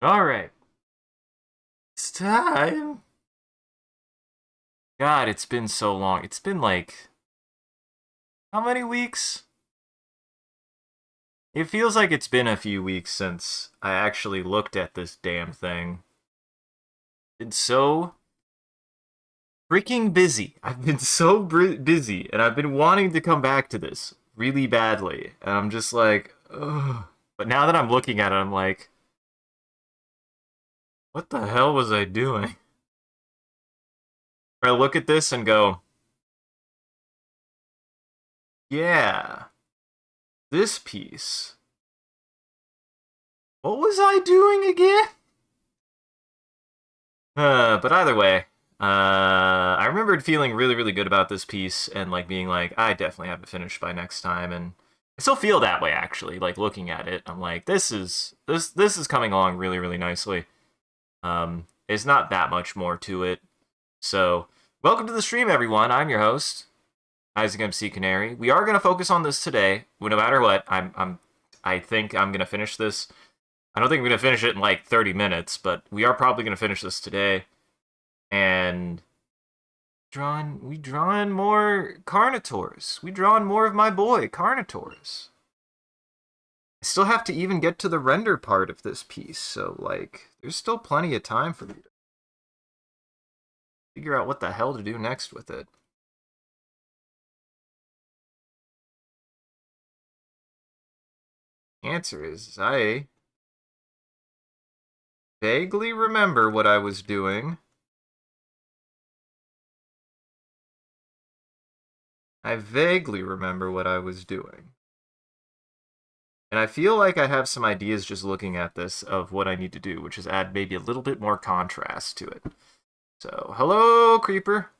All right. It's time. God, it's been so long. It's been like how many weeks? It feels like it's been a few weeks since I actually looked at this damn thing. It's so freaking busy. I've been so busy and I've been wanting to come back to this really badly. And I'm just like, ugh. But now that I'm looking at it, I'm like, what the hell was I doing? I look at this and go, yeah, this piece. What was I doing again? But either way, I remembered feeling really, really good about this piece and like being like, I definitely have it finished by next time, and I still feel that way actually. Like looking at it, I'm like, this is coming along really, really nicely. It's not that much more to it. So, welcome to the stream, everyone. I'm your host, Isaac MCCanary. We are gonna focus on this today. No matter what, I think I'm gonna finish this. I don't think I'm gonna finish it in like 30 minutes, but we are probably gonna finish this today. And we drawing more Carnotaurs. We drawing more of my boy Carnotaurs. I still have to even get to the render part of this piece, so like there's still plenty of time for me to figure out what the hell to do next with it. Answer is I vaguely remember what I was doing. I vaguely remember what I was doing. And I feel like I have some ideas just looking at this of what I need to do, which is add maybe a little bit more contrast to it. So, hello, Creeper.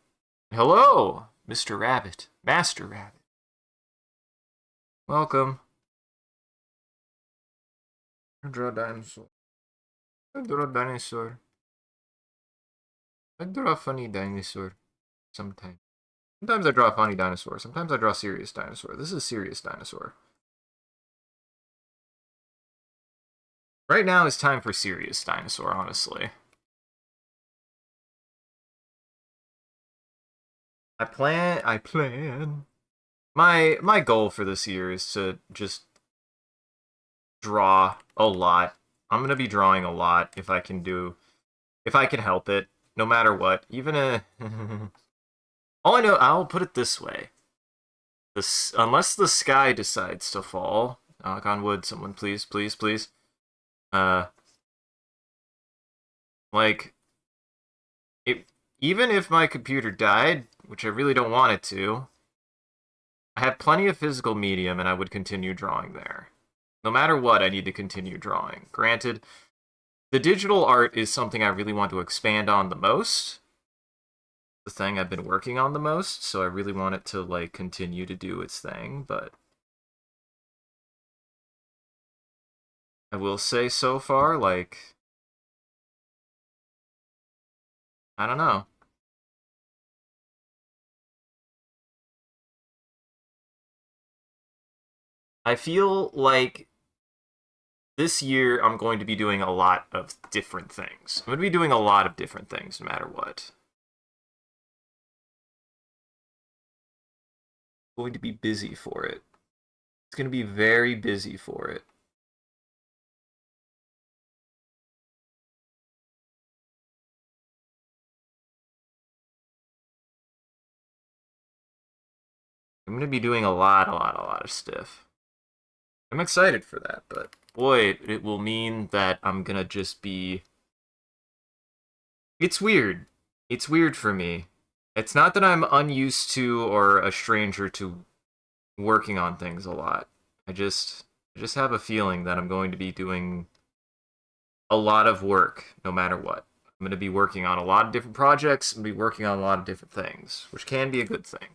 Hello, Mr. Rabbit. Master Rabbit. Welcome. I draw a dinosaur. I draw a dinosaur. I draw a funny dinosaur. Sometimes. Sometimes I draw a funny dinosaur. Sometimes I draw a serious dinosaur. This is a serious dinosaur. Right now is time for serious dinosaur, honestly. I plan. My goal for this year is to just draw a lot. I'm gonna be drawing a lot if I can help it, no matter what. Even a all I know, I'll put it this way: unless the sky decides to fall, knock on wood, someone please, please, please. Uh, like it, even if my computer died, which I really don't want it to, I have plenty of physical medium, and I would continue drawing there. No matter what, I need to continue drawing. Granted, the digital art is something I really want to expand on the most. The thing I've been working on the most, so I really want it to like continue to do its thing, but I will say so far, like, I don't know. I feel like this year I'm going to be doing a lot of different things. I'm going to be doing a lot of different things no matter what. I'm going to be busy for it. It's going to be very busy for it. I'm going to be doing a lot of stuff. I'm excited for that, but boy, it will mean that I'm going to just be. It's weird. It's weird for me. It's not that I'm unused to or a stranger to working on things a lot. I just have a feeling that I'm going to be doing a lot of work no matter what. I'm going to be working on a lot of different projects and be working on a lot of different things, which can be a good thing.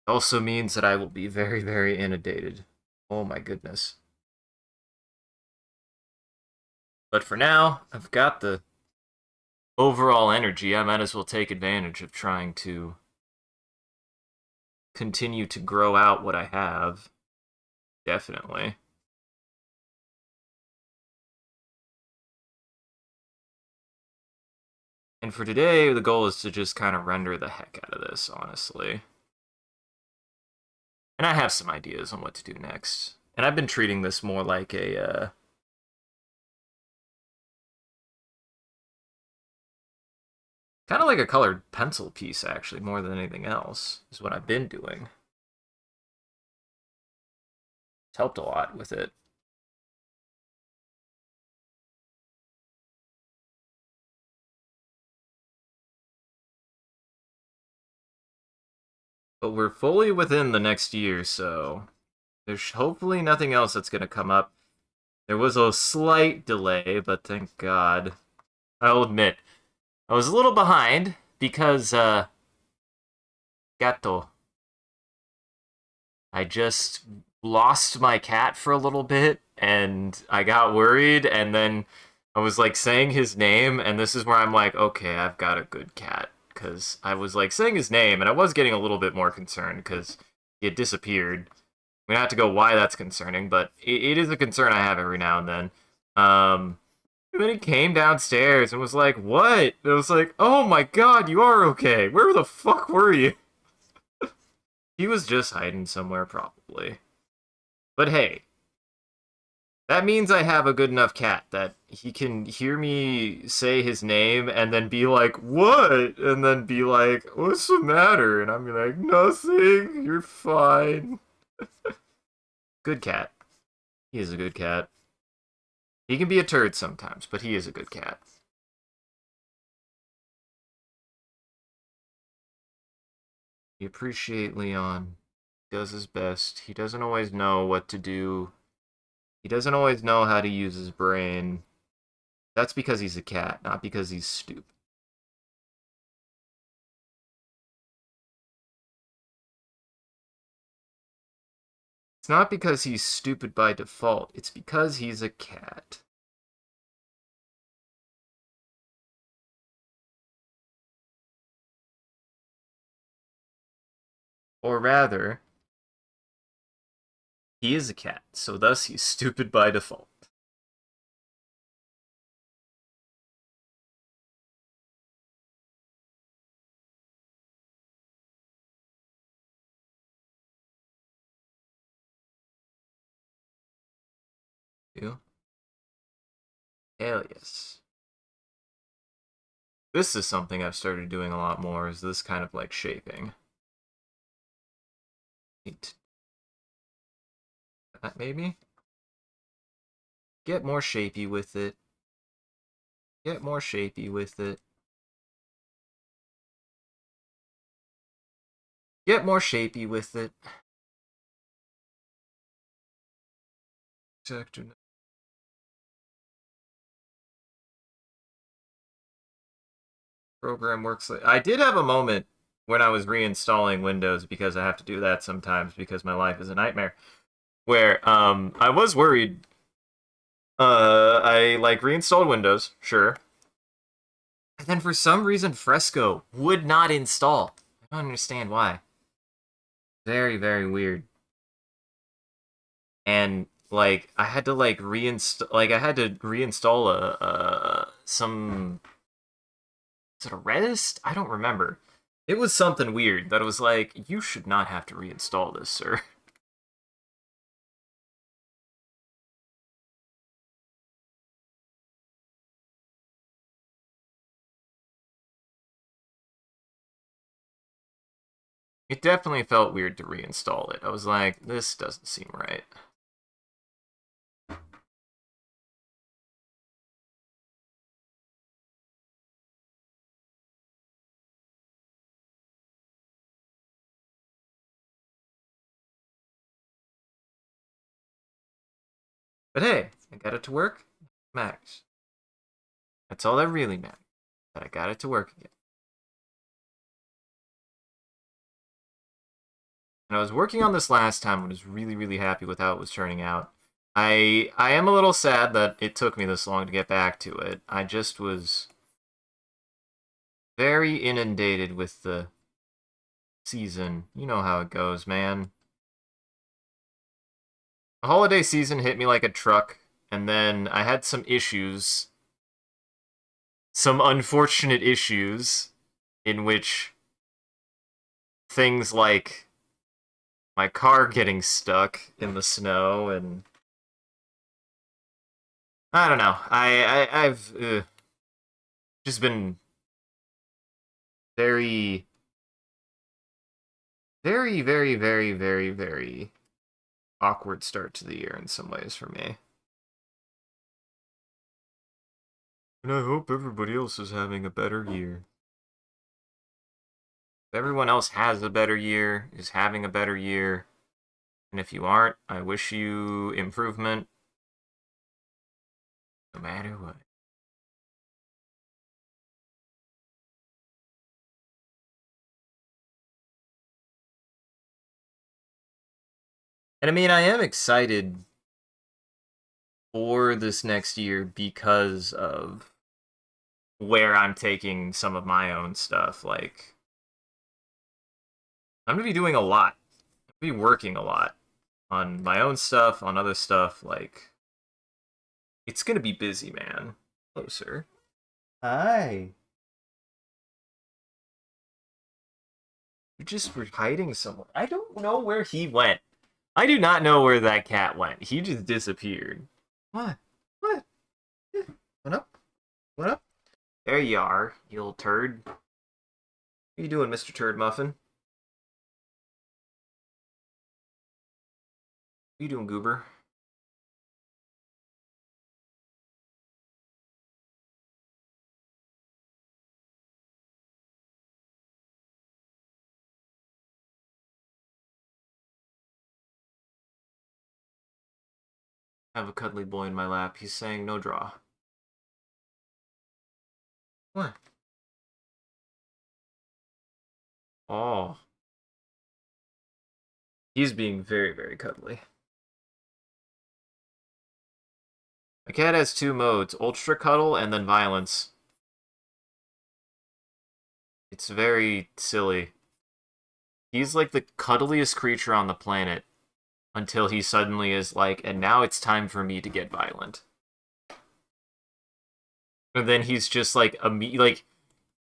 It also means that I will be very, very inundated. Oh my goodness. But for now, I've got the overall energy. I might as well take advantage of trying to continue to grow out what I have. Definitely. And for today, the goal is to just kind of render the heck out of this, honestly. And I have some ideas on what to do next. And I've been treating this more like a kind of like a colored pencil piece, actually, more than anything else, is what I've been doing. It's helped a lot with it. But we're fully within the next year, so there's hopefully nothing else that's going to come up. There was a slight delay, but thank God. I'll admit, I was a little behind because, gato. I just lost my cat for a little bit, and I got worried, and then I was like saying his name, and this is where I'm like, okay, I've got a good cat. Because I was like saying his name, and I was getting a little bit more concerned because he had disappeared. We don't have to go why that's concerning, but it is a concern I have every now and then. And then he came downstairs and was like, what? And I was like, oh my god, you are okay. Where the fuck were you? He was just hiding somewhere, probably. But hey, that means I have a good enough cat that he can hear me say his name and then be like, what? And then be like, what's the matter? And I'm like, nothing, you're fine. Good cat. He is a good cat. He can be a turd sometimes, but he is a good cat. We appreciate Leon. He does his best. He doesn't always know what to do. He doesn't always know how to use his brain. That's because he's a cat, not because he's stupid. It's not because he's stupid by default. It's because he's a cat. Or rather, he is a cat, so thus he's stupid by default. You? Hell yes. This is something I've started doing a lot more, is this kind of like shaping. Neat. That maybe? Get more shapy with it. Get more shapy with it. Get more shapy with it. Sector. Program works like... I did have a moment when I was reinstalling Windows, because I have to do that sometimes because my life is a nightmare, where I was worried. I like reinstalled Windows, sure. And then for some reason Fresco would not install. I don't understand why. Very, very weird. And like I had to like reinstall, like I had to reinstall some sort of Rest? I don't remember. It was something weird that was like, you should not have to reinstall this, sir. It definitely felt weird to reinstall it. I was like, this doesn't seem right. But hey, I got it to work. Max. That's all that really matters. That I got it to work again. And I was working on this last time and was really, really happy with how it was turning out. I am a little sad that it took me this long to get back to it. I just was very inundated with the season. You know how it goes, man. The holiday season hit me like a truck, and then I had some issues some unfortunate issues in which things like my car getting stuck in the snow and I don't know. I've just been very, very, very, very, very, very awkward start to the year in some ways for me. And I hope everybody else is having a better year. If everyone else has a better year, is having a better year, and if you aren't, I wish you improvement no matter what. And I mean, I am excited for this next year because of where I'm taking some of my own stuff. Like, I'm gonna be doing a lot. I'm gonna be working a lot on my own stuff, on other stuff. Like, it's gonna be busy, man. Hello, sir. Hi. You just were hiding somewhere. I don't know where he went. I do not know where that cat went. He just disappeared. What? What? What up? What up? There you are, you little turd. What are you doing, Mr. Turd Muffin? What are you doing, Goober? I have a cuddly boy in my lap. He's saying no draw. What? Oh. He's being very, very cuddly. My cat has two modes, ultra cuddle and then violence. It's very silly. He's like the cuddliest creature on the planet until he suddenly is like, and now it's time for me to get violent. And then he's just like, like,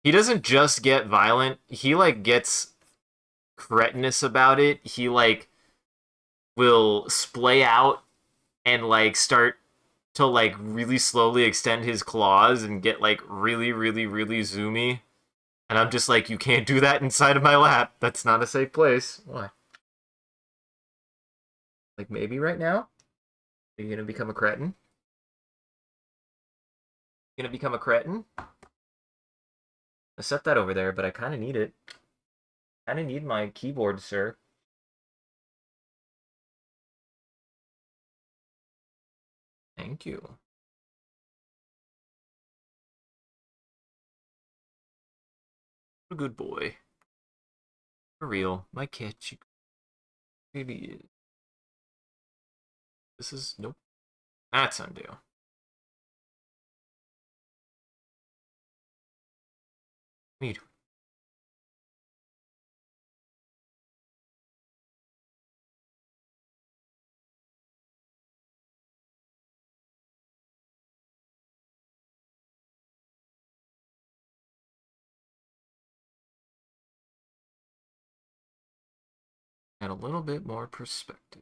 he doesn't just get violent, he like gets cretinous about it. He like will splay out and like start to like really slowly extend his claws and get like really, really, really zoomy. And I'm just like, you can't do that inside of my lap. That's not a safe place. Why? Like maybe right now? Are you gonna become a cretin? You gonna become a cretin? I set that over there, but I kind of need it. Kind of need my keyboard, sir. Thank you. A good boy. For real. My cat, you really is. This is nope. That's undo. Me too. And a little bit more perspective.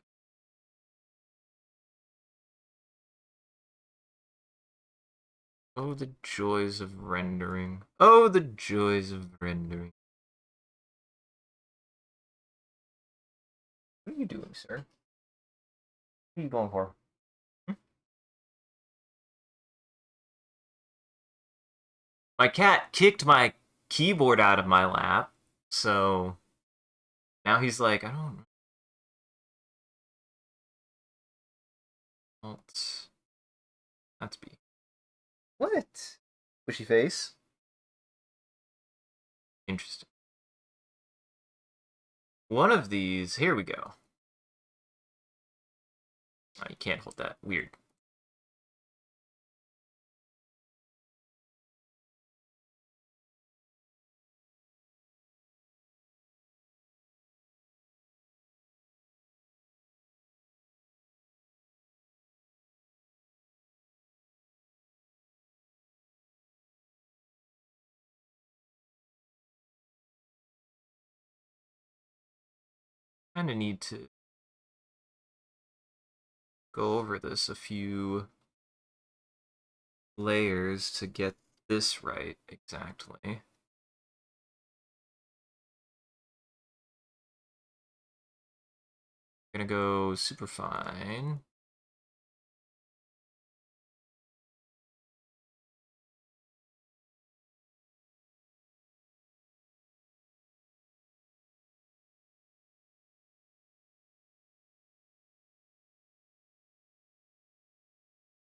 Oh, the joys of rendering. Oh, the joys of rendering. What are you doing, sir? What are you going for? Hmm? My cat kicked my keyboard out of my lap, so now he's like, I don't know. That's B. What? Bushy face? Interesting. One of these, here we go. Oh, you can't hold that. Weird. kind of need to go over this a few layers to get this right exactly. Gonna go super fine.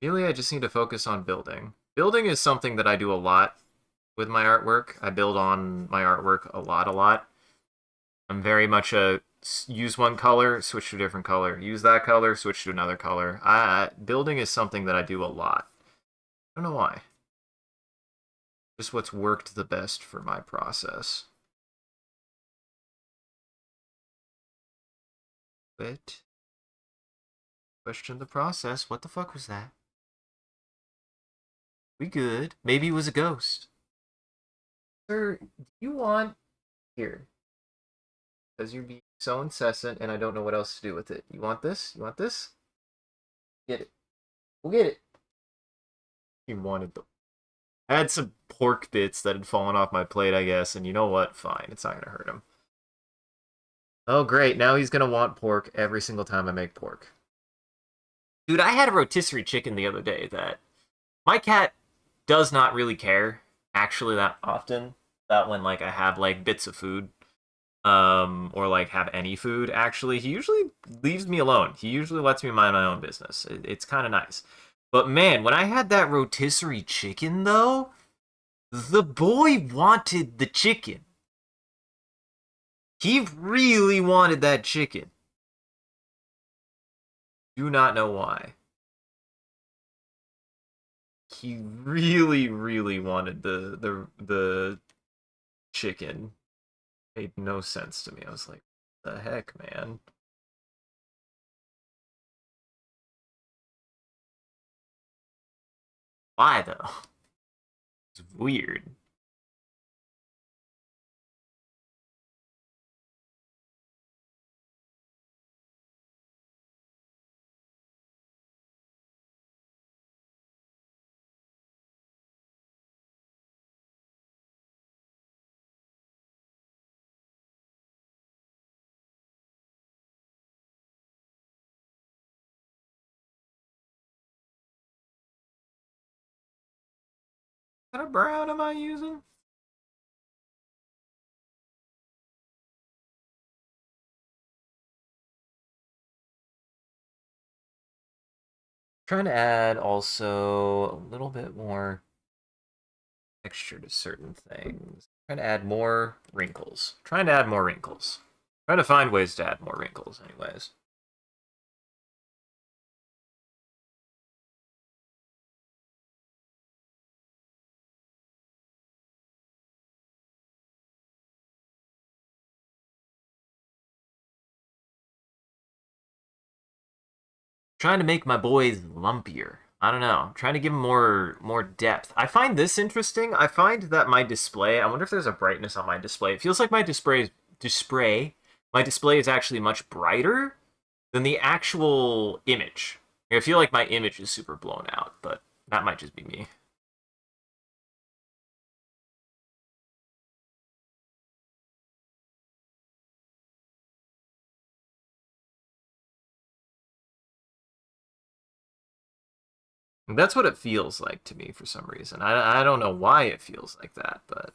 Really, I just need to focus on building. Building is something that I do a lot with my artwork. I build on my artwork a lot. I'm very much a use one color, switch to a different color. Use that color, switch to another color. Building is something that I do a lot. I don't know why. Just what's worked the best for my process. But question the process. What the fuck was that? We good. Maybe it was a ghost. Sir, do you want here? Because you're being so incessant and I don't know what else to do with it. You want this? You want this? Get it. We'll get it. He wanted them. I had some pork bits that had fallen off my plate, I guess, and you know what? Fine. It's not gonna hurt him. Oh, great. Now he's gonna want pork every single time I make pork. Dude, I had a rotisserie chicken the other day that my cat does not really care, actually, that often. That when, like, I have, like, bits of food, or, like, have any food, actually. He usually leaves me alone. He usually lets me mind my own business. It's kind of nice. But, man, when I had that rotisserie chicken, though, the boy wanted the chicken. He really wanted that chicken. Do not know why. He really wanted the chicken. Made no sense to me. I was like, the heck, man? Why though? It's weird. What kind of brown am I using? Trying to add also a little bit more texture to certain things. Trying to add more wrinkles. Trying to add more wrinkles. Trying to find ways to add more wrinkles, anyways. Trying to make my boys lumpier. I don't know. I'm trying to give them more depth. I find this interesting. I find that my display. I wonder if there's a brightness on my display. It feels like my display is actually much brighter than the actual image. I feel like my image is super blown out, but that might just be me. That's what it feels like to me for some reason. I don't know why it feels like that, but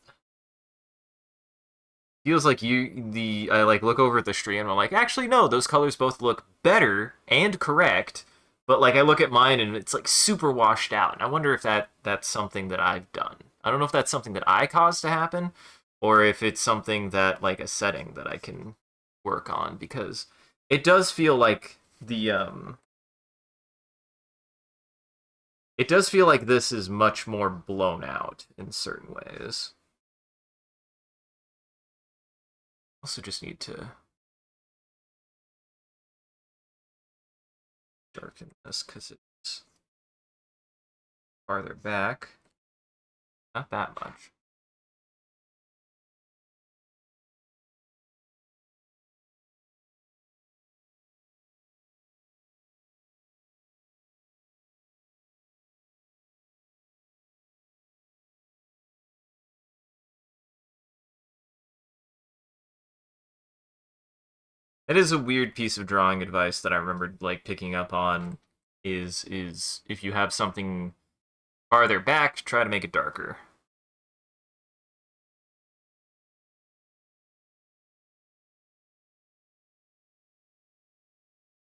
feels like I like look over at the stream and I'm like, actually no, those colors both look better and correct, but like I look at mine and it's like super washed out. And I wonder if that's something that I've done. I don't know if that's something that I caused to happen or if it's something that like a setting that I can work on because it does feel like it does feel like this is much more blown out in certain ways. Also just need to darken this because it's farther back. Not that much. It is a weird piece of drawing advice that I remembered like picking up on is if you have something farther back, try to make it darker.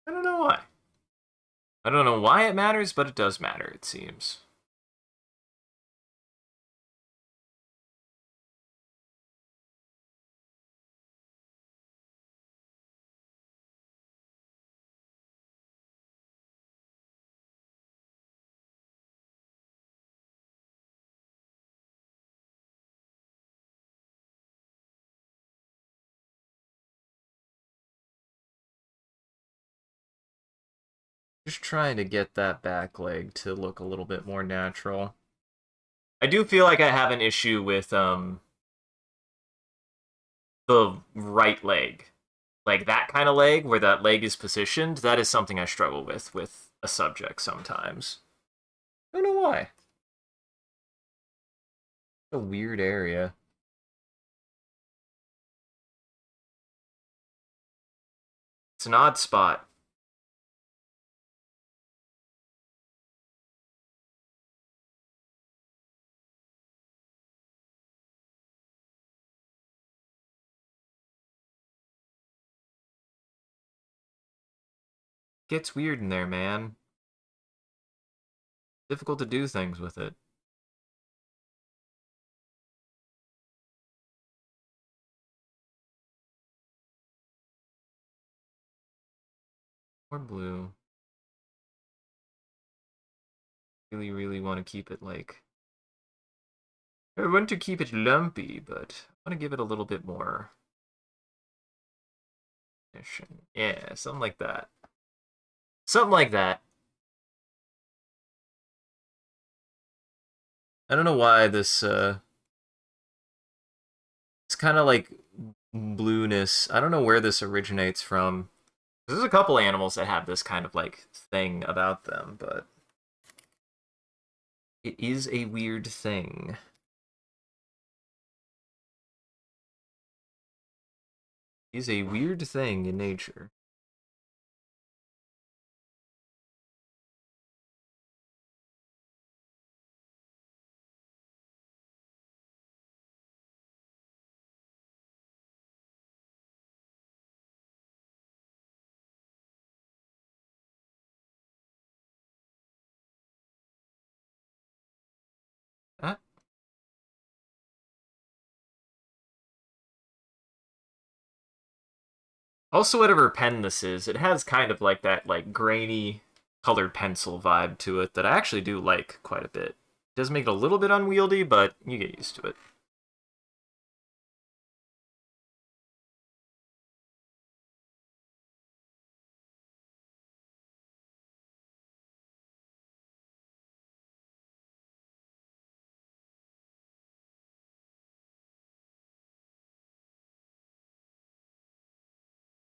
I don't know why. I don't know why it matters, but it does matter, it seems. Just trying to get that back leg to look a little bit more natural. I do feel like I have an issue with the right leg. Like that kind of leg where that leg is positioned, that is something I struggle with a subject sometimes. I don't know why. A weird area. It's an odd spot. Gets weird in there, man. Difficult to do things with it. Or blue. Really, really want to keep it like. I want to keep it lumpy, but I want to give it a little bit more definition. Yeah, something like that. Something like that. I don't know why this it's kind of like blueness. I don't know where this originates from. There's a couple animals that have this kind of like thing about them, but it is a weird thing. It is a weird thing in nature. Ah. Also, whatever pen this is, it has kind of like that like grainy colored pencil vibe to it that I actually do like quite a bit. It does make it a little bit unwieldy, but you get used to it.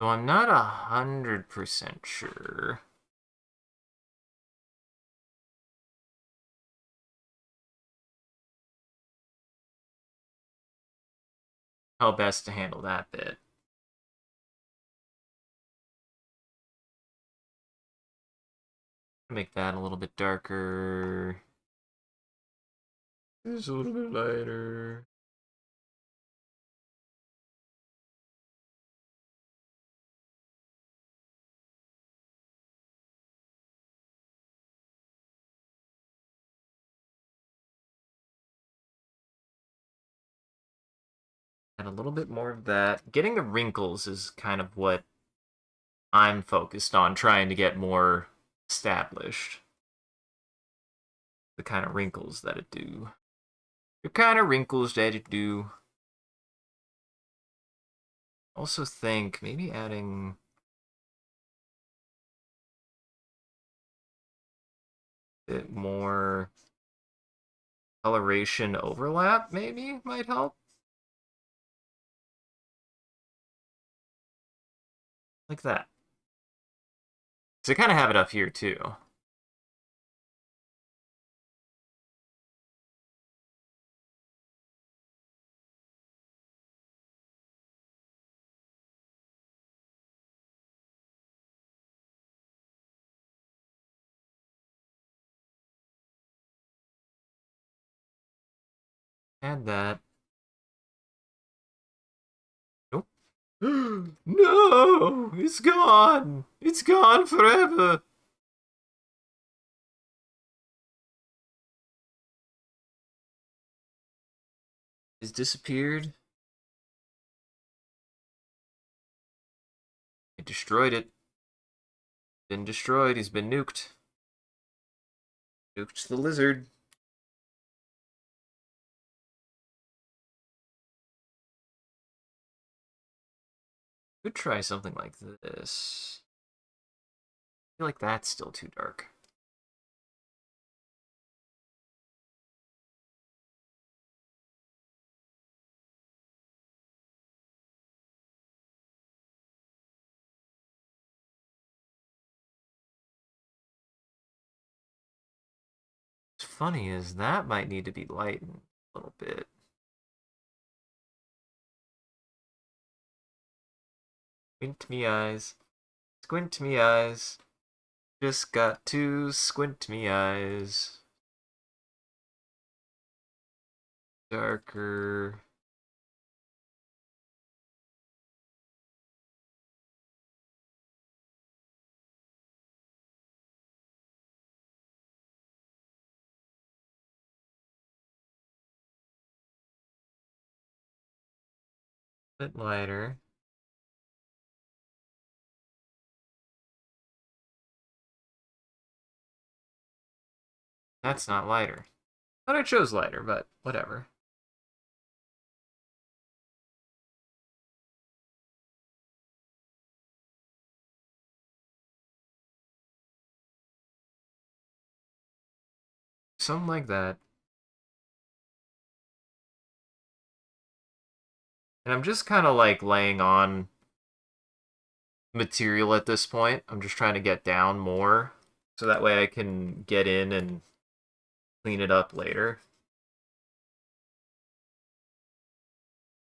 So I'm not 100% sure how best to handle that bit. Make that a little bit darker. Just a little bit lighter. Add a little bit more of that. Getting the wrinkles is kind of what I'm focused on, trying to get more established. The kind of wrinkles that it do. The kind of wrinkles that it do. Also think maybe adding a bit more coloration overlap maybe might help. Like that. So I kind of have it up here too. Add that. Nope. No! It's gone! It's gone forever! It's disappeared. It destroyed it. Been destroyed. He's been nuked. Nuked the lizard. Could try something like this. I feel like that's still too dark. What's funny is that might need to be lightened a little bit. Squint me eyes. Squint me eyes. Just got to squint me eyes. Darker. Bit lighter. That's not lighter. Thought I chose lighter, but whatever. Something like that. And I'm just kind of like laying on material at this point. I'm just trying to get down more so that way I can get in and clean it up later.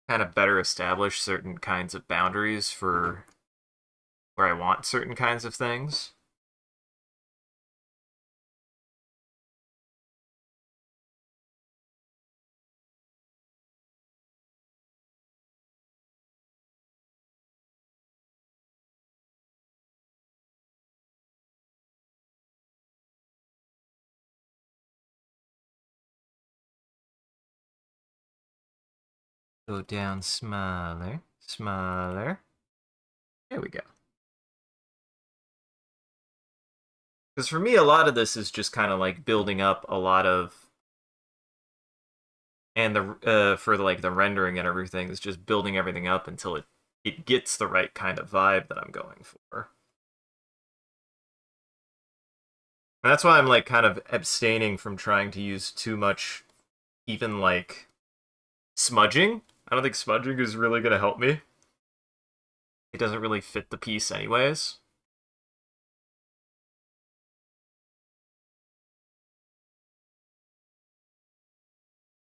Kind of better establish certain kinds of boundaries for where I want certain kinds of things. Go down smaller, smaller. There we go. Because for me, a lot of this is just kind of like building up a lot of, and the for like the rendering and everything is just building everything up until it gets the right kind of vibe that I'm going for. And that's why I'm like kind of abstaining from trying to use too much, even like smudging. I don't think smudging is really gonna help me. It doesn't really fit the piece, anyways.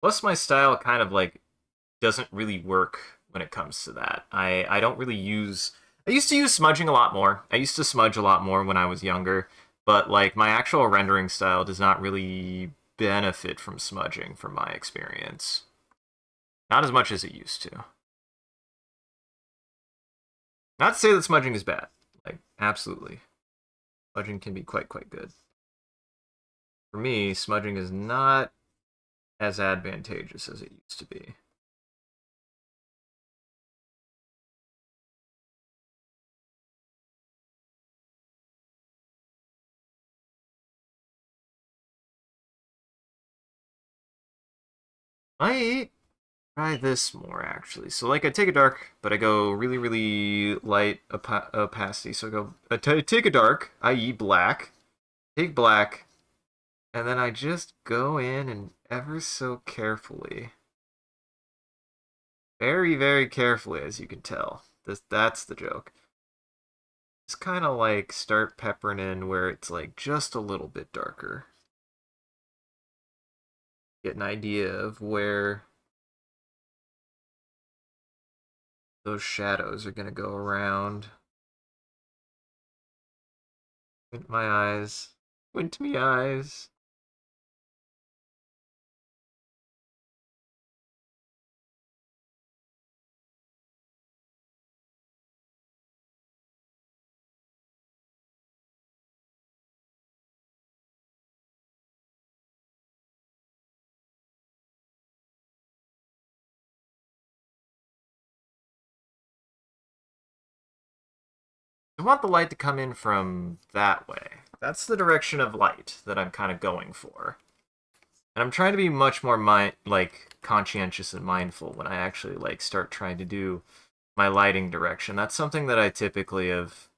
Plus, my style kind of like doesn't really work when it comes to that. I don't really use. I used to use smudging a lot more. I used to smudge a lot more when I was younger, but like my actual rendering style does not really benefit from smudging, from my experience. Not as much as it used to. Not to say that smudging is bad. Like absolutely, smudging can be quite good. For me, smudging is not as advantageous as it used to be. Might try this more actually. So like I take a dark, but I go really light opacity. So I go take a dark, i.e. black, take black, and then I just go in and ever so carefully, very carefully, as you can tell. That's the joke. Just kind of like start peppering in where it's like just a little bit darker. Get an idea of where those shadows are gonna go around. Squint my eyes. Squint me eyes. I want the light to come in from that way. That's the direction of light that I'm kind of going for. And I'm trying to be much more conscientious and mindful when I actually like start trying to do my lighting direction. That's something that I typically have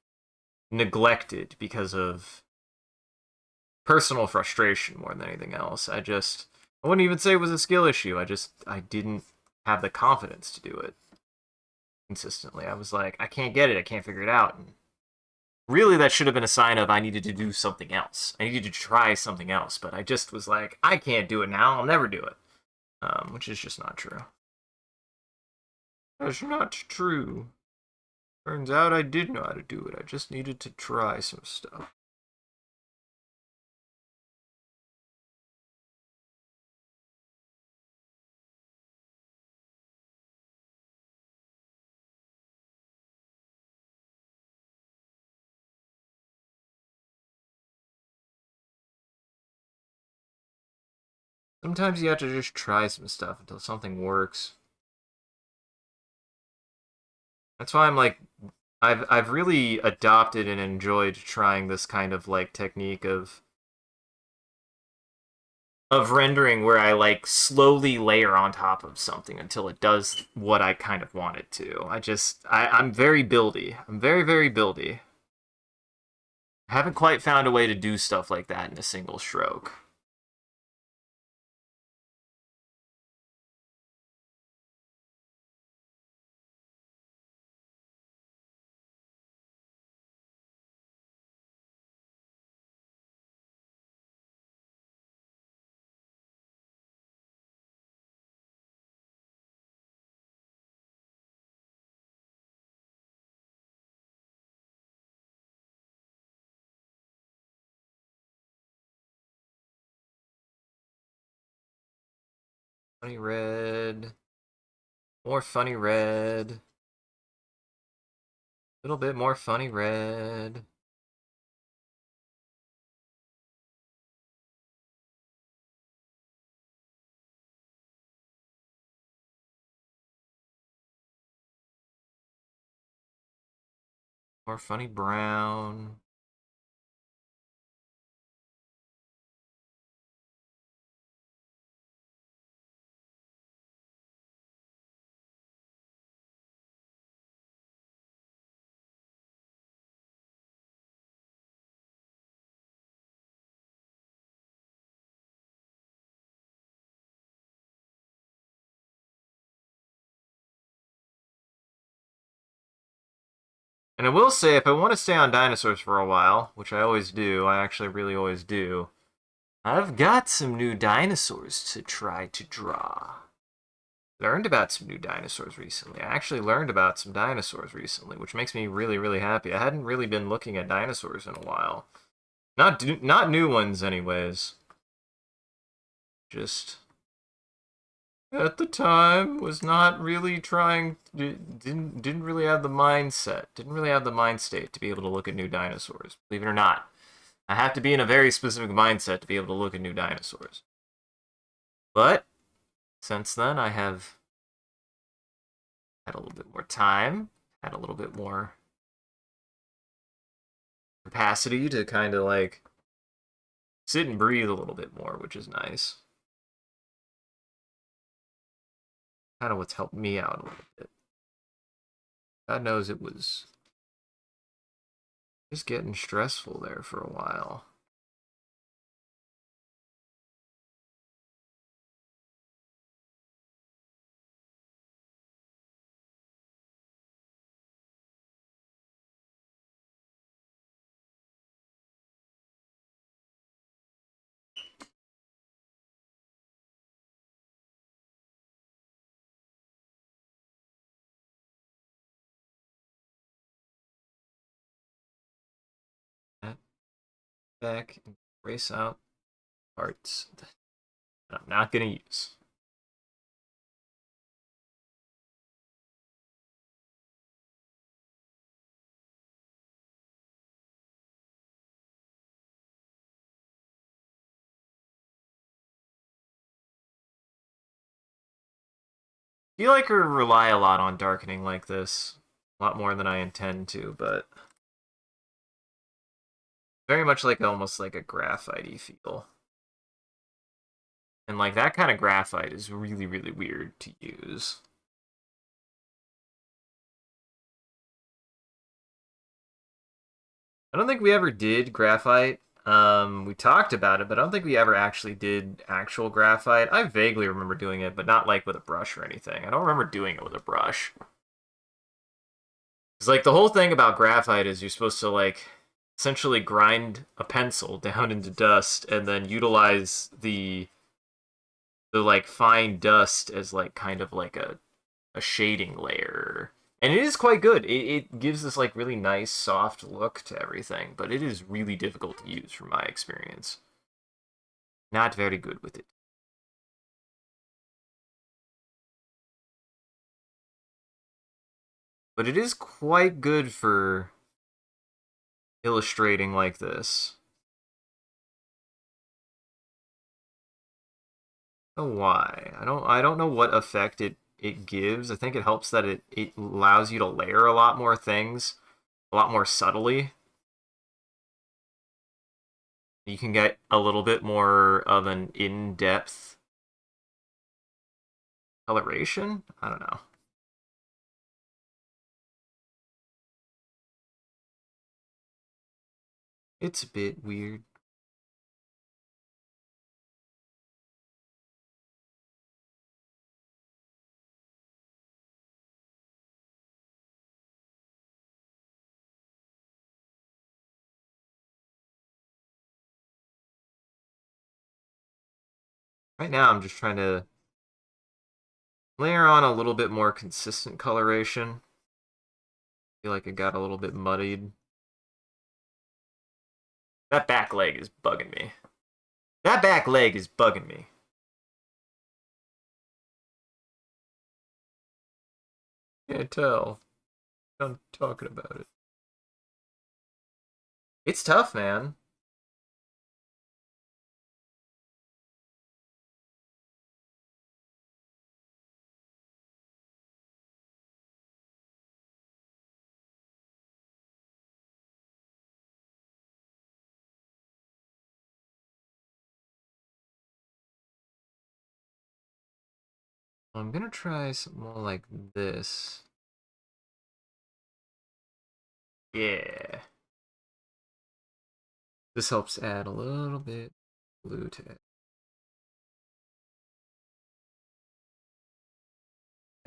neglected because of personal frustration more than anything else. I wouldn't even say it was a skill issue. I didn't have the confidence to do it consistently. I was like, I can't get it. I can't figure it out. And really, that should have been a sign of I needed to do something else. I needed to try something else. But I just was like, I can't do it now. I'll never do it. Which is just not true. That's not true. Turns out I did know how to do it. I just needed to try some stuff. Sometimes you have to just try some stuff until something works. That's why I'm like, I've really adopted and enjoyed trying this kind of like technique of rendering where I like slowly layer on top of something until it does what I kind of want it to. I'm very buildy. I'm very, very buildy. I haven't quite found a way to do stuff like that in a single stroke. Funny red. More funny red. A little bit more funny red. More funny brown. And I will say, if I want to stay on dinosaurs for a while, which I always do, I actually really always do, I've got some new dinosaurs to try to draw. Learned about some new dinosaurs recently. I actually learned about some dinosaurs recently, which makes me really, really happy. I hadn't really been looking at dinosaurs in a while. Not new ones, anyways. Just at the time was not really trying. Didn't really have the mindset. Didn't really have the mind state to be able to look at new dinosaurs. Believe it or not, I have to be in a very specific mindset to be able to look at new dinosaurs. But since then, I have had a little bit more time, had a little bit more capacity to kind of like sit and breathe a little bit more, which is nice. Kind of what's helped me out a little bit. God knows it was just getting stressful there for a while. That back and trace out parts that I'm not going to use. I feel like I rely a lot on darkening like this, a lot more than I intend to, but very much like almost like a graphite-y feel. And like that kind of graphite is really, really weird to use. I don't think we ever did graphite. We talked about it, but I don't think we ever actually did actual graphite. I vaguely remember doing it, but not like with a brush or anything. I don't remember doing it with a brush. It's like the whole thing about graphite is you're supposed to like essentially grind a pencil down into dust and then utilize the like fine dust as like kind of like a shading layer. And it is quite good. It gives this like really nice soft look to everything, but it is really difficult to use from my experience. Not very good with it. But it is quite good for illustrating like this. Oh, why? I don't know what effect it gives. I think it helps that it allows you to layer a lot more things a lot more subtly. You can get a little bit more of an in-depth coloration. I don't know. It's a bit weird. Right now, I'm just trying to layer on a little bit more consistent coloration. I feel like it got a little bit muddied. That back leg is bugging me. That back leg is bugging me. Can't tell. I'm talking about it. It's tough, man. I'm gonna try something more like this. Yeah. This helps add a little bit blue to it.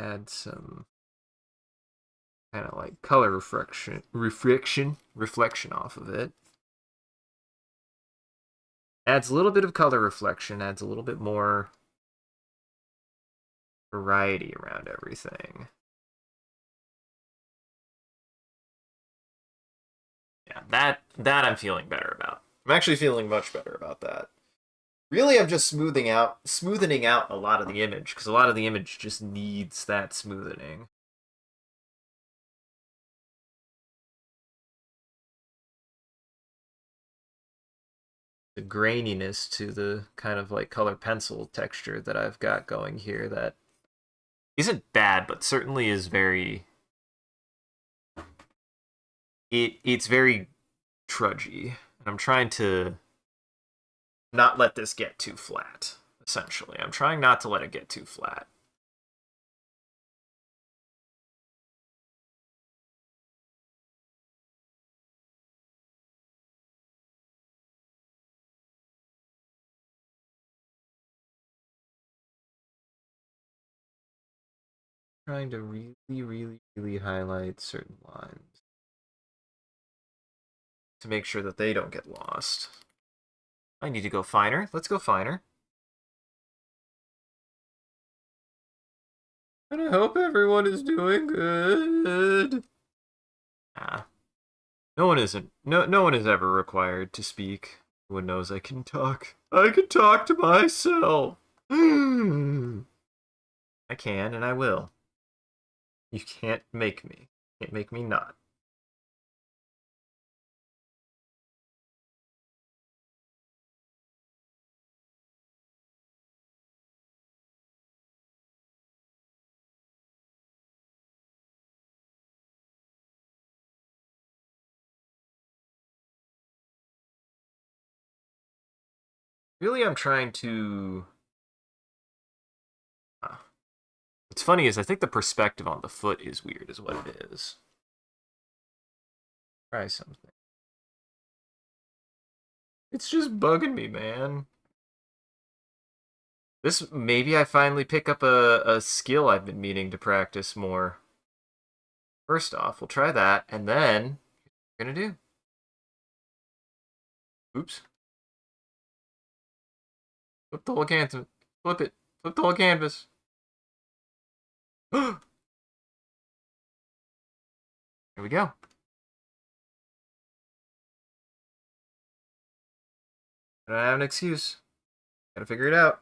Add some kind of like color reflection off of it. Adds a little bit of color reflection, adds a little bit more variety around everything. Yeah, that I'm feeling better about. I'm actually feeling much better about that. Really, I'm just smoothening out a lot of the image because a lot of the image just needs that smoothing. The graininess to the kind of like color pencil texture that I've got going here that isn't bad, but certainly is very it's very trudgy. And I'm trying to not let this get too flat, essentially. I'm trying not to let it get too flat. Trying to really, really, really highlight certain lines to make sure that they don't get lost. I need to go finer. Let's go finer. And I hope everyone is doing good. Ah, no one isn't. No one is ever required to speak. Everyone knows I can talk. I can talk to myself. I can and I will. You can't make me. Can't make me not. Really, I'm trying to... What's funny is I think the perspective on the foot is weird is what it is. Try something. It's just bugging me, man. This, maybe I finally pick up a skill I've been meaning to practice more. First off, we'll try that, and then what we're gonna do. Oops. Flip the whole canvas. Flip it. Flip the whole canvas. Here we go. I don't have an excuse. Gotta figure it out.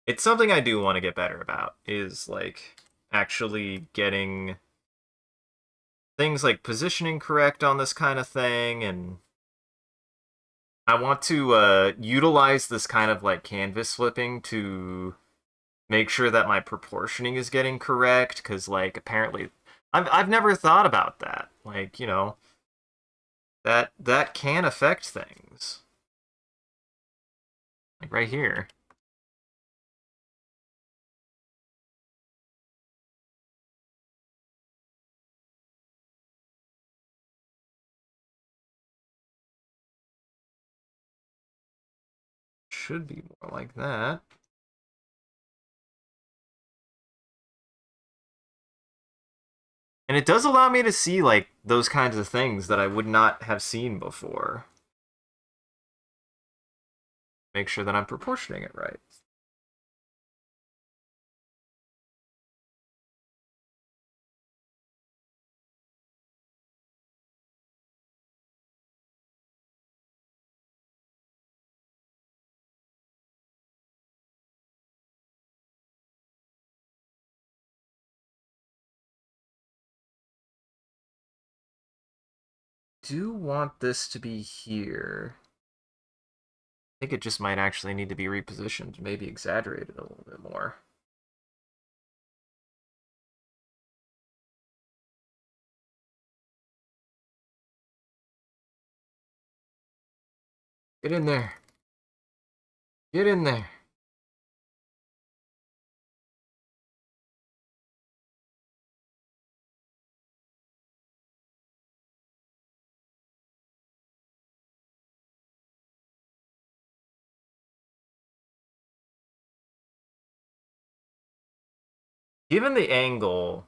It's something I do want to get better about, is like actually getting things like positioning correct on this kind of thing, and I want to utilize this kind of like canvas flipping to make sure that my proportioning is getting correct, because like apparently I've never thought about that. Like, you know, that can affect things. Like right here. Should be more like that. And it does allow me to see like those kinds of things that I would not have seen before. Make sure that I'm proportioning it right. Do want this to be here. I think it just might actually need to be repositioned, maybe exaggerated a little bit more. Get in there. Get in there. Given the angle,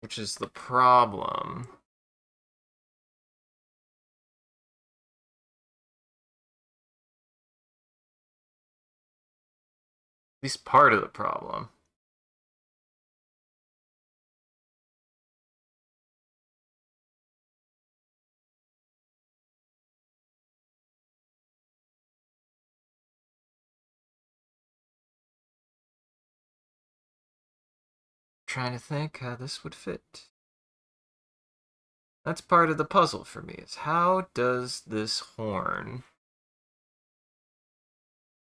which is the problem, at least part of the problem. Trying to think how this would fit. That's part of the puzzle for me, is how does this horn...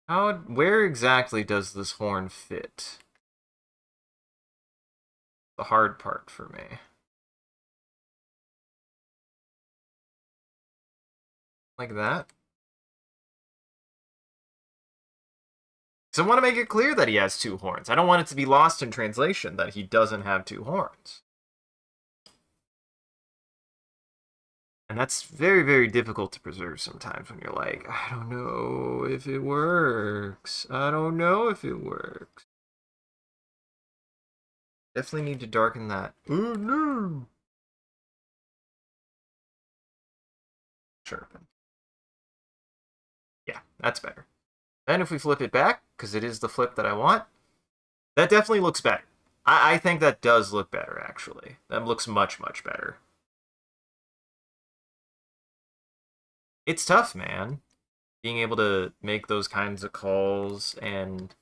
where exactly does this horn fit? The hard part for me. Like that? So I want to make it clear that he has two horns. I don't want it to be lost in translation that he doesn't have two horns. And that's very, very difficult to preserve sometimes when you're like, I don't know if it works. I don't know if it works. Definitely need to darken that. Oh no! Sharpen. Yeah, that's better. Then if we flip it back, because it is the flip that I want, that definitely looks better. I think that does look better, actually. That looks much, much better. It's tough, man. Being able to make those kinds of calls and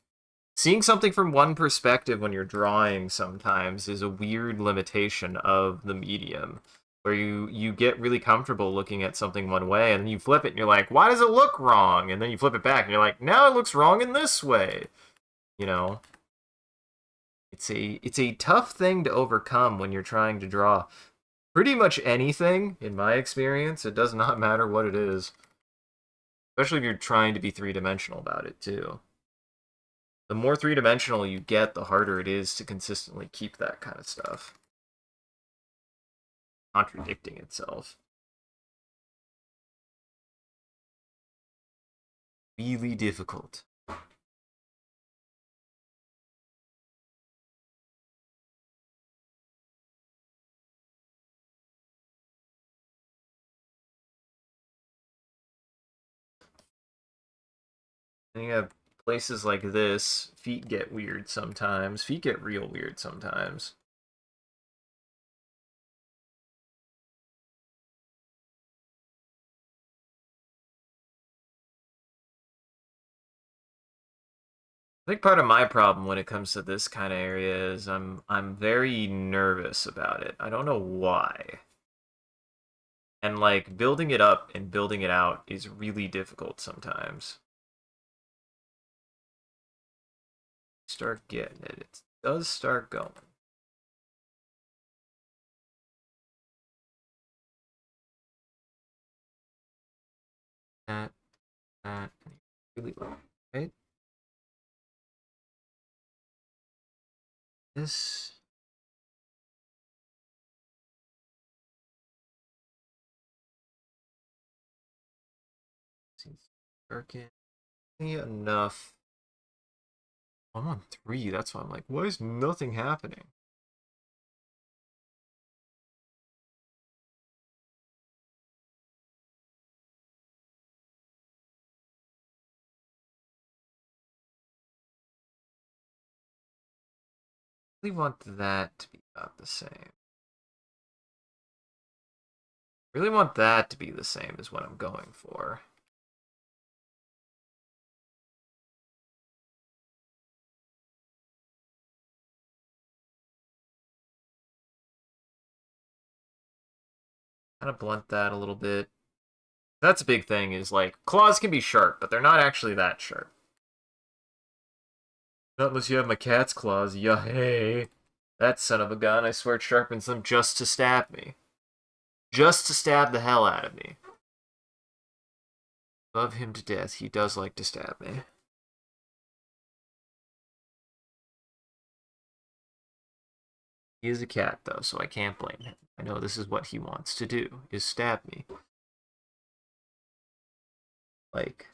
seeing something from one perspective when you're drawing sometimes is a weird limitation of the medium. where you get really comfortable looking at something one way, and then you flip it, and you're like, why does it look wrong? And then you flip it back, and you're like, now it looks wrong in this way. You know, it's a tough thing to overcome when you're trying to draw pretty much anything. In my experience, it does not matter what it is, especially if you're trying to be three-dimensional about it too. The more three-dimensional you get, the harder it is to consistently keep that kind of stuff contradicting itself. Really difficult. And you have places like this, feet get weird sometimes. Feet get real weird sometimes. I think part of my problem when it comes to this kind of area is I'm very nervous about it. I don't know why. And like building it up and building it out is really difficult sometimes. Start getting it. It does start going. That, that, really low. Right? This. Seems working enough. I'm on 3, that's why I'm like, why is nothing happening? I really want that to be about the same. Really want that to be the same as what I'm going for. Kind of blunt that a little bit. That's a big thing, is like, claws can be sharp, but they're not actually that sharp. Not unless you have my cat's claws, yeah, hey. That son of a gun, I swear it sharpens them just to stab me. Just to stab the hell out of me. Love him to death, he does like to stab me. He is a cat, though, so I can't blame him. I know this is what he wants to do, is stab me. Like,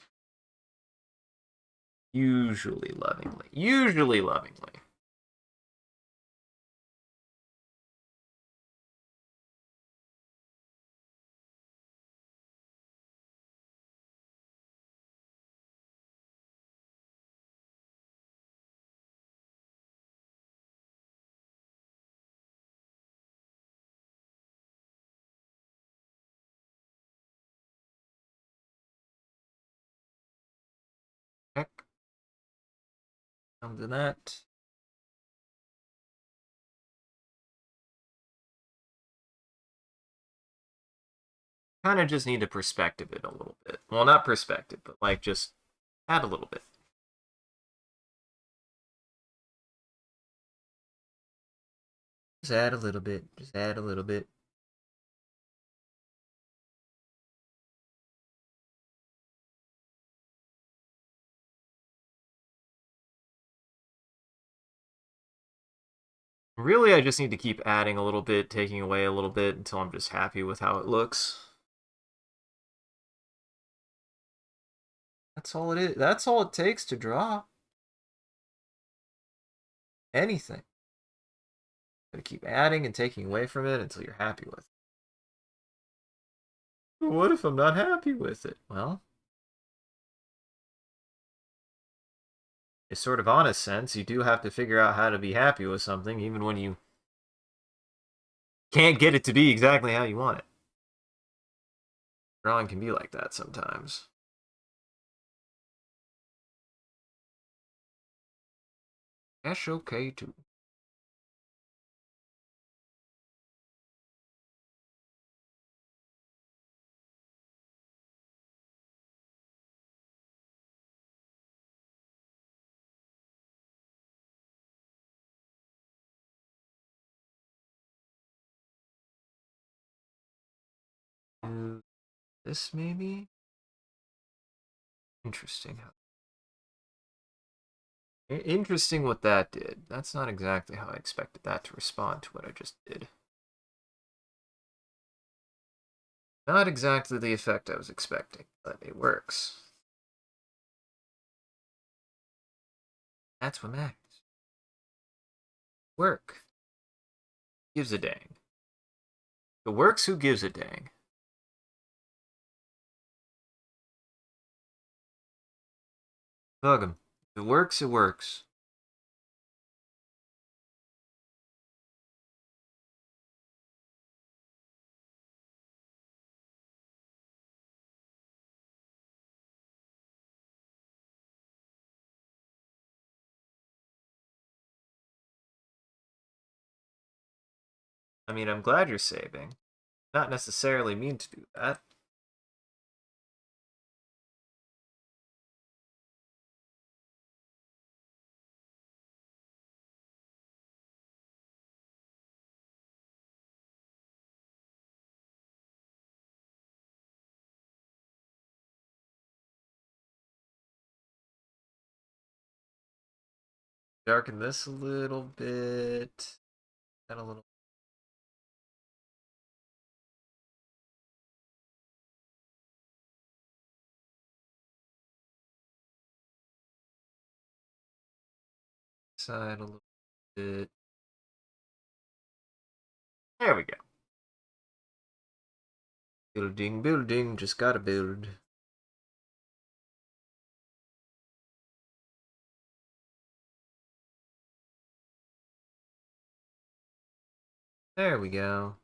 usually lovingly. Usually lovingly. Heck. Come to that. Kind of just need to perspective it a little bit. Well, not perspective, but like just add a little bit. Just add a little bit. Just add a little bit. Really, I just need to keep adding a little bit, taking away a little bit until I'm just happy with how it looks. That's all it is. That's all it takes to draw anything. Gotta keep adding and taking away from it until you're happy with it. What if I'm not happy with it? Well, a sort of honest sense, you do have to figure out how to be happy with something, even when you can't get it to be exactly how you want it. Drawing can be like that sometimes. That's okay too. this, maybe? Interesting. Interesting what that did. That's not exactly how I expected that to respond to what I just did. Not exactly the effect I was expecting, but it works. That's what matters. Work. Gives a dang. If it works, who gives a dang? Fuck 'em. If it works, it works. I mean, I'm glad you're saving. Not necessarily mean to do that. Darken this a little bit. Got a little. Side a little bit. There we go. Building, building, just gotta build. There we go.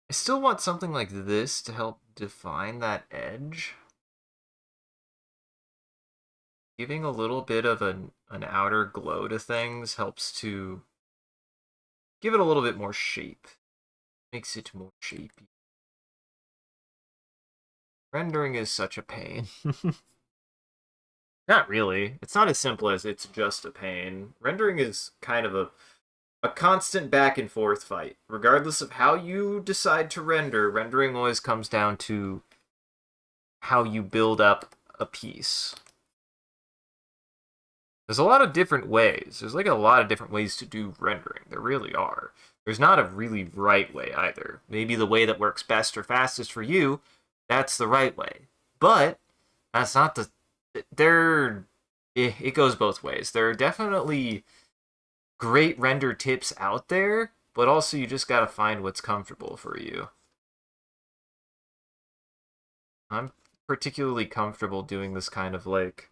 I still want something like this to help define that edge. Giving a little bit of an outer glow to things helps to give it a little bit more shape. Makes it more shapy. Rendering is such a pain. Not really. It's not as simple as it's just a pain. Rendering is kind of a constant back and forth fight. Regardless of how you decide to render, rendering always comes down to how you build up a piece. There's a lot of different ways. There's like a lot of different ways to do rendering. There really are. There's not a really right way either. Maybe the way that works best or fastest for you, that's the right way. But that's not the. There, it goes both ways. There are definitely great render tips out there, but also you just gotta find what's comfortable for you. I'm particularly comfortable doing this kind of like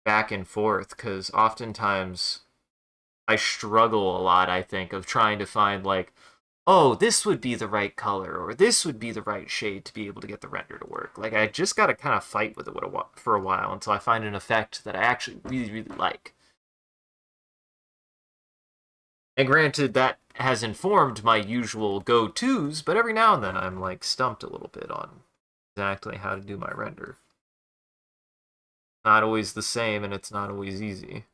back and forth because oftentimes I struggle a lot, I think, of trying to find like, oh, this would be the right color or this would be the right shade to be able to get the render to work. Like I just got to kind of fight with it for a while until I find an effect that I actually really, really like. And granted, that has informed my usual go-tos, but every now and then I'm like stumped a little bit on exactly how to do my render. Not always the same, and it's not always easy.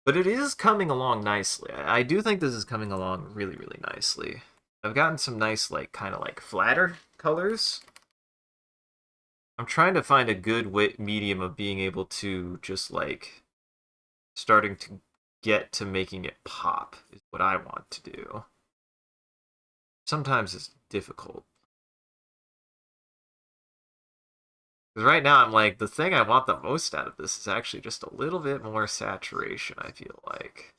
But it is coming along nicely. I do think this is coming along really, really nicely. I've gotten some nice, like, kind of like flatter colors. I'm trying to find a good medium of being able to just like starting to get to making it pop is what I want to do. Sometimes it's difficult. Because right now I'm like, the thing I want the most out of this is actually just a little bit more saturation, I feel like.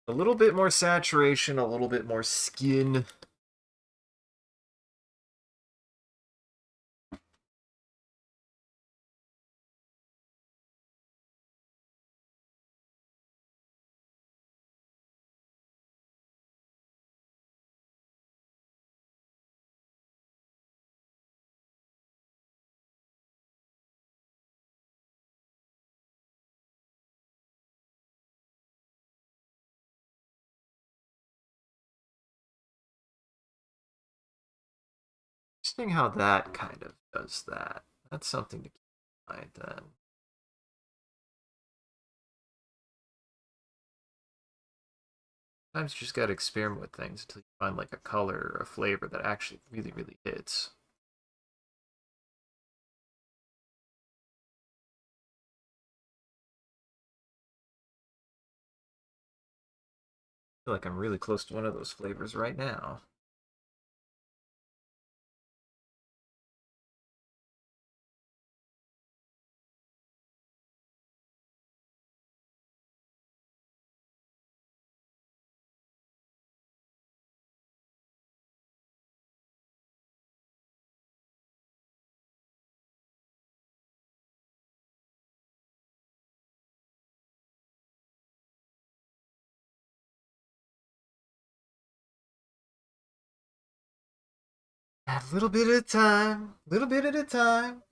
A little bit more saturation, a little bit more skin. Interesting how that kind of does that. That's something to keep in mind then. Sometimes you just gotta experiment with things until you find like a color or a flavor that actually really, really hits. I feel like I'm really close to one of those flavors right now. A little bit at a time, little bit at a time.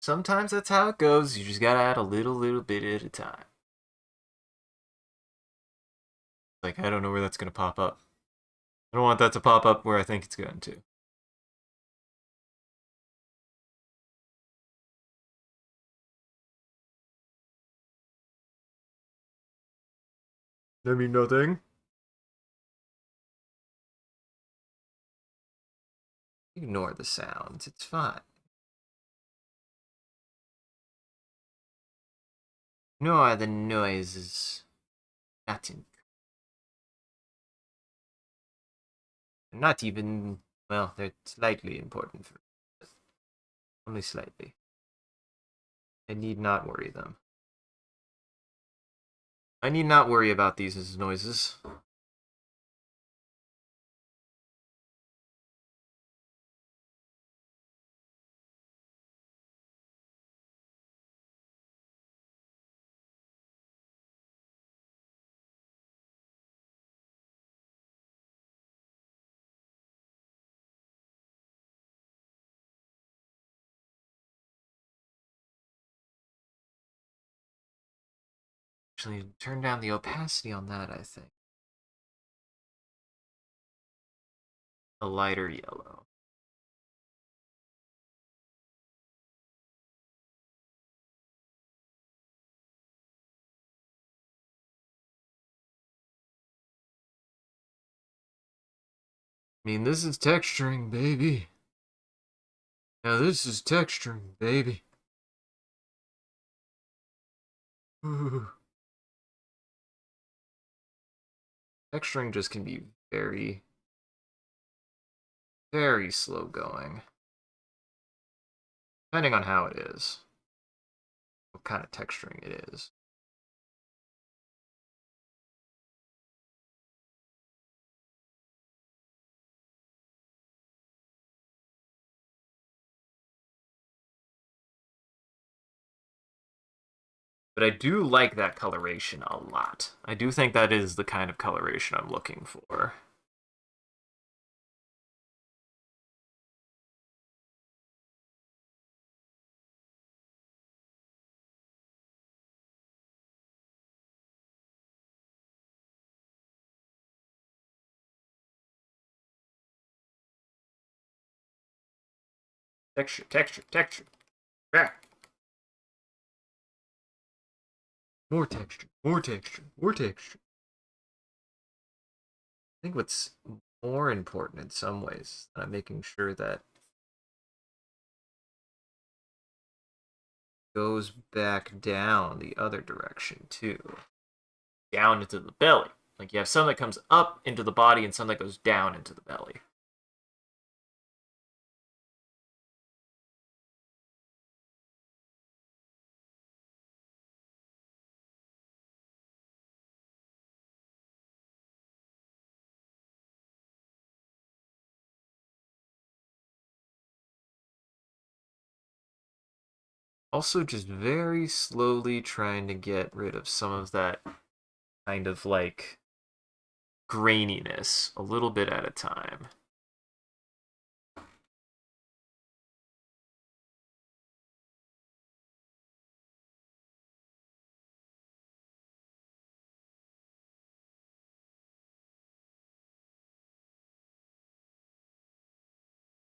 Sometimes that's how it goes. You just gotta add a little bit at a time. Like, I don't know where that's gonna pop up. I don't want that to pop up where I think it's going to. I mean, nothing. Ignore the sounds. It's fine. Ignore the noises. Nothing. Not even. Well, they're slightly important for me. Only slightly. I need not worry them. I need not worry about these as noises. Actually, turn down the opacity on that, I think. A lighter yellow. I mean, this is texturing, baby. Now this is texturing, baby. Ooh. Texturing just can be very, very slow going. Depending on how it is. What kind of texturing it is. But I do like that coloration a lot. I do think that is the kind of coloration I'm looking for. Texture, texture, texture. Yeah. More texture, more texture, more texture. I think what's more important in some ways, I'm making sure that goes back down the other direction too. Down into the belly. Like you have some that comes up into the body and some that goes down into the belly. Also, just very slowly trying to get rid of some of that kind of like graininess a little bit at a time.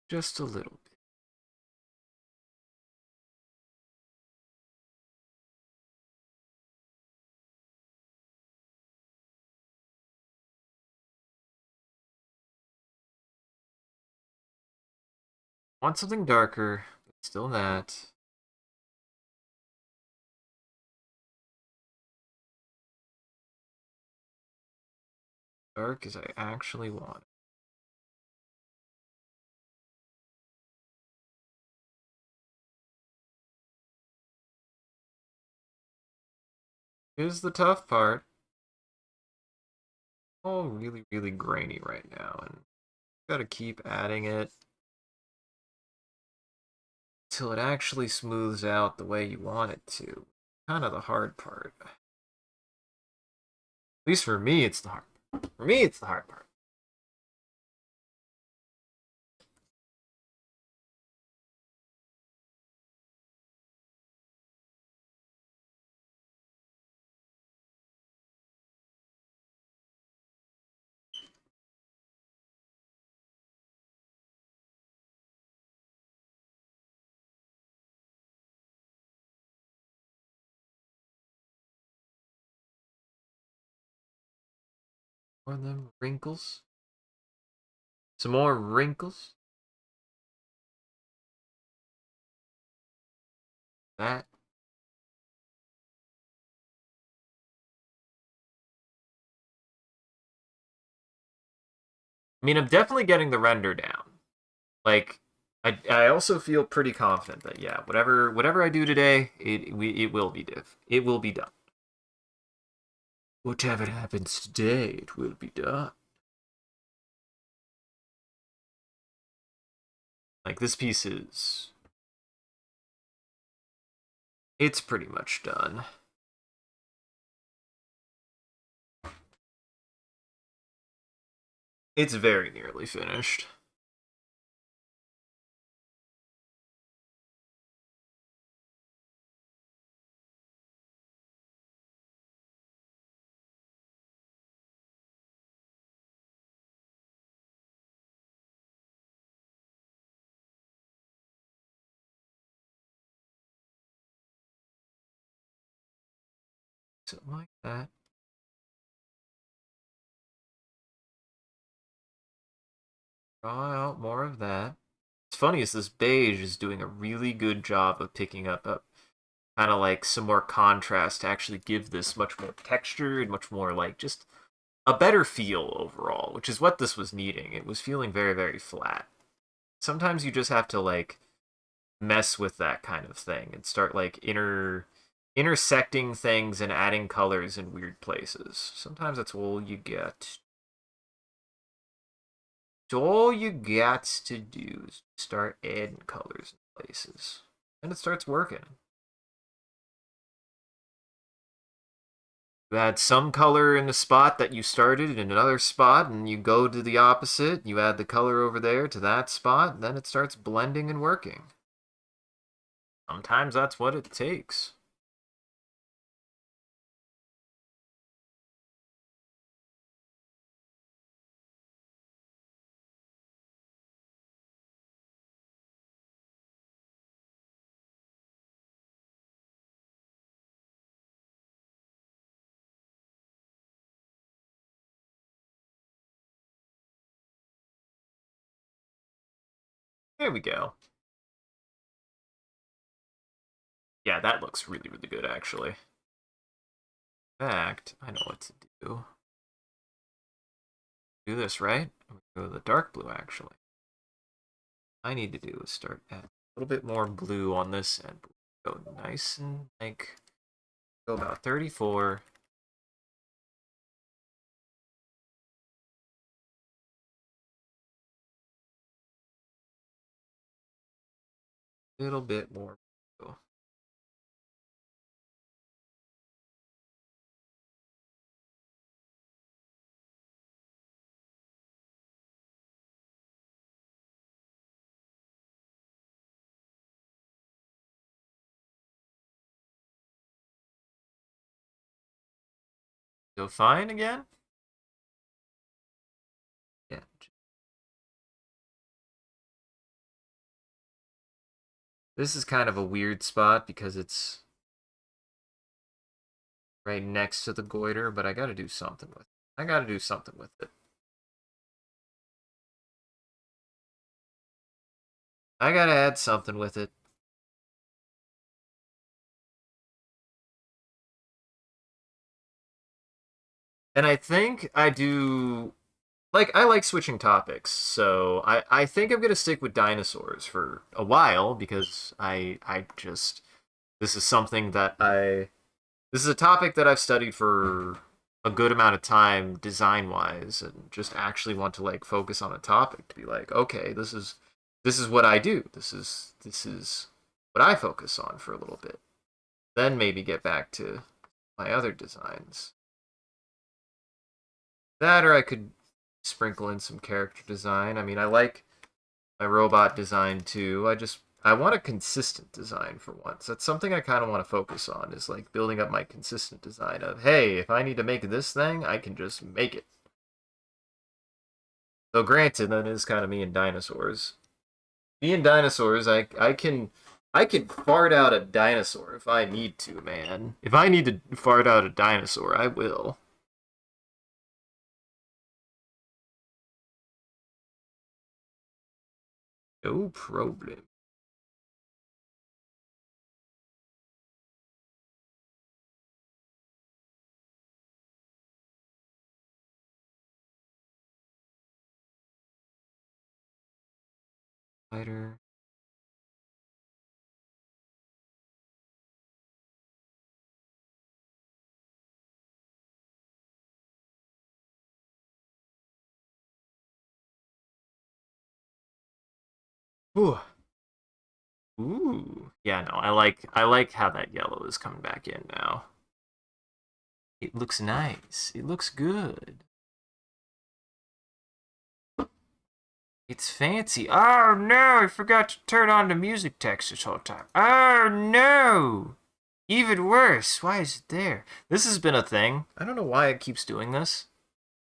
Just a little bit. Want something darker, but still that. Dark as I actually want. Here's the tough part. Oh, really, really grainy right now, and gotta keep adding it till it actually smooths out the way you want it to. Kind of the hard part. At least for me, it's the hard part. For me, it's the hard part. More of them wrinkles. Some more wrinkles. That. I mean, I'm definitely getting the render down. Like, I also feel pretty confident that yeah, whatever I do today, it will be diff. It will be done. Whatever happens today, it will be done. Like this piece is, it's pretty much done. It's very nearly finished. Something like that. Draw out more of that. What's funny is this beige is doing a really good job of picking up a kind of like some more contrast to actually give this much more texture and much more like just a better feel overall, which is what this was needing. It was feeling very, very flat. Sometimes you just have to like mess with that kind of thing and start like intersecting things and adding colors in weird places. Sometimes that's all you get. So all you got to do is start adding colors in places. And it starts working. You add some color in the spot that you started in another spot, and you go to the opposite. You add the color over there to that spot, and then it starts blending and working. Sometimes that's what it takes. There we go. Yeah, that looks really, really good, actually. In fact, I know what to do. Do this, right? Go to the dark blue, actually. I need to do is start adding a little bit more blue on this end. Go nice and like, go about 34. Little bit more blue. Go fine again? Yeah. This is kind of a weird spot because it's right next to the goiter, but I gotta do something with it. I gotta do something with it. I gotta add something with it. And I think I do like I like switching topics, so I think I'm gonna stick with dinosaurs for a while because I just this is something that I this is a topic that I've studied for a good amount of time design wise and just actually want to like focus on a topic to be like, okay, this is what I do. This is what I focus on for a little bit. Then maybe get back to my other designs. That or I could sprinkle in some character design. I mean, I like my robot design too. I want a consistent design for once. That's something I kind of want to focus on is like building up my consistent design of, hey, if I need to make this thing, I can just make it. Though granted, that is kind of me and dinosaurs. Me and dinosaurs, I can fart out a dinosaur if I need to, man. If I need to fart out a dinosaur, I will. No problem. Spider. Ooh. Ooh. Yeah, no, I like how that yellow is coming back in now. It looks nice. It looks good. It's fancy. Oh no, I forgot to turn on the music text this whole time. Oh no! Even worse. Why is it there? This has been a thing. I don't know why it keeps doing this.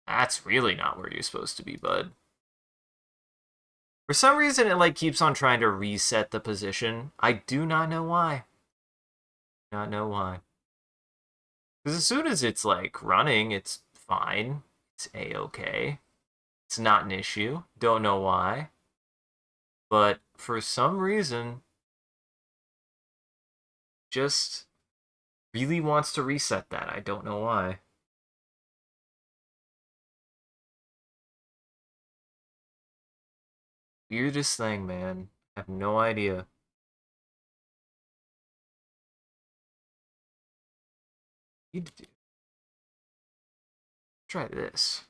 That's really not where you're supposed to be, bud. For some reason, it like keeps on trying to reset the position. I do not know why. Not know why. Because as soon as it's like running, it's fine. It's a-okay. It's not an issue. Don't know why. But for some reason, just really wants to reset that. I don't know why. Weirdest thing, man. I have no idea. Need to do. Try this.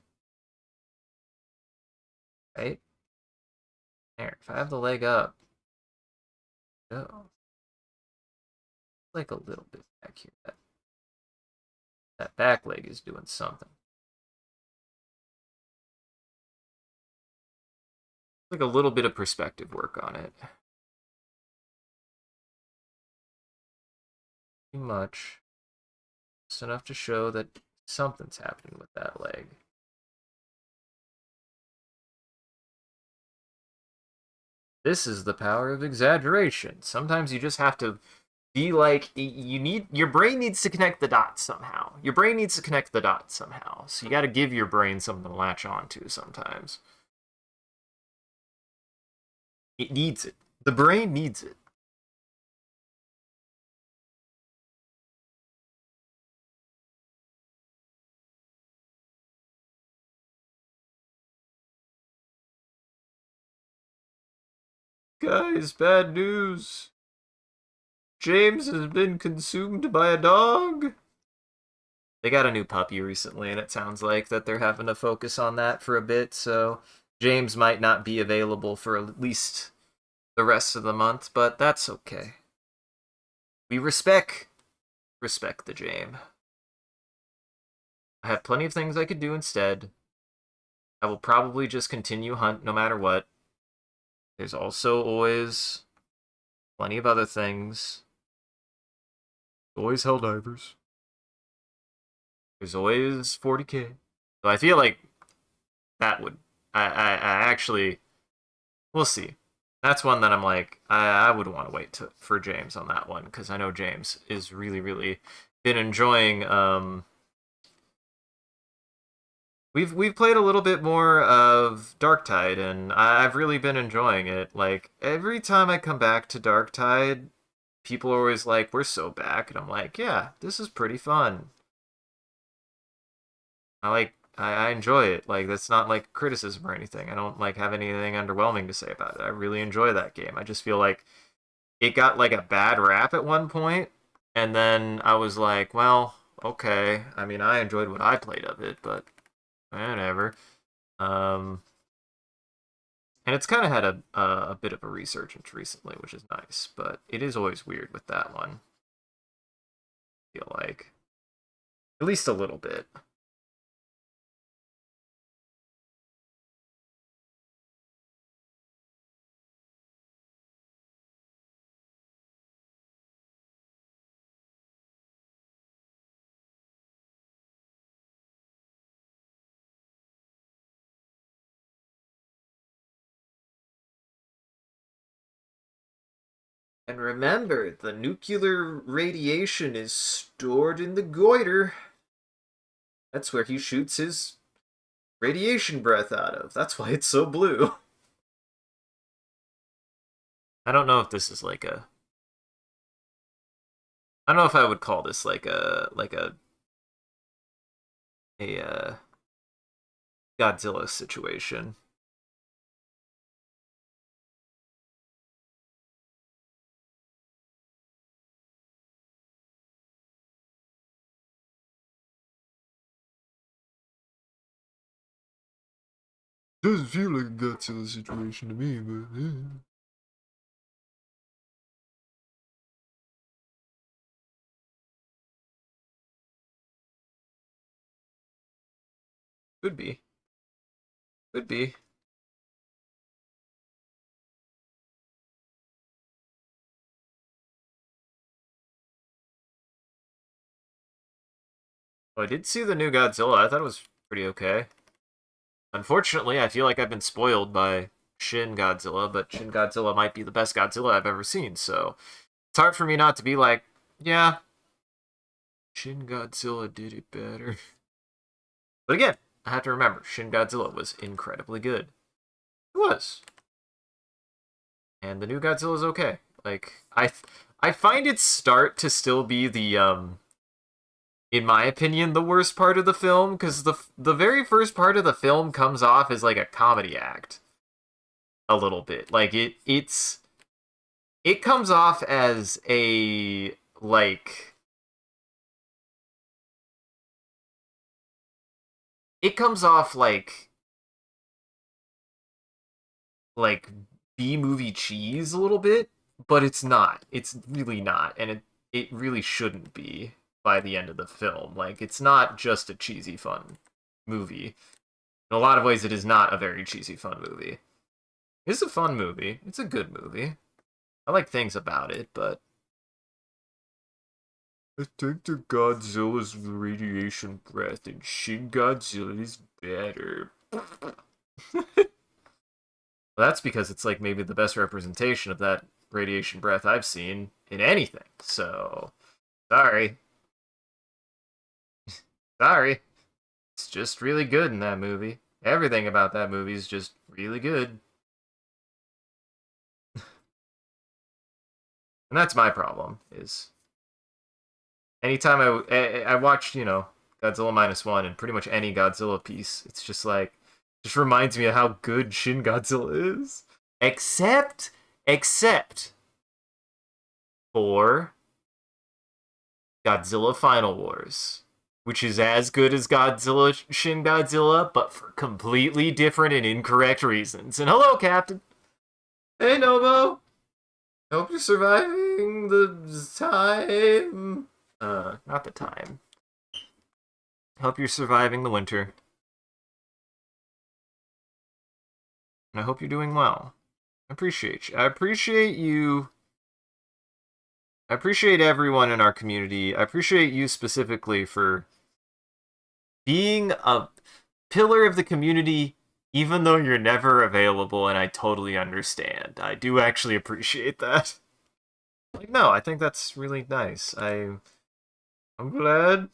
Right? There. If I have the leg up. Oh. Like a little bit back here. That back leg is doing something. Like a little bit of perspective work on it. Too much. Just enough to show that something's happening with that leg. This is the power of exaggeration. Sometimes you just have to be like you need your brain needs to connect the dots somehow. Your brain needs to connect the dots somehow. So you got to give your brain something to latch onto sometimes. It needs it. The brain needs it. Guys, bad news. James has been consumed by a dog. They got a new puppy recently, and it sounds like that they're having to focus on that for a bit, so James might not be available for at least the rest of the month, but that's okay. We respect the James. I have plenty of things I could do instead. I will probably just continue hunt no matter what. There's also always plenty of other things. Always Helldivers. There's always 40K. So I feel like that would. I actually. We'll see. That's one that I'm like, I would want to wait for James on that one because I know James is really, really been enjoying. We've played a little bit more of Darktide, and I've really been enjoying it. Like every time I come back to Darktide, people are always like, "We're so back," and I'm like, "Yeah, this is pretty fun. I enjoy it. Like that's not like criticism or anything. I don't like have anything underwhelming to say about it. I really enjoy that game. I just feel like it got like a bad rap at one point, and then I was like, well, okay. I mean, I enjoyed what I played of it, but whatever. Um, and it's kind of had a bit of a resurgence recently, which is nice. But it is always weird with that one. I feel like at least a little bit. And remember, the nuclear radiation is stored in the goiter. That's where he shoots his radiation breath out of. That's why it's so blue. I don't know if this is like a. I don't know if I would call this like a Godzilla situation. Doesn't feel like a Godzilla situation to me, but could be, could be. Oh, I did see the new Godzilla. I thought it was pretty okay. Unfortunately, I feel like I've been spoiled by Shin Godzilla, but Shin Godzilla might be the best Godzilla I've ever seen. So it's hard for me not to be like, yeah, Shin Godzilla did it better. But again, I have to remember, Shin Godzilla was incredibly good. It was. And the new Godzilla is okay. Like I find its start to still be the in my opinion the worst part of the film because the very first part of the film comes off as like a comedy act a little bit. Like it comes off as a like it comes off like B movie cheese a little bit, but it's not. It's really not, and it really shouldn't be by the end of the film. Like it's not just a cheesy fun movie. In a lot of ways, it is not a very cheesy fun movie. It's a fun movie. It's a good movie. I like things about it, but I think the Godzilla's radiation breath and Shin Godzilla is better. Well, that's because it's like maybe the best representation of that radiation breath I've seen in anything. So, sorry. Sorry. It's just really good in that movie. Everything about that movie is just really good. And that's my problem is anytime I watched, Godzilla minus one and pretty much any Godzilla piece, it's just like just reminds me of how good Shin Godzilla is. Except for Godzilla Final Wars, which is as good as Godzilla Shin Godzilla, but for completely different and incorrect reasons. And hello, Captain. Hey, Nobo. Hope you're surviving the time. Not the time. Hope you're surviving the winter. And I hope you're doing well. I appreciate you. I appreciate you. I appreciate everyone in our community. I appreciate you specifically for being a pillar of the community, even though you're never available, and I totally understand. I do actually appreciate that. Like, no, I think that's really nice. I'm glad.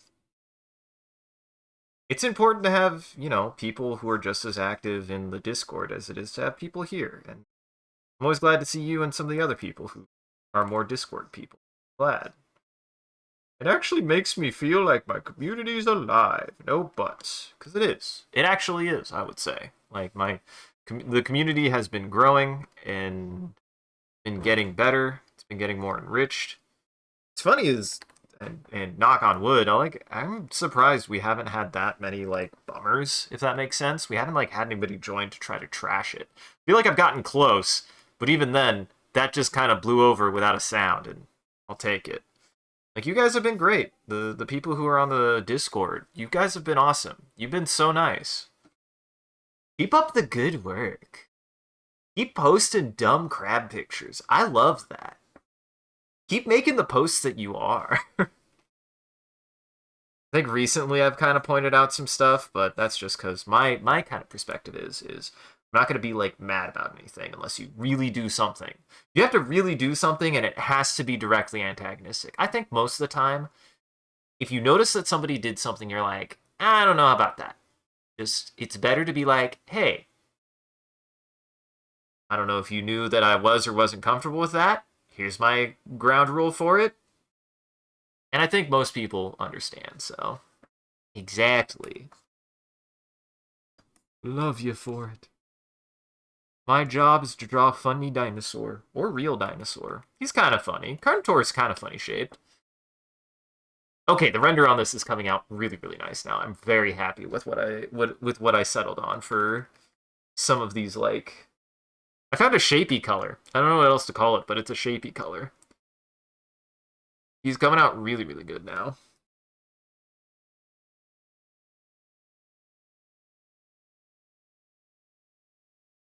It's important to have, people who are just as active in the Discord as it is to have people here. And I'm always glad to see you and some of the other people who are more Discord people. Glad. It actually makes me feel like my community's alive. No buts. Because it is. It actually is, I would say. Like, the community has been growing and been getting better. It's been getting more enriched. It's funny is, and knock on wood, I'm surprised we haven't had that many, like, bummers, if that makes sense. We haven't, like, had anybody join to try to trash it. I feel like I've gotten close, but even then, that just kind of blew over without a sound, and I'll take it. Like, you guys have been great. The people who are on the Discord, you guys have been awesome. You've been so nice. Keep up the good work. Keep posting dumb crab pictures. I love that. Keep making the posts that you are. I think recently I've kind of pointed out some stuff, but that's just because my kind of perspective is I'm not going to be like mad about anything unless you really do something. You have to really do something, and it has to be directly antagonistic. I think most of the time, if you notice that somebody did something, you're like, I don't know about that. Just, it's better to be like, hey, I don't know if you knew that I was or wasn't comfortable with that. Here's my ground rule for it. And I think most people understand, so. Exactly. Love you for it. My job is to draw a funny dinosaur. Or real dinosaur. He's kind of funny. Carnotaur's kind of funny shaped. Okay, the render on this is coming out really, really nice now. I'm very happy with what I settled on for some of these, like... I found a shapey color. I don't know what else to call it, but it's a shapey color. He's coming out really, really good now.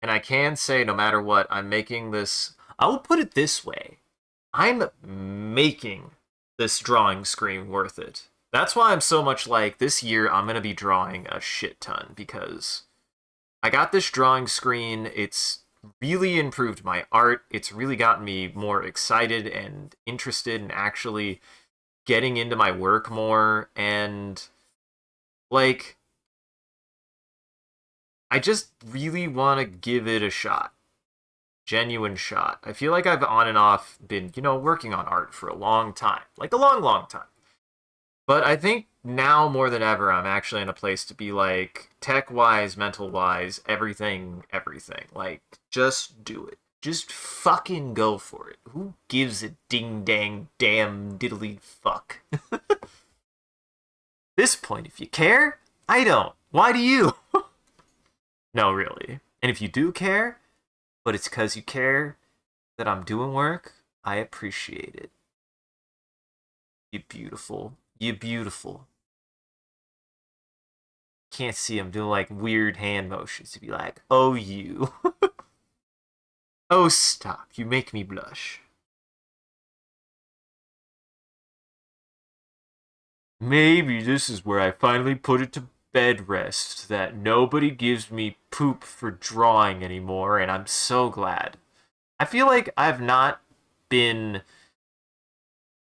And I can say, no matter what, I'm making this... I will put it this way. I'm making this drawing screen worth it. That's why I'm so much like, this year I'm going to be drawing a shit ton, because I got this drawing screen, it's really improved my art, it's really gotten me more excited and interested in actually getting into my work more, and, like, I just really want to give it a shot. Genuine shot. I feel like I've on and off been, working on art for a long time. Like a long, long time. But I think now more than ever, I'm actually in a place to be like, tech-wise, mental-wise, everything, everything. Like, just do it. Just fucking go for it. Who gives a ding-dang damn diddly fuck? This point, if you care, I don't. Why do you? No, really. And if you do care, but it's because you care that I'm doing work, I appreciate it. You beautiful. You beautiful. Can't see him doing like weird hand motions to be like, oh, you. Oh, stop. You make me blush. Maybe this is where I finally put it to bed rest that nobody gives me poop for drawing anymore, and I'm so glad. I feel like I've not been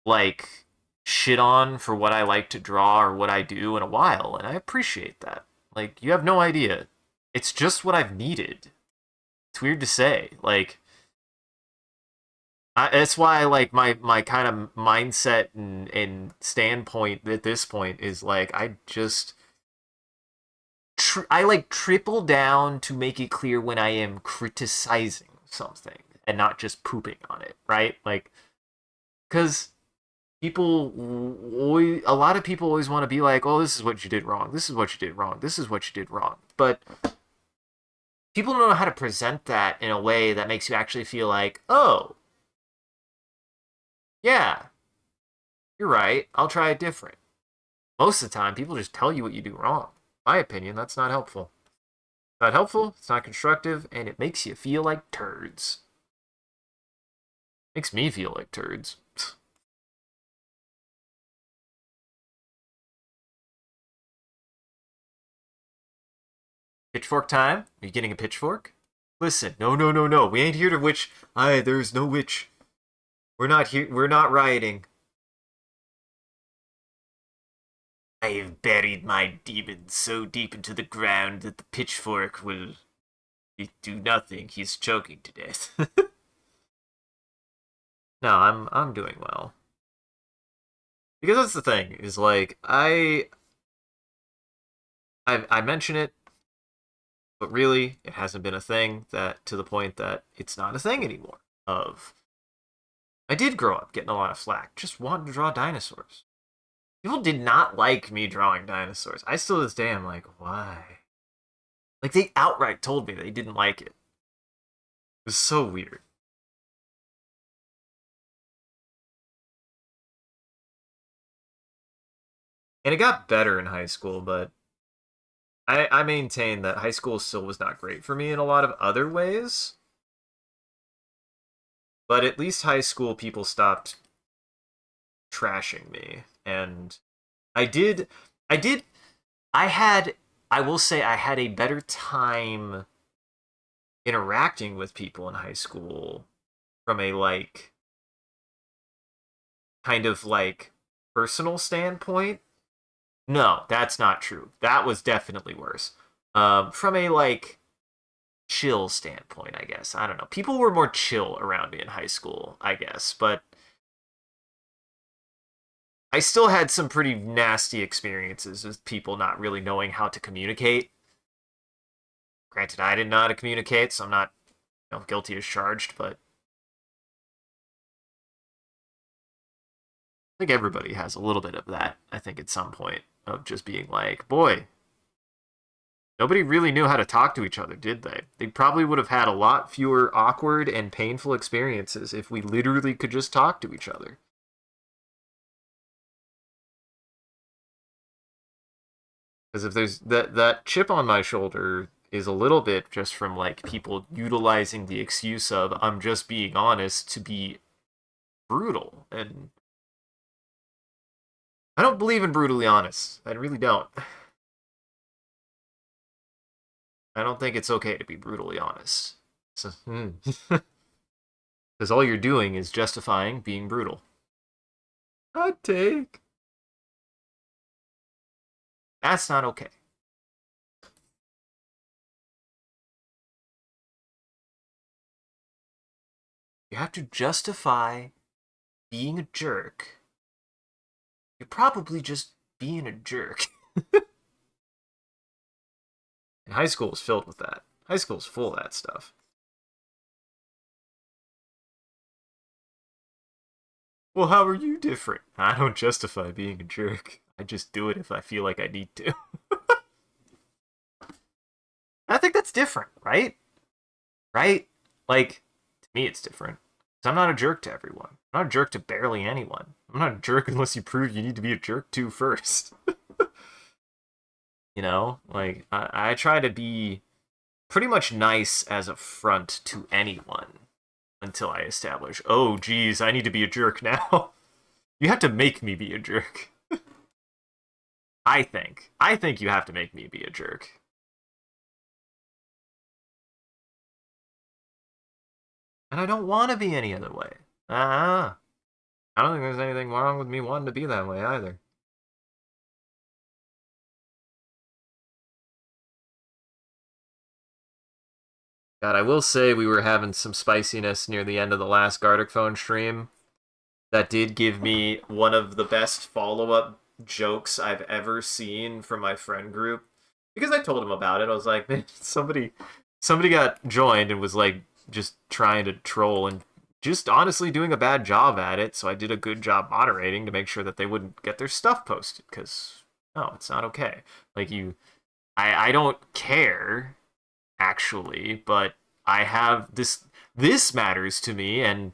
like shit on for what I like to draw or what I do in a while, and I appreciate that. Like, you have no idea. It's just what I've needed. It's weird to say. Like, that's why, like, my kind of mindset and standpoint at this point is like, I just I like triple down to make it clear when I am criticizing something and not just pooping on it, right? Like, because people always, a lot of people always want to be like, oh, this is what you did wrong, this is what you did wrong, this is what you did wrong, but people don't know how to present that in a way that makes you actually feel like, oh, yeah, you're right, I'll try it different. Most of the time, people just tell you what you do wrong. In my opinion, that's not helpful. It's not helpful, it's not constructive, and it makes you feel like turds. Makes me feel like turds. Pitchfork time? Are you getting a pitchfork? Listen, no, no, no, no. We ain't here to witch. Aye, there's no witch. We're not here. We're not rioting. I have buried my demon so deep into the ground that the pitchfork will do nothing. He's choking to death. No, I'm doing well. Because that's the thing, is like I mention it, but really it hasn't been a thing that to the point that it's not a thing anymore. Of I did grow up getting a lot of flack, just wanting to draw dinosaurs. People did not like me drawing dinosaurs. I still to this day I'm like, why? Like they outright told me they didn't like it. It was so weird. And it got better in high school, but I maintain that high school still was not great for me in a lot of other ways. But at least high school people stopped trashing me. And I did, I did, I had, I will say I had a better time interacting with people in high school from a like, kind of like personal standpoint. No, that's not true. That was definitely worse. From a like chill standpoint, I guess. I don't know. People were more chill around me in high school, I guess, but I still had some pretty nasty experiences with people not really knowing how to communicate. Granted, I didn't know how to communicate, so I'm not guilty as charged, but I think everybody has a little bit of that, I think, at some point, of just being like, boy, nobody really knew how to talk to each other, did they? They probably would have had a lot fewer awkward and painful experiences if we literally could just talk to each other. Because if there's that chip on my shoulder is a little bit just from like people utilizing the excuse of I'm just being honest to be brutal, and I don't believe in brutally honest. I really don't. I don't think it's okay to be brutally honest. So, because all you're doing is justifying being brutal. Hot take. That's not okay. You have to justify being a jerk. You're probably just being a jerk. And high school was filled with that. High school's full of that stuff. Well, how are you different? I don't justify being a jerk. I just do it if I feel like I need to. I think that's different, right? Right? Like, to me, it's different. 'Cause I'm not a jerk to everyone. I'm not a jerk to barely anyone. I'm not a jerk unless you prove you need to be a jerk to first. Like, I try to be pretty much nice as a front to anyone until I establish, oh, geez, I need to be a jerk now. You have to make me be a jerk. I think. I think you have to make me be a jerk. And I don't want to be any other way. Ah, I don't think there's anything wrong with me wanting to be that way either. God, I will say we were having some spiciness near the end of the last Gartic Phone stream. That did give me one of the best follow-up jokes I've ever seen from my friend group. Because I told him about it. I was like, man, somebody got joined and was like just trying to troll and just honestly doing a bad job at it. So I did a good job moderating to make sure that they wouldn't get their stuff posted. Because no, it's not okay. Like I don't care actually, but I have this matters to me, and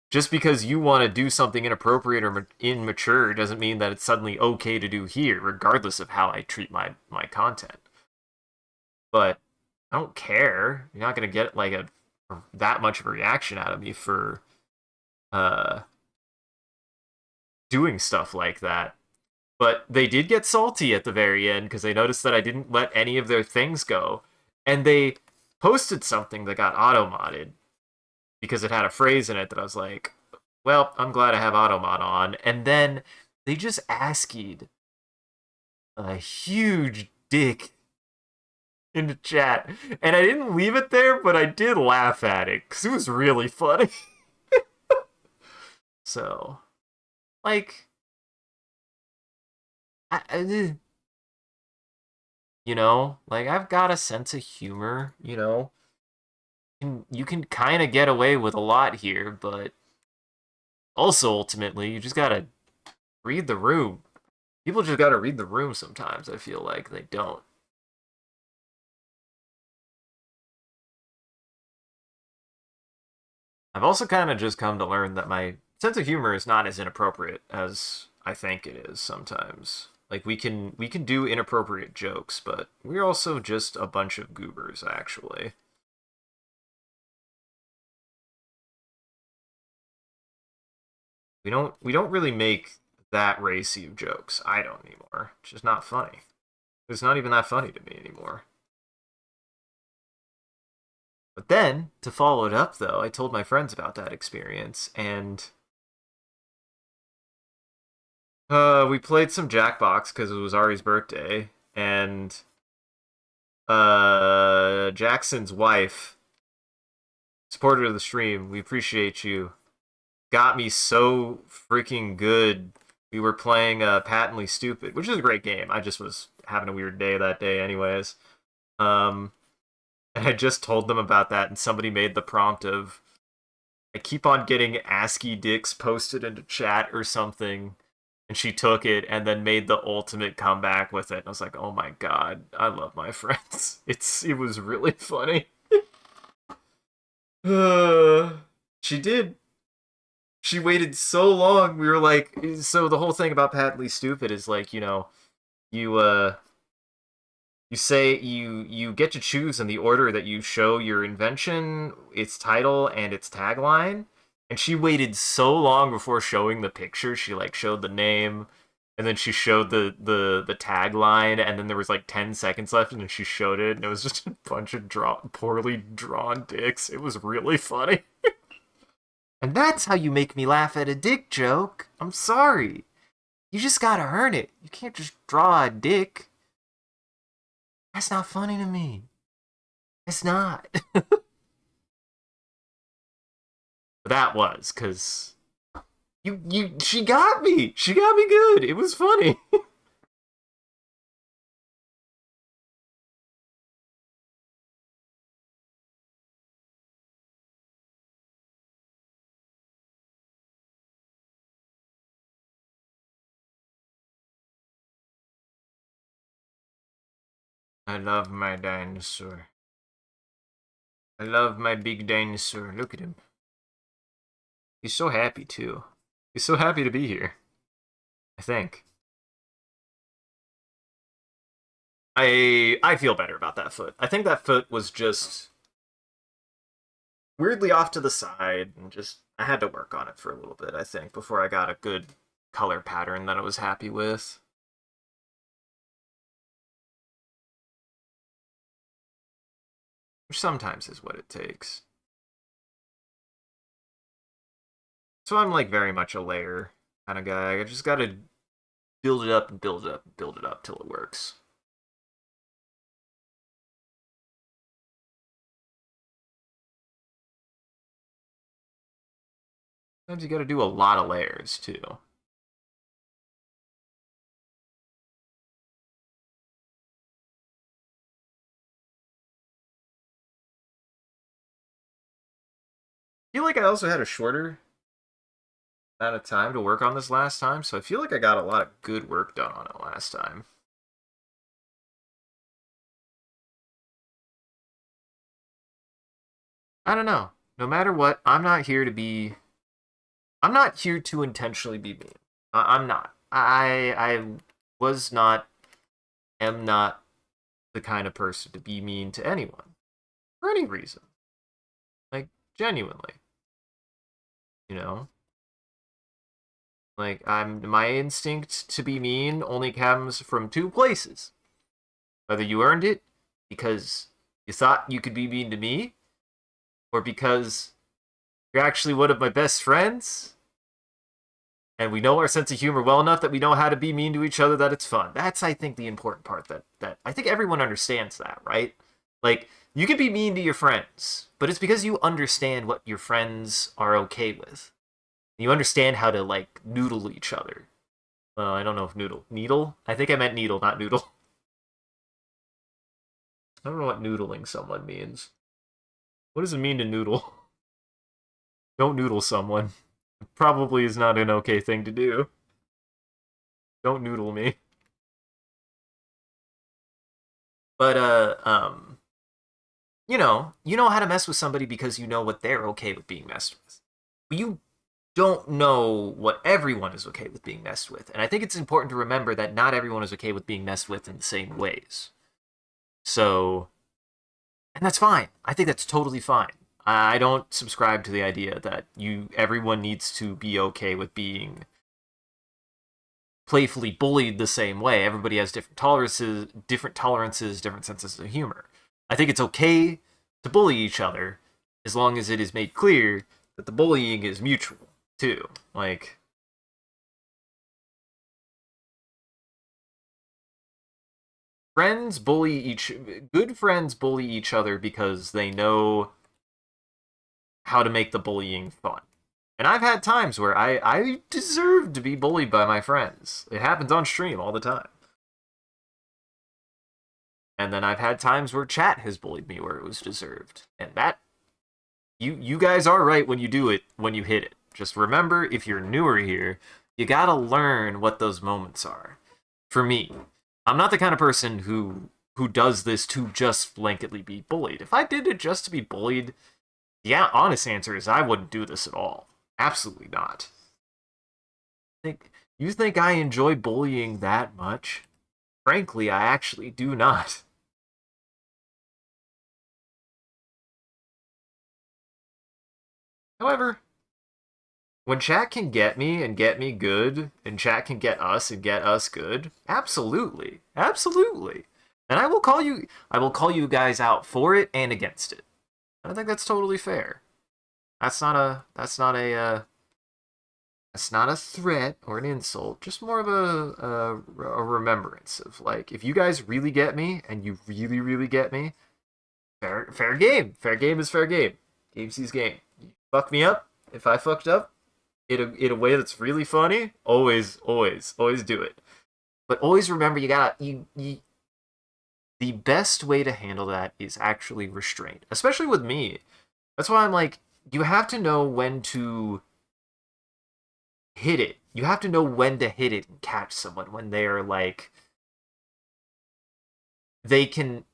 just because you want to do something inappropriate or immature doesn't mean that it's suddenly okay to do here, regardless of how I treat my content. But I don't care. You're not gonna get like a that much of a reaction out of me for uh doing stuff like that. But they did get salty at the very end because they noticed that I didn't let any of their things go. And they posted something that got auto-modded because it had a phrase in it that I was like, well, I'm glad I have auto-mod on. And then they just ASCII'd a huge dick in the chat. And I didn't leave it there, but I did laugh at it because it was really funny. So, like, I, you know, like I've got a sense of humor, you know. You can kind of get away with a lot here, but also ultimately you just gotta read the room. People just gotta read the room sometimes. I feel like they don't. I've also kind of just come to learn that my sense of humor is not as inappropriate as I think it is sometimes. Like we can do inappropriate jokes, but we're also just a bunch of goobers actually. We don't really make that racy of jokes. I don't anymore. It's just not funny. It's not even that funny to me anymore. But then, to follow it up though, I told my friends about that experience and we played some Jackbox because it was Ari's birthday, and Jackson's wife, supporter of the stream, we appreciate you, got me so freaking good. We were playing Patently Stupid, which is a great game. I just was having a weird day that day, anyways. Um, and I just told them about that, and somebody made the prompt of, I keep on getting ASCII dicks posted into chat or something. And she took it and then made the ultimate comeback with it. And I was like, oh my god, I love my friends. It was really funny. She did. She waited so long. We were like, so the whole thing about Patently Stupid is like, you you say you get to choose in the order that you show your invention, its title, and its tagline. And she waited so long before showing the picture. She like showed the name, and then she showed the tagline, and then there was like 10 seconds left, and then she showed it, and it was just a bunch of poorly drawn dicks. It was really funny. And that's how you make me laugh at a dick joke. I'm sorry. You just gotta earn it. You can't just draw a dick. That's not funny to me. It's not. That was because she got me. She got me good. It was funny. I love my dinosaur. I love my big dinosaur. Look at him. He's so happy too. He's so happy to be here. I think. I feel better about that foot. I think that foot was just weirdly off to the side and just I had to work on it for a little bit, I think, before I got a good color pattern that I was happy with. Which sometimes is what it takes. So I'm like very much a layer kind of guy. I just gotta build it up and build it up and build it up till it works. Sometimes you gotta do a lot of layers too. I feel like I also had a shorter amount of time to work on this last time, so I feel like I got a lot of good work done on it last time. I don't know. No matter what, I'm not here to be. I'm not here to intentionally be mean. I'm not. I was not. Am not the kind of person to be mean to anyone for any reason. Like genuinely, you know. Like I'm my instinct to be mean only comes from two places. Whether you earned it because You thought you could be mean to me? Or because you're actually one of my best friends? And we know our sense of humor well enough that we know how to be mean to each other that it's fun. That's, I think, the important part that I think everyone understands that, right? Like, you can be mean to your friends, but it's because you understand what your friends are okay with. You understand how to, like, noodle each other. Well, I don't know if noodle. Needle? I think I meant needle, not noodle. I don't know what noodling someone means. What does it mean to noodle? Don't noodle someone. Probably is not an okay thing to do. Don't noodle me. But you know how to mess with somebody because you know what they're okay with being messed with. But you don't know what everyone is okay with being messed with. And I think it's important to remember that not everyone is okay with being messed with in the same ways. So, and that's fine. I think that's totally fine. I don't subscribe to the idea that everyone needs to be okay with being playfully bullied the same way. Everybody has different tolerances, different senses of humor. I think it's okay to bully each other as long as it is made clear that the bullying is mutual too. Like, good friends bully each other because they know how to make the bullying fun. And I've had times where I deserve to be bullied by my friends. It happens on stream all the time. And then I've had times where chat has bullied me where it was deserved. And that you guys are right when you do it, when you hit it. Just remember, if you're newer here, you gotta learn what those moments are. For me, I'm not the kind of person who does this to just blanketly be bullied. If I did it just to be bullied, the honest answer is I wouldn't do this at all. Absolutely not. You think I enjoy bullying that much? Frankly, I actually do not. However, when chat can get me and get me good, and chat can get us and get us good, absolutely. Absolutely. And I will call you guys out for it and against it. I think that's totally fair. That's not a threat or an insult, just more of a remembrance of, like, if you guys really get me and you really really get me, fair game. Fair game is fair game. Game sees game. You fuck me up if I fucked up in a way that's really funny. Always do it. But always remember, the best way to handle that is actually restraint, especially with me. That's why I'm like, you have to know when to hit it. You have to know when to hit it and catch someone when they are like, they can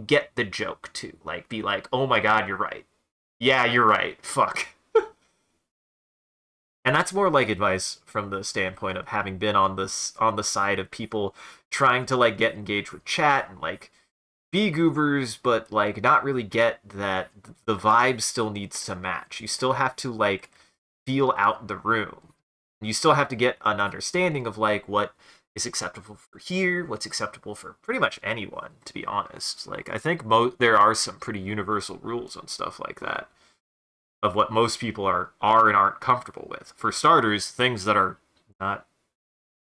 get the joke too. Like, be like, oh my god, you're right. Yeah, you're right. Fuck. And that's more like advice from the standpoint of having been on the side of people trying to, like, get engaged with chat and, like, be goobers, but, like, not really get that the vibe still needs to match. You still have to, like, feel out the room. You still have to get an understanding of, like, what is acceptable for here, what's acceptable for pretty much anyone, to be honest. Like, I think there are some pretty universal rules on stuff like that of what most people are and aren't comfortable with. For starters, not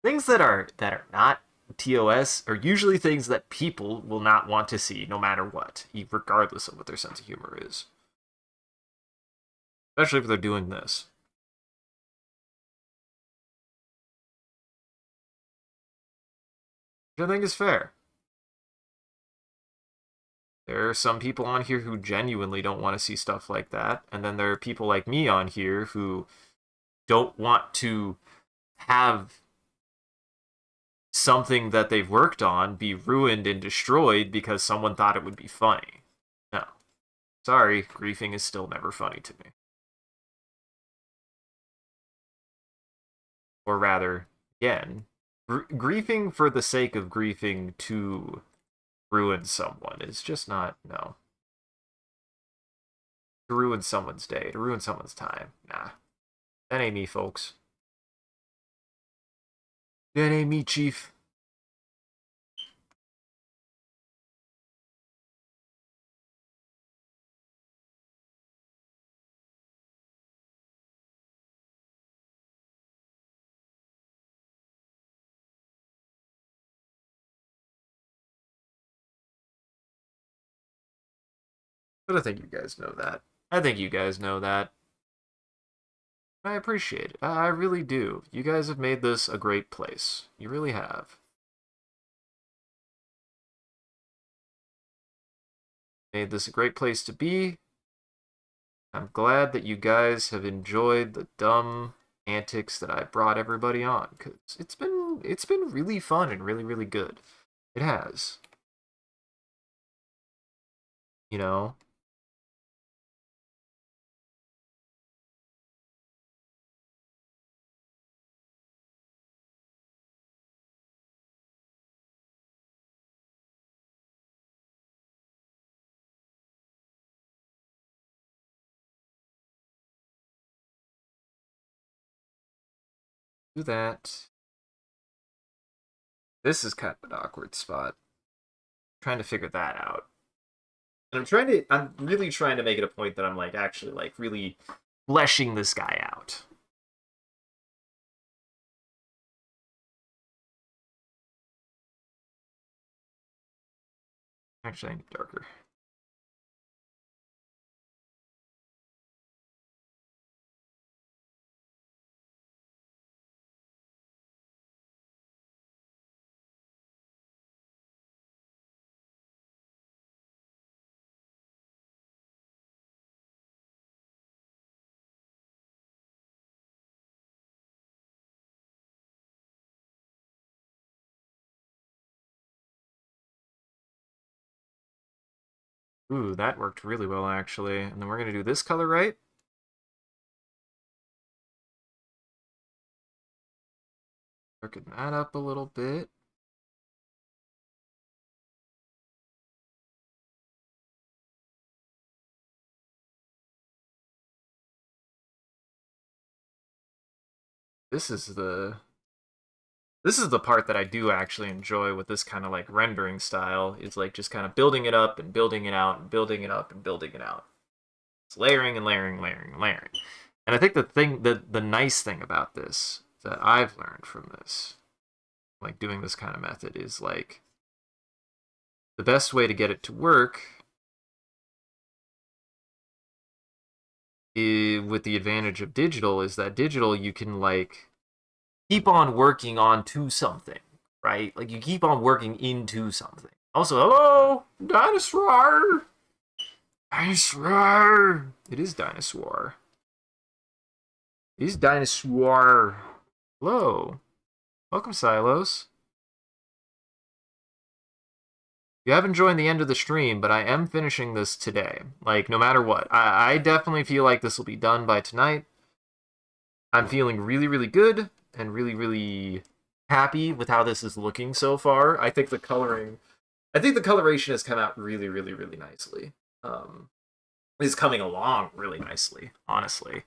things that are not TOS are usually things that people will not want to see no matter what, regardless of what their sense of humor is. Especially if they're doing this. Which I think is fair. There are some people on here who genuinely don't want to see stuff like that, and then there are people like me on here who don't want to have something that they've worked on be ruined and destroyed because someone thought it would be funny. No. Sorry, griefing is still never funny to me. Or rather, again, griefing for the sake of griefing to ruin someone is just not, no. To ruin someone's day, to ruin someone's time. Nah. That ain't me, folks. That ain't me, Chief. But I think you guys know that. I think you guys know that. I appreciate it. I really do. You guys have made this a great place. You really have. Made this a great place to be. I'm glad that you guys have enjoyed the dumb antics that I brought everybody on, because it's been really fun and really, really good. It has. You know? Do that. This is kind of an awkward spot. Trying to figure that out. And I'm really trying to make it a point that I'm like actually like really fleshing this guy out. Actually, I need darker. Ooh, that worked really well actually. And then we're gonna do this color right. Darken that up a little bit. This is the this is the part that I do actually enjoy with this kind of like rendering style, is like just kind of building it up and building it out and building it up and building it out. It's layering and layering, layering, and layering. And I think the nice thing about this that I've learned from this, like doing this kind of method, is like the best way to get it to work with the advantage of digital is that digital you can like keep on working onto something, right? Like you keep on working into something. Also, hello, dinosaur. Dinosaur. It is dinosaur. It is dinosaur. Hello. Welcome, Silos. You haven't joined the end of the stream, but I am finishing this today. Like, no matter what. I definitely feel like this will be done by tonight. I'm feeling really, really good and really, really happy with how this is looking so far. I think the coloration has come out really, really, really nicely. It's coming along really nicely, honestly.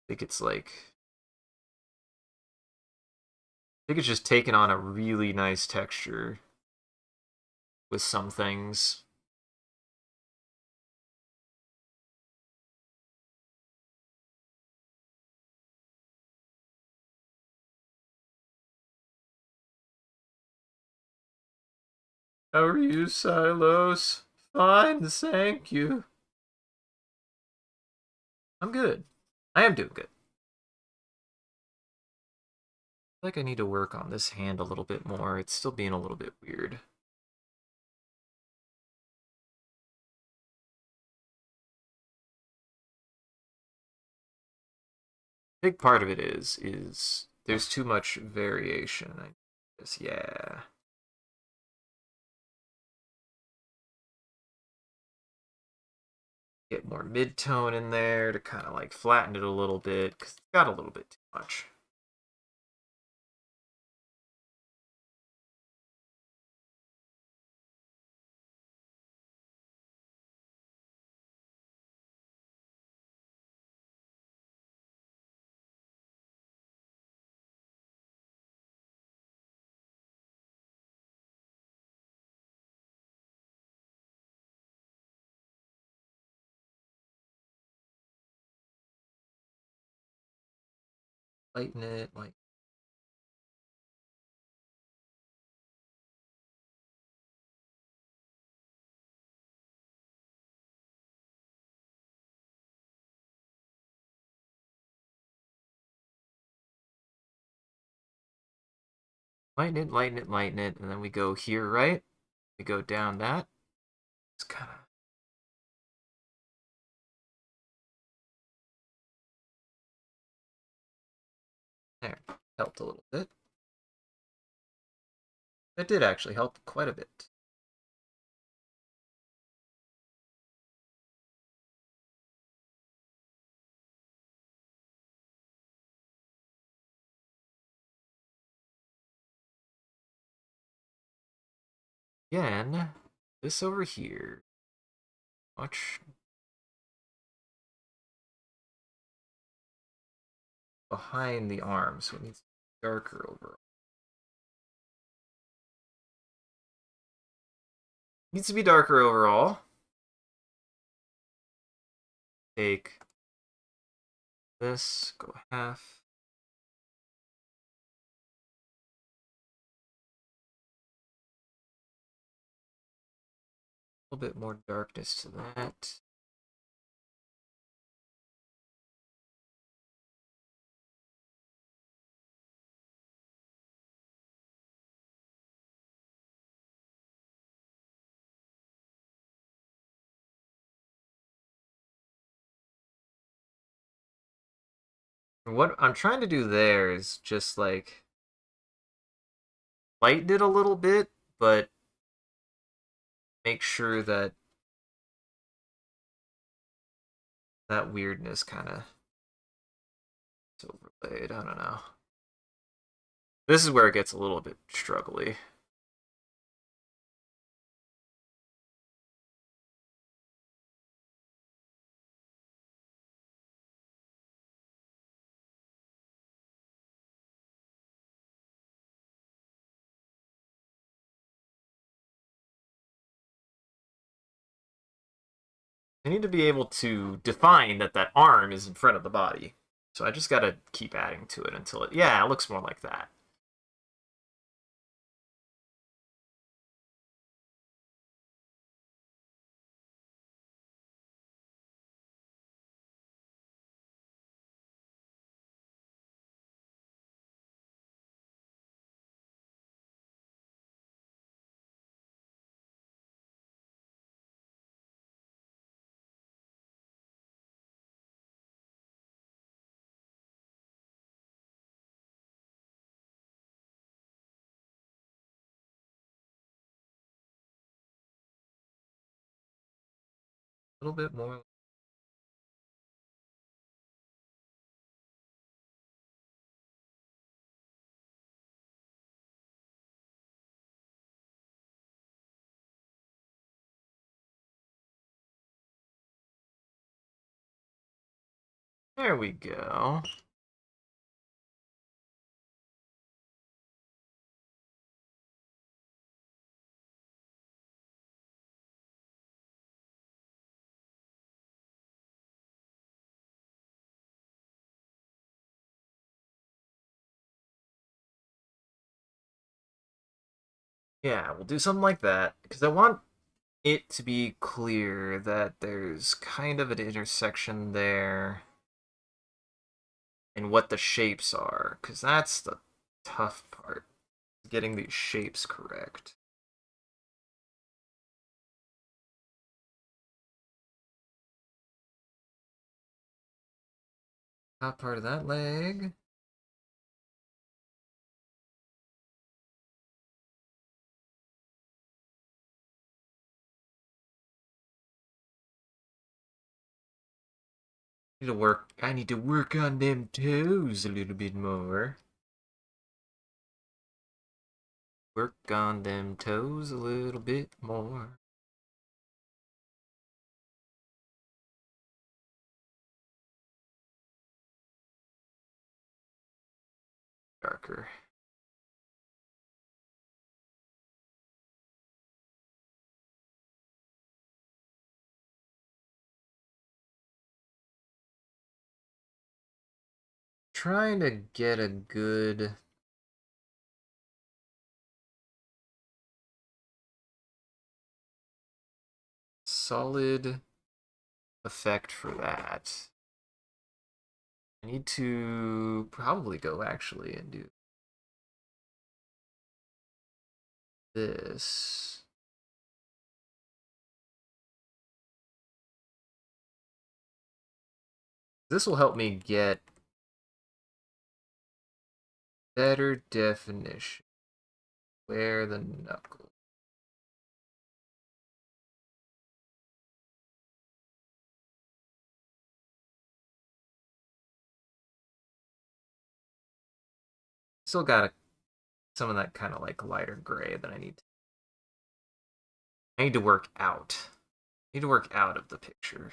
I think it's like I think it's just taken on a really nice texture with some things. How are you, Silos? Fine, thank you. I'm good. I am doing good. I feel like I need to work on this hand a little bit more. It's still being a little bit weird. Big part of it is there's too much variation. I guess, yeah. Get more mid-tone in there to kind of like flatten it a little bit, because it's got a little bit too much. lighten it, like. Lighten it, lighten it, lighten it, and then we go here, right? We go down that. It's kind of. There, helped a little bit. That did actually help quite a bit. Again, this over here. Much behind the arm, so it needs to be darker overall. Needs to be darker overall. Take this, go half. A little bit more darkness to that. What I'm trying to do there is just like lighten it a little bit, but make sure that that weirdness kind of is overlaid. I don't know. This is where it gets a little bit struggly. I need to be able to define that that arm is in front of the body. So I just got to keep adding to it until it, yeah, it looks more like that. A little bit more. There we go. Yeah, we'll do something like that because I want it to be clear that there's kind of an intersection there and what the shapes are, because that's the tough part, getting these shapes correct. Top part of that leg. I need to work on them toes a little bit more. Work on them toes a little bit more. Darker. trying to get a good solid effect for that. I need to probably go actually and do this. This will help me get better definition. Where the knuckle. Still got some of that kind of like lighter gray that I need to work out. I need to work out of the picture.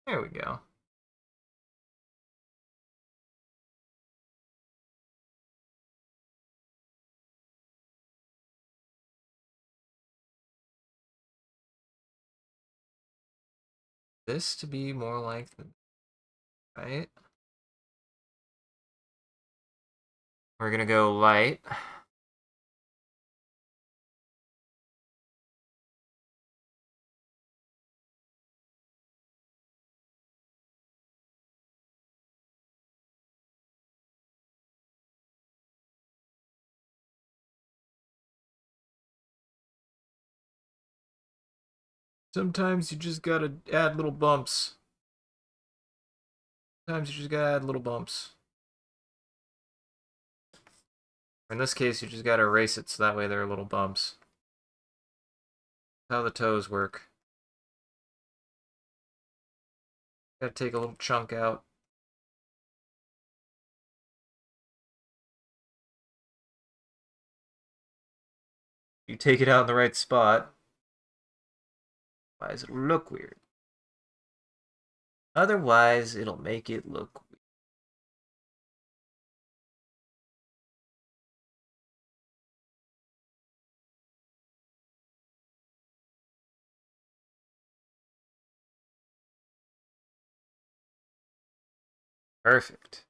There we go. This to be more like the right. We're gonna go light. Sometimes you just gotta add little bumps. Sometimes you just gotta add little bumps. In this case, you just gotta erase it so that way there are little bumps. That's how the toes work. Gotta take a little chunk out. You take it out in the right spot. Otherwise, it'll look weird. Otherwise, it'll make it look weird. Perfect.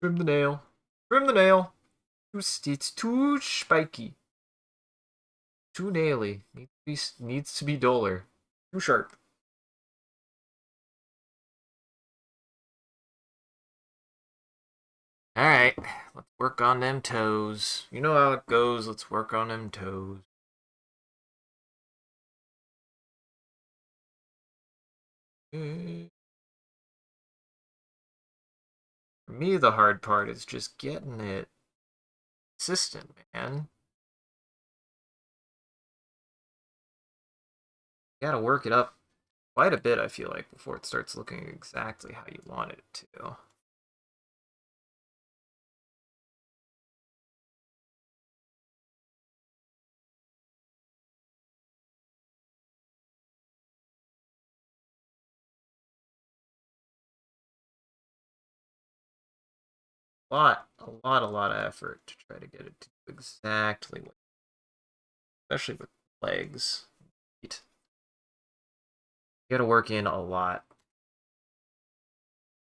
Trim the nail. Trim the nail. It's too spiky. Too naily. Needs to be duller. Too sharp. Alright, let's work on them toes. You know how it goes, let's work on them toes. For me, the hard part is just getting it consistent, man. You gotta work it up quite a bit, I feel like, before it starts looking exactly how you want it to. A lot of effort to try to get it to exactly what, especially with legs. You gotta work in a lot.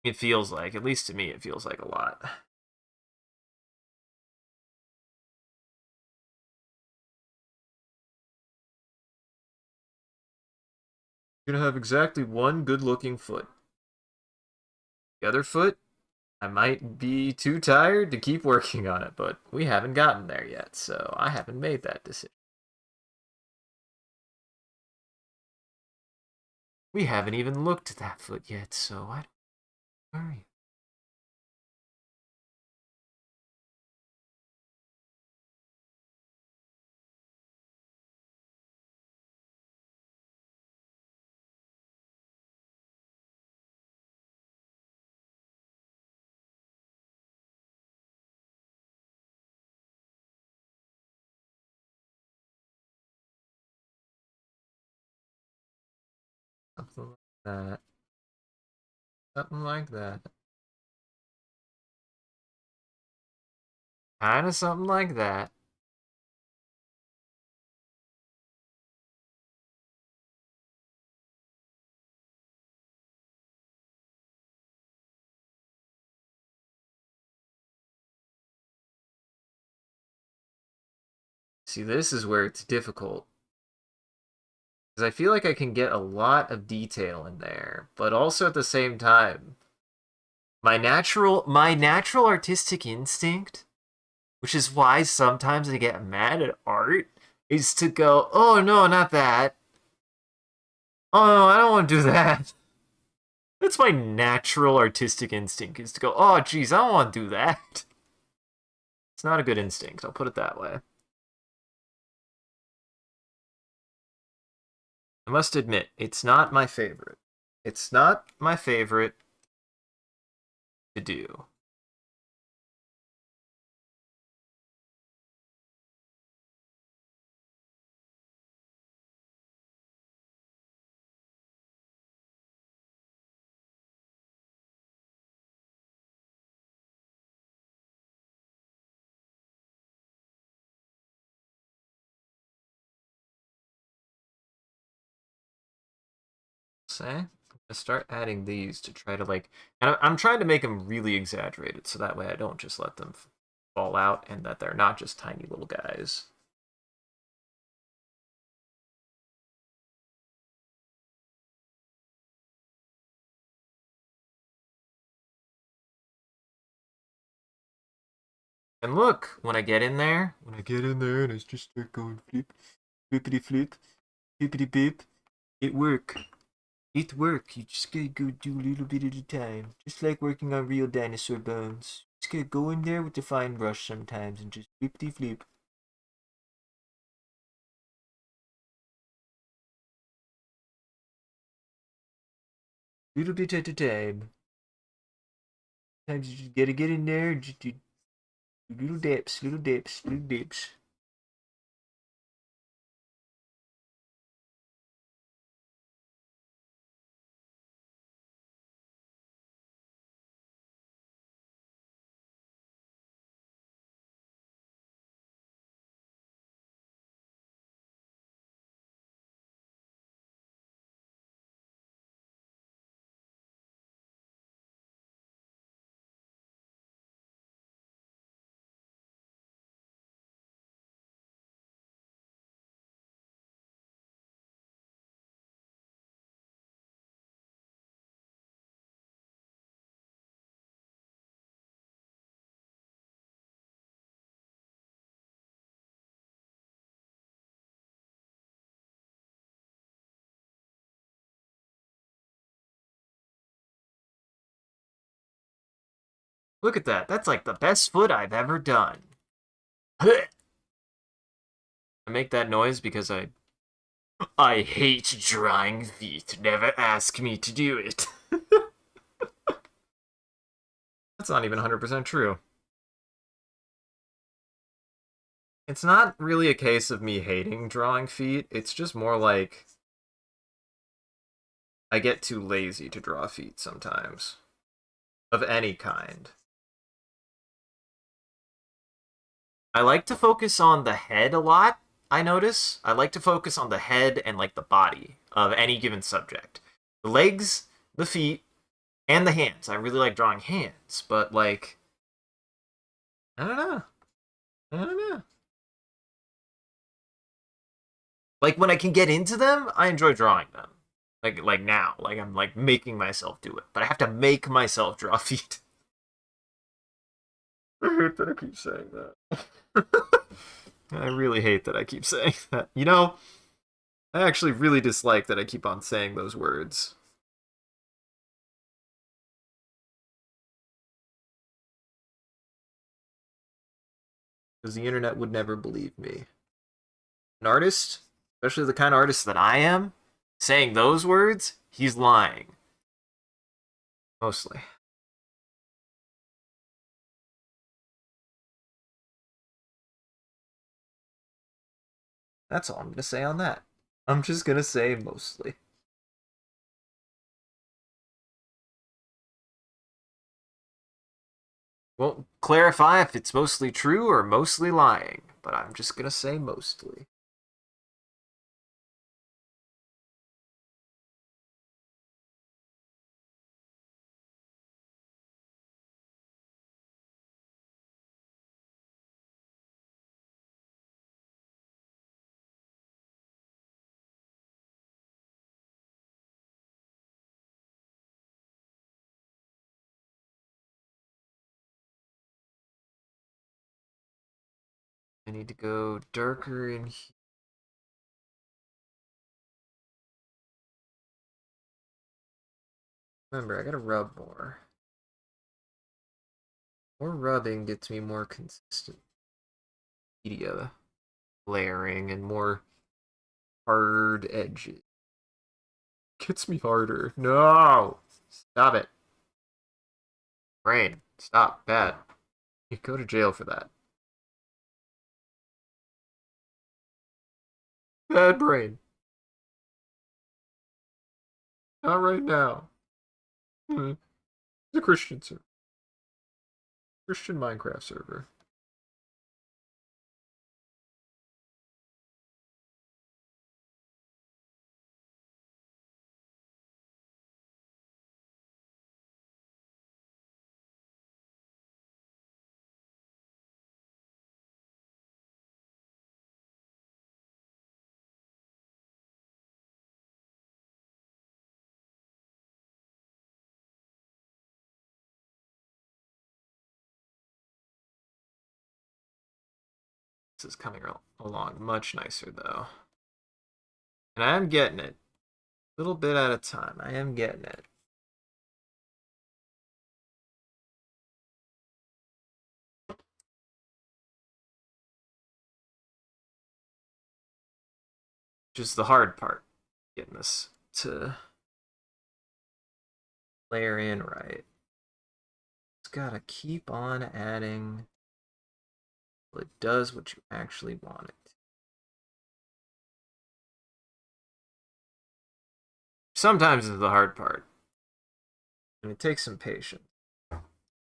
It feels like, at least to me, it feels like a lot. You're gonna have exactly one good looking foot. The other foot, I might be too tired to keep working on it, but we haven't gotten there yet, so I haven't made that decision. We haven't even looked at that foot yet, so I don't worry. Something like that. Something like that. Kind of something like that. See, this is where it's difficult. Because I feel like I can get a lot of detail in there, but also at the same time, my natural artistic instinct, which is why sometimes I get mad at art, is to go, oh no, not that. Oh no, I don't want to do that. That's my natural artistic instinct, is to go, oh geez, I don't want to do that. It's not a good instinct, I'll put it that way. I must admit, it's not my favorite. It's not my favorite to do. Say, I'm gonna start adding these to try to like, and I'm trying to make them really exaggerated so that way I don't just let them fall out and that they're not just tiny little guys. And look, when I get in there and I just start going flip, flippity flip, flippity pip, it work. It work. You just gotta go do a little bit at a time. Just like working on real dinosaur bones. Just gotta go in there with the fine brush sometimes and just flippity flip. Little bit at a time. Sometimes you just gotta get in there and just do little dips, little dips, little dips. Look at that. That's like the best foot I've ever done. I make that noise because I hate drawing feet. Never ask me to do it. That's not even 100% true. It's not really a case of me hating drawing feet. It's just more like I get too lazy to draw feet sometimes. Of any kind. I like to focus on the head a lot, I notice. I like to focus on the head and like the body of any given subject. The legs, the feet, and the hands. I really like drawing hands, but like I don't know. I don't know. Like when I can get into them, I enjoy drawing them. Like now, like I'm like making myself do it, but I have to make myself draw feet. I hate that I keep saying that. I really hate that I keep saying that. You know, I actually really dislike that I keep on saying those words. Because the internet would never believe me. An artist, especially the kind of artist that I am, saying those words, he's lying. Mostly. That's all I'm going to say on that. I'm just going to say mostly. Won't clarify if it's mostly true or mostly lying, but I'm just gonna say mostly. I need to go darker in here. Remember, I gotta rub more. More rubbing gets me more consistent media layering and more hard edges. Gets me harder. No! Stop it. Brain, stop. Bad. You go to jail for that. Bad brain. Not right now. Hmm. It's a Christian server. Christian Minecraft server. This is coming along much nicer though. And I am getting it. A little bit at a time. I am getting it. Just the hard part. Getting this to layer in right. It's gotta keep on adding till it does what you actually want it. Sometimes it's the hard part. And it takes some patience.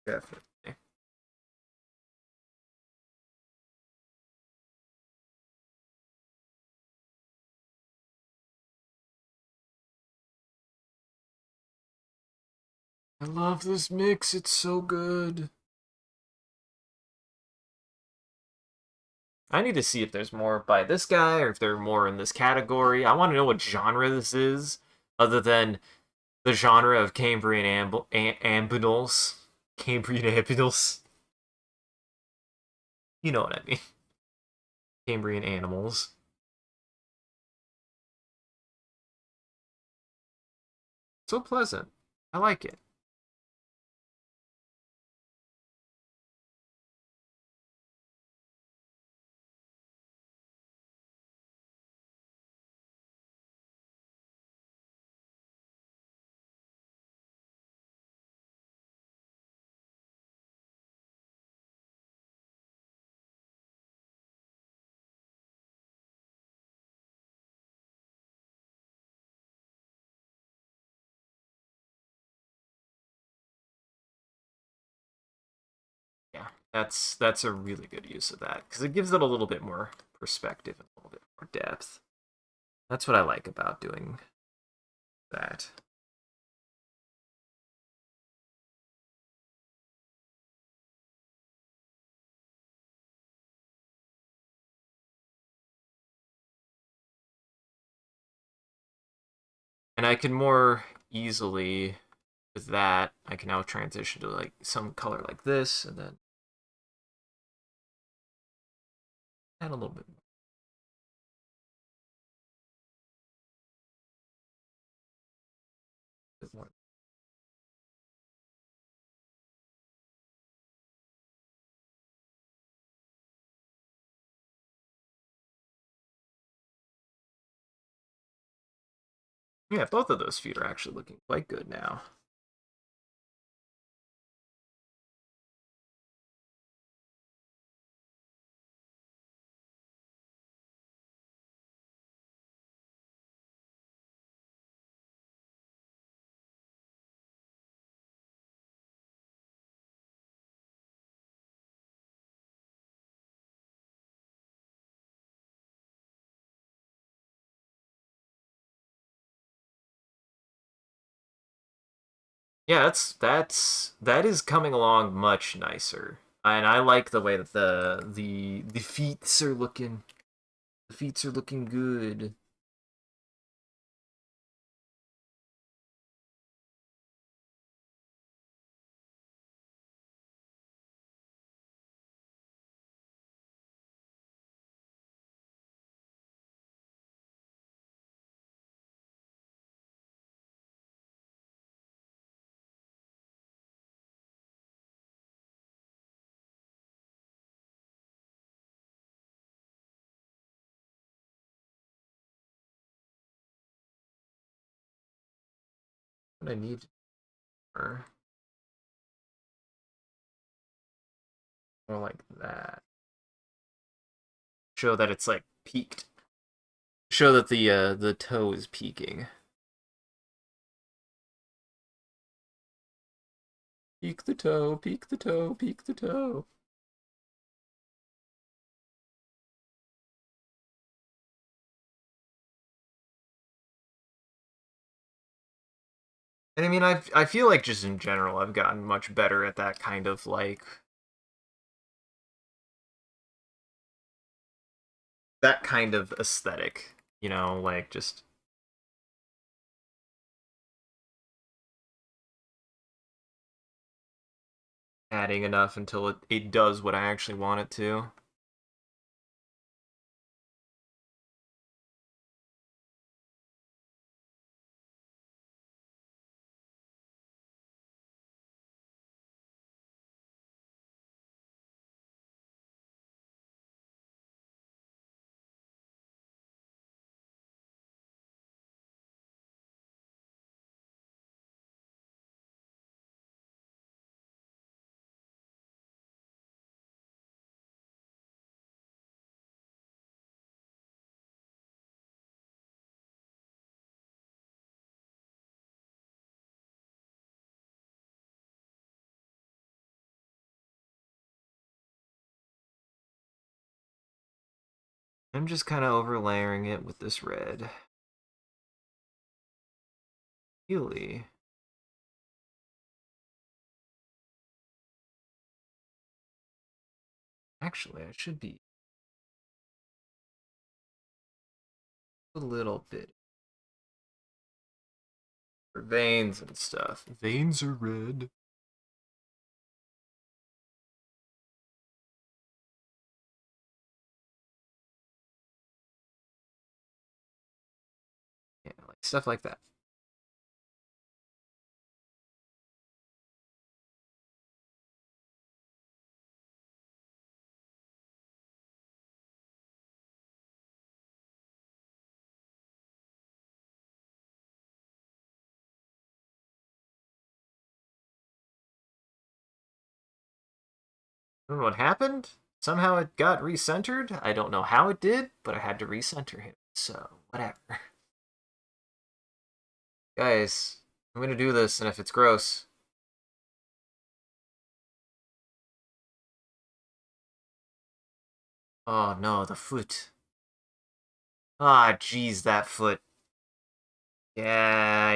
Definitely. I love this mix. It's so good. I need to see if there's more by this guy or if there are more in this category. I want to know what genre this is, other than the genre of Cambrian ambulals. Cambrian ambulals. You know what I mean. Cambrian animals. So pleasant. I like it. Yeah, that's a really good use of that because it gives it a little bit more perspective and a little bit more depth. That's what I like about doing that. And I can more easily, with that, I can now transition to like some color like this and then add a little bit more. Yeah, both of those feet are actually looking quite good now. Yeah, that is coming along much nicer. And I like the way that the feats are looking. The feats are looking good. What I need more like that. Show that it's like peaked. Show that the toe is peaking. Peek the toe, peek the toe, peek the toe. And I mean, I feel like just in general, I've gotten much better at that kind of like that kind of aesthetic. You know, like just adding enough until it does what I actually want it to. I'm just kind of overlaying it with this red. Really? Actually, I should be a little bit for veins and stuff. Veins are red. Yeah, like stuff like that. I don't know what happened. Somehow it got recentered. I don't know how it did, but I had to recenter him. So, whatever. Guys, I'm gonna do this, and if it's gross. Oh no, the foot. Ah, jeez, that foot. Yeah,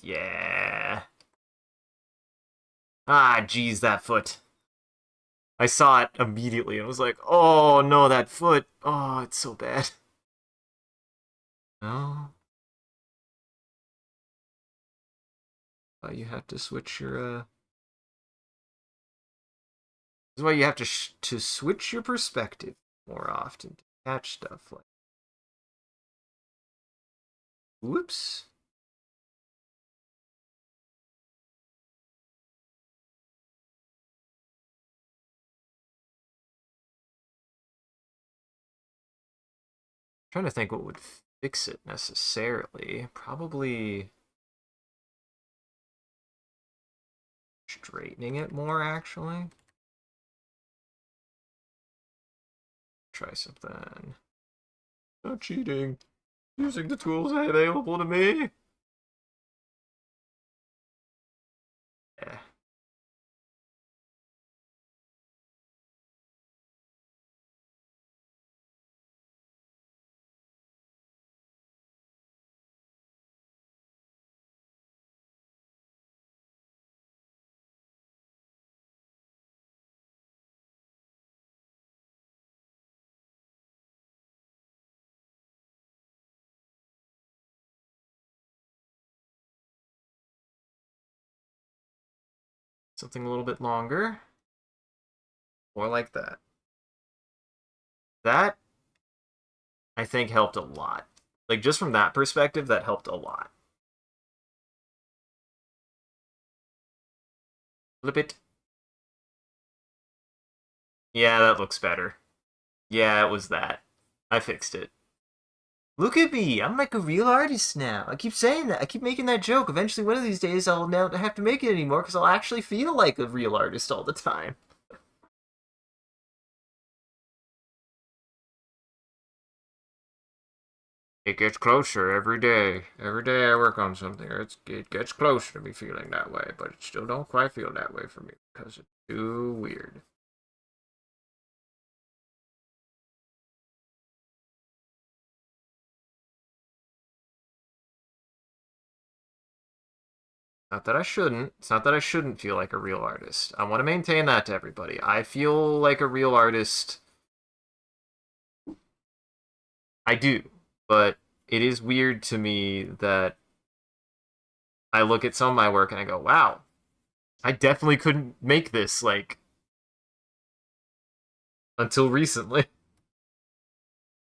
yeah. Ah, jeez, that foot. I saw it immediately and was like, oh no, that foot. Oh, it's so bad. No. You have to switch your this is why you have to switch your perspective more often to catch stuff like whoops. I'm trying to think what would fix it necessarily. Probably straightening it more actually. Try something. Not cheating. Using the tools available to me. Yeah. Something a little bit longer. Or like that. That, I think, helped a lot. Like, just from that perspective, that helped a lot. Flip it. Yeah, that looks better. Yeah, it was that. I fixed it. Look at me! I'm like a real artist now. I keep saying that. I keep making that joke. Eventually, one of these days, I'll now have to make it anymore because I'll actually feel like a real artist all the time. It gets closer every day. Every day I work on something, it gets closer to me feeling that way, but it still don't quite feel that way for me because it's too weird. Not that I shouldn't. It's not that I shouldn't feel like a real artist. I want to maintain that to everybody. I feel like a real artist. I do. But it is weird to me that I look at some of my work and I go, wow, I definitely couldn't make this, like, until recently.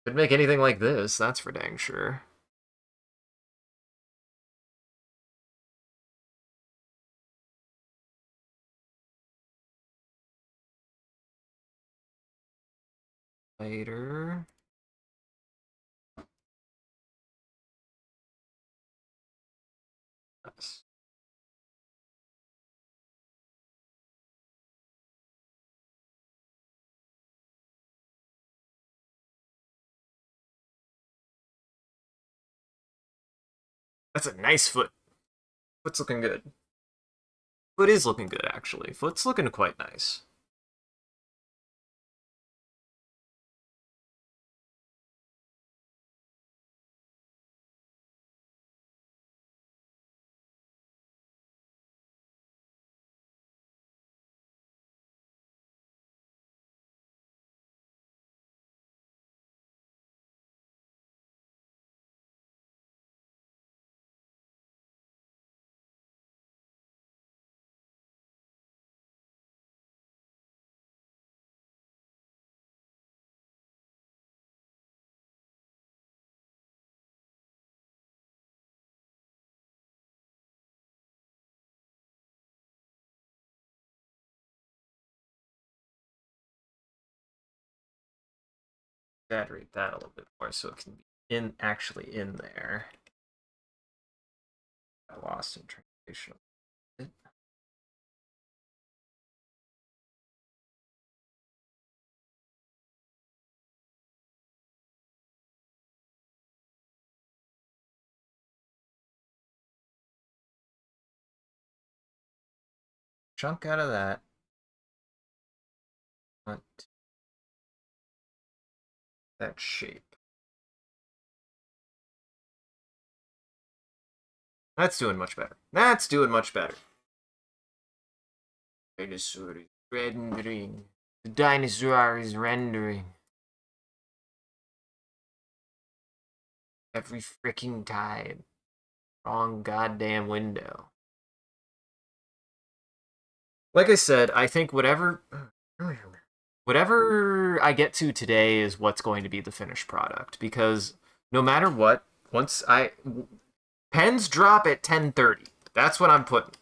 Could make anything like this, that's for dang sure. Later. Nice. That's a nice foot. Foot's looking good. Foot is looking good, actually. Foot's looking quite nice. Exaggerate that a little bit more so it can be actually in there. I lost in translation. Chunk out of that. Want that shape. That's doing much better. That's doing much better. Dinosaur is rendering. The dinosaur is rendering. Every freaking time. Wrong goddamn window. Like I said, I think whatever I get to today is what's going to be the finished product because no matter what, once I pens drop at 10:30. That's what I'm putting.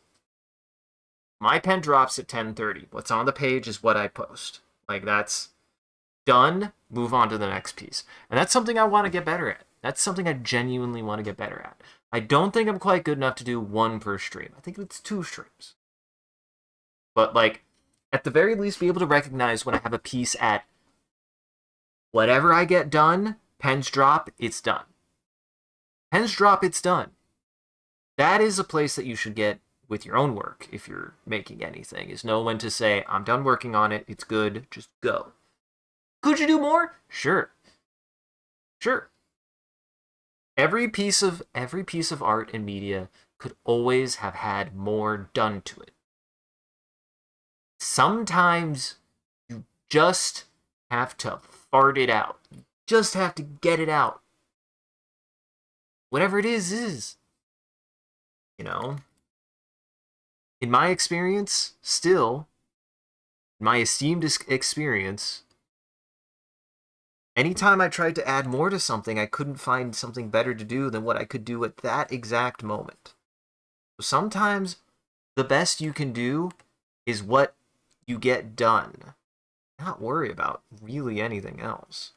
My pen drops at 10:30. What's on the page is what I post. Like that's done, move on to the next piece. And that's something I want to get better at. That's something I genuinely want to get better at. I don't think I'm quite good enough to do one per stream. I think it's 2 streams. But like at the very least be able to recognize when I have a piece at whatever I get done, pens drop, it's done. Pens drop, it's done. That is a place that you should get with your own work if you're making anything, is know when to say, I'm done working on it, it's good, just go. Could you do more? Sure. Sure. Every piece of art and media could always have had more done to it. Sometimes you just have to fart it out. You just have to get it out. Whatever it is. You know? In my experience, still, my esteemed experience, anytime I tried to add more to something, I couldn't find something better to do than what I could do at that exact moment. Sometimes the best you can do is what you get done. Not worry about really anything else.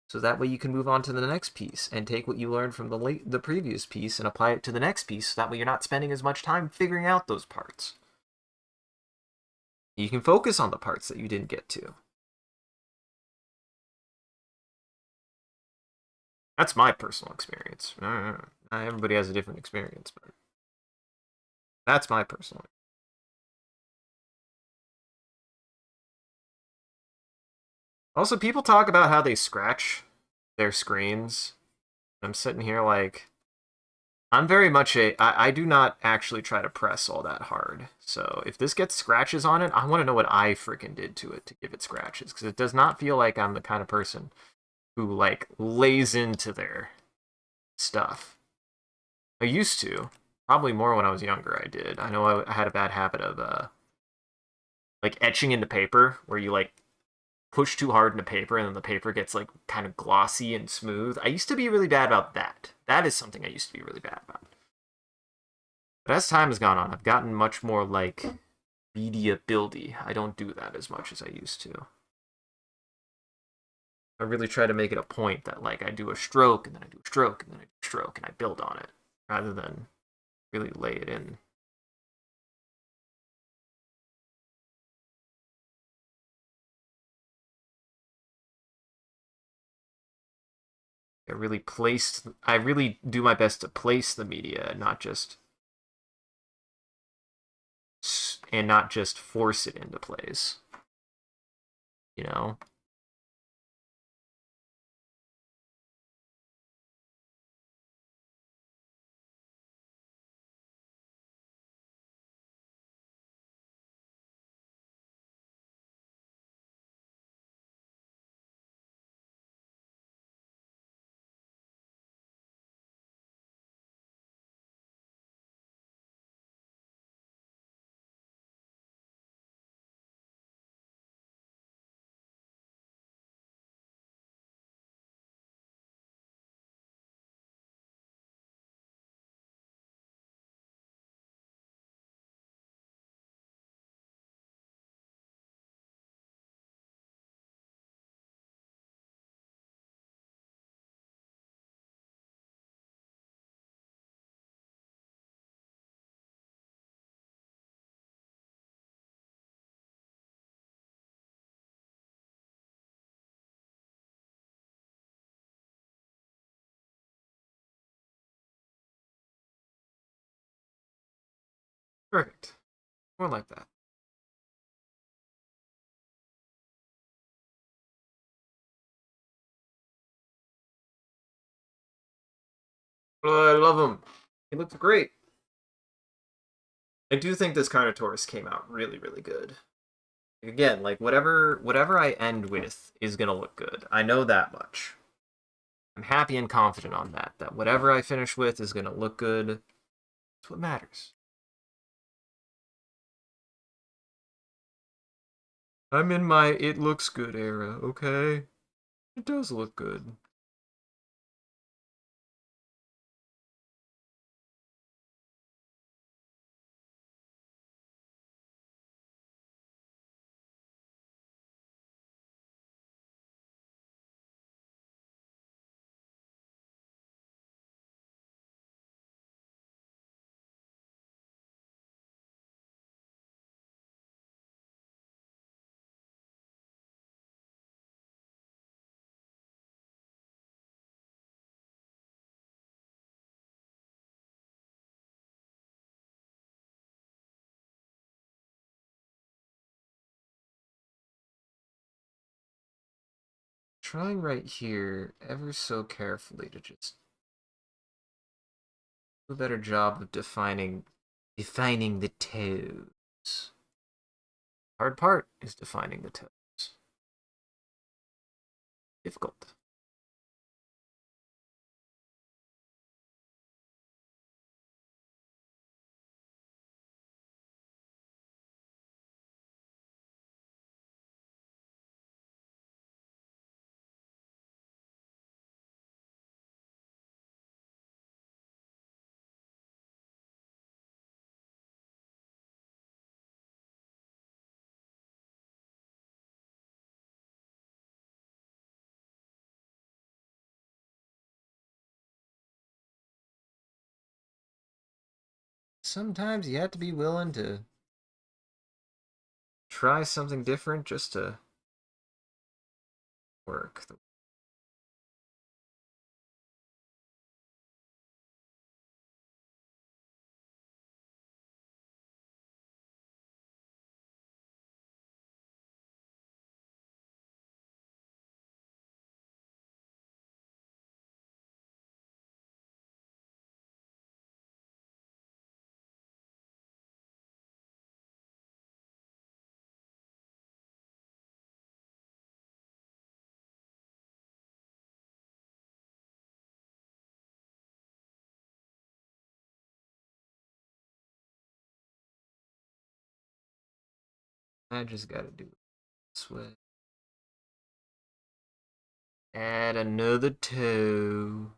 So that way you can move on to the next piece and take what you learned from the previous piece and apply it to the next piece. So that way you're not spending as much time figuring out those parts. You can focus on the parts that you didn't get to. That's my personal experience. Not everybody has a different experience, but that's my personal. Also, people talk about how they scratch their screens. I'm sitting here like, I'm very much I do not actually try to press all that hard. So if this gets scratches on it, I want to know what I freaking did to it to give it scratches. Because it does not feel like I'm the kind of person who, like, lays into their stuff. I used to. Probably more when I was younger, I did. I know I had a bad habit of, like, etching into paper, where you, like, push too hard into paper and then the paper gets, like, kind of glossy and smooth. I used to be really bad about that. That is something I used to be really bad about. But as time has gone on, I've gotten much more, like, media buildy. I don't do that as much as I used to. I really try to make it a point that, like, I do a stroke and then I do a stroke and then I do a stroke and I build on it rather than really lay it in. I really do my best to place the media, not just force it into place. You know? Perfect. More like that. Oh, I love him. He looks great. I do think this Carnotaurus came out really, really good. Again, like, whatever I end with is gonna look good. I know that much. I'm happy and confident on that. That whatever I finish with is gonna look good. That's what matters. I'm in my it looks good era, okay? It does look good. Trying right here ever so carefully to just do a better job of defining the toes. Hard part is defining the toes. Difficult. sometimes you have to be willing to try something different just to work. I just gotta do it this way. Add another toe.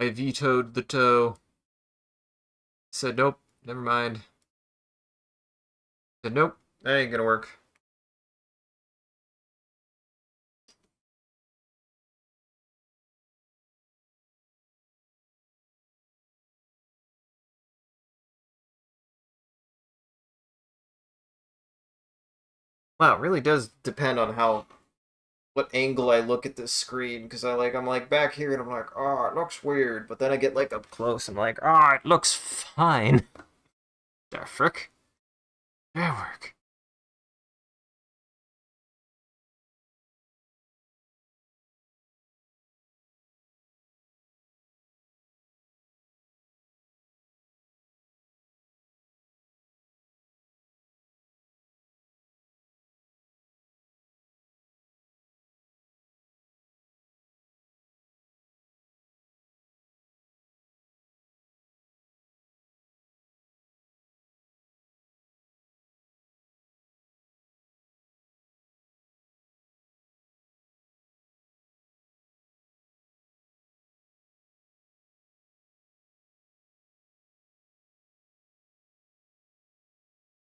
I vetoed the toe. Said nope, never mind. Said nope, that ain't gonna work. Wow, it really does depend on what angle I look at this screen, because I'm like back here and I'm like, oh, it looks weird, but then I get like up close, I'm like, oh, it looks fine. The frick? That work.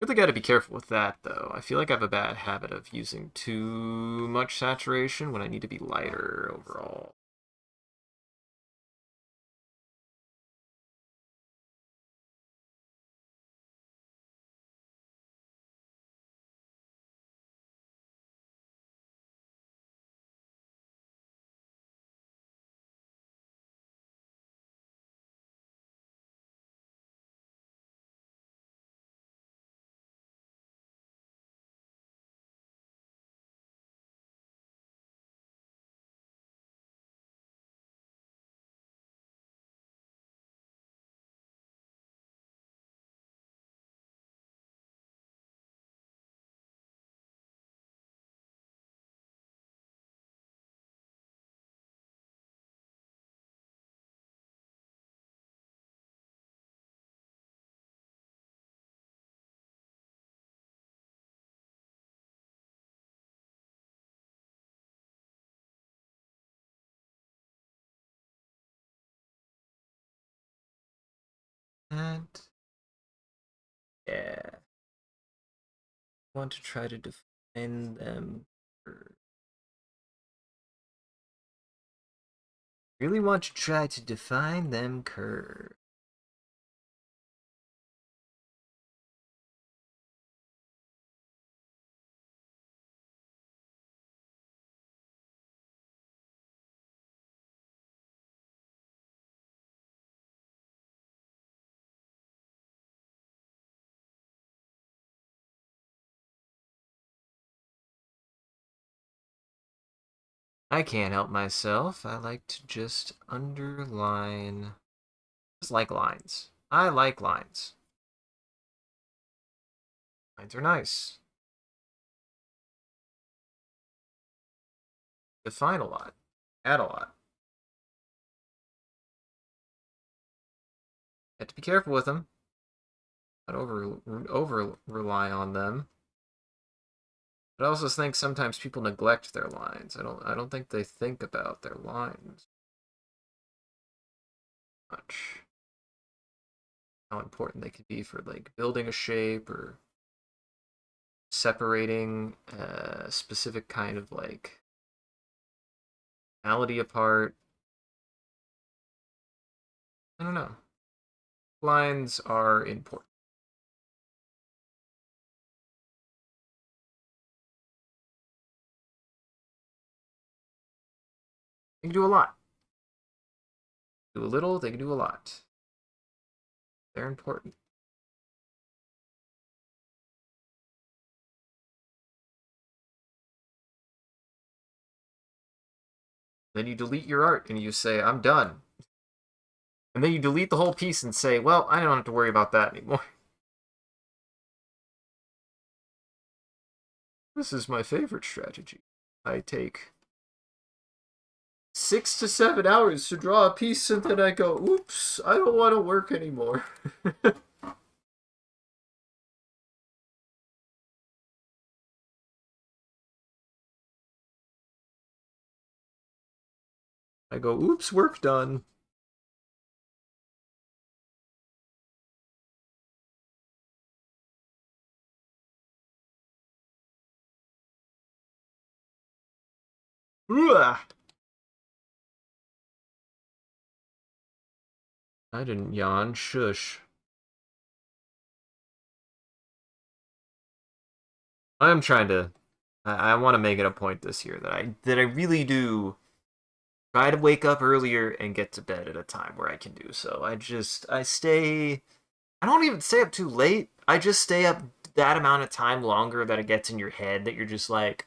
Really got to be careful with that, though. I feel like I have a bad habit of using too much saturation when I need to be lighter overall. And yeah, want to try to define them. Really want to try to define them curve. I can't help myself. I like to just underline. Just like lines. I like lines. Lines are nice. define a lot, add a lot. Have to be careful with them. Not over rely on them. But I also think sometimes people neglect their lines. I don't think they think about their lines much. How important they could be for like building a shape or separating a specific kind of like malady apart. I don't know. Lines are important. They can do a lot. Do a little, they can do a lot. They're important. Then you delete your art and you say, I'm done. And then you delete the whole piece and say, well, I don't have to worry about that anymore. This is my favorite strategy. I take 6 to 7 hours to draw a piece and then I go, oops, I don't want to work anymore. I go, oops, work done. Ugh. I didn't yawn, shush. I'm trying to I want to make it a point this year that I really do try to wake up earlier and get to bed at a time where I can do so. I don't even stay up too late. I just stay up that amount of time longer that it gets in your head that you're just like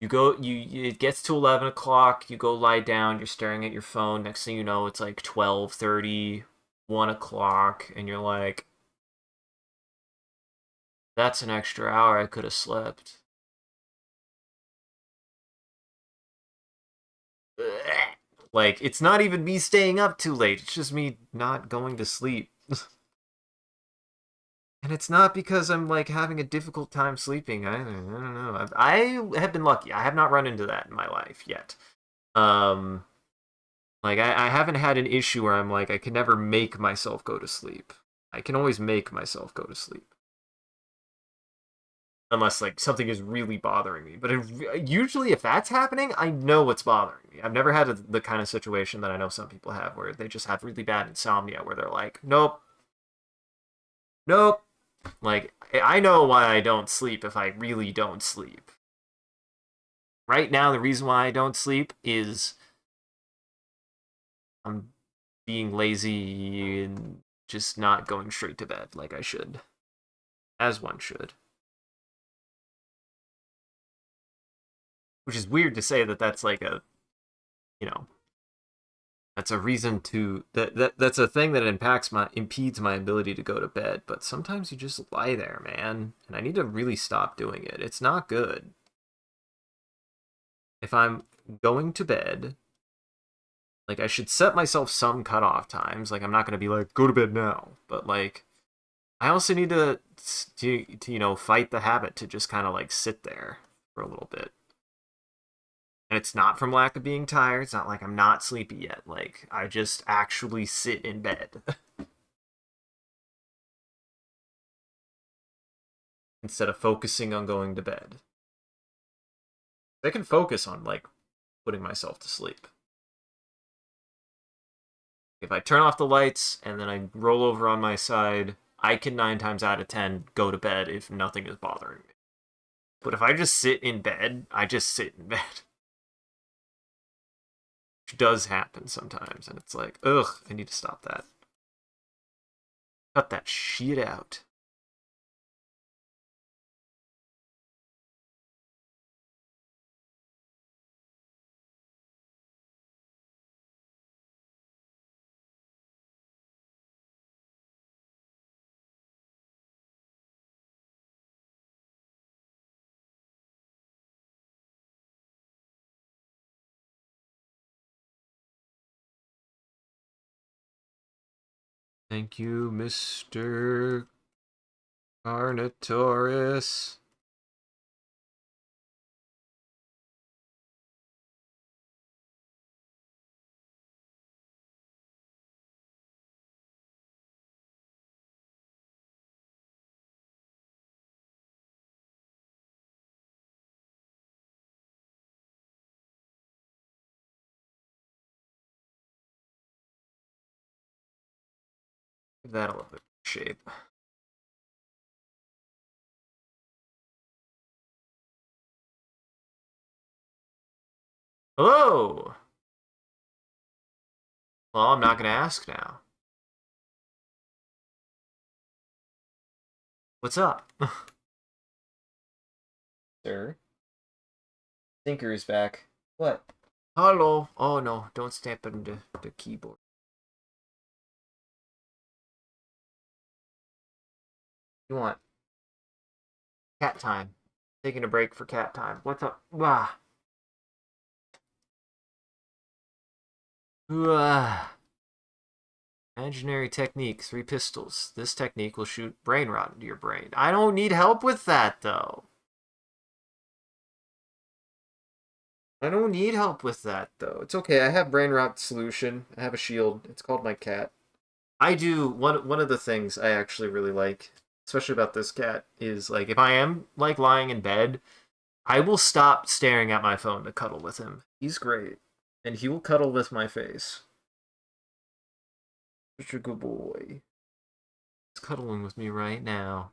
it gets to 11 o'clock, you go lie down, you're staring at your phone, next thing you know it's like 12:30, 1 o'clock, and you're like, that's an extra hour I could have slept. Like, it's not even me staying up too late, it's just me not going to sleep. And it's not because I'm like having a difficult time sleeping. I don't know. I have been lucky. I have not run into that in my life yet. Um, like I haven't had an issue where I'm like I can never make myself go to sleep. I can always make myself go to sleep unless like something is really bothering me. But usually, if that's happening, I know what's bothering me. I've never had the kind of situation that I know some people have where they just have really bad insomnia, where they're like, nope, nope. Like I know why I don't sleep if I really don't sleep. Right now, the reason why I don't sleep is I'm being lazy and just not going straight to bed like I should, as one should. Which is weird to say that that's like a, you know, that's a reason to that's a thing that impedes my ability to go to bed. But sometimes you just lie there, man, and I need to really stop doing it. It's not good. If I'm going to bed, like I should set myself some cutoff times. Like I'm not gonna be like go to bed now, but like I also need to fight the habit to just kind of like sit there for a little bit. And it's not from lack of being tired. It's not like I'm not sleepy yet. Like I just actually sit in bed instead of focusing on going to bed. I can focus on like putting myself to sleep. If I turn off the lights and then I roll over on my side, I can 9 times out of 10 go to bed if nothing is bothering me. But if I just sit in bed, I just sit in bed. Which does happen sometimes, and it's like, ugh, I need to stop that. Cut that shit out. Thank you, Mr. Carnotaurus. Give that a little bit of shape. Hello! Well, I'm not going to ask now. What's up? Sir? Thinker is back. What? Hello. Oh no, don't stamp on the keyboard. You want cat time. Taking a break for cat time. What's up? Wah. Imaginary technique, 3 pistols. This technique will shoot brain rot into your brain. I don't need help with that, though. I don't need help with that, though. It's okay. I have brain rot solution. I have a shield. It's called my cat. I do one of the things I actually really like, especially about this cat, is like if I am like lying in bed, I will stop staring at my phone to cuddle with him. He's great. And he will cuddle with my face. Such a good boy. He's cuddling with me right now.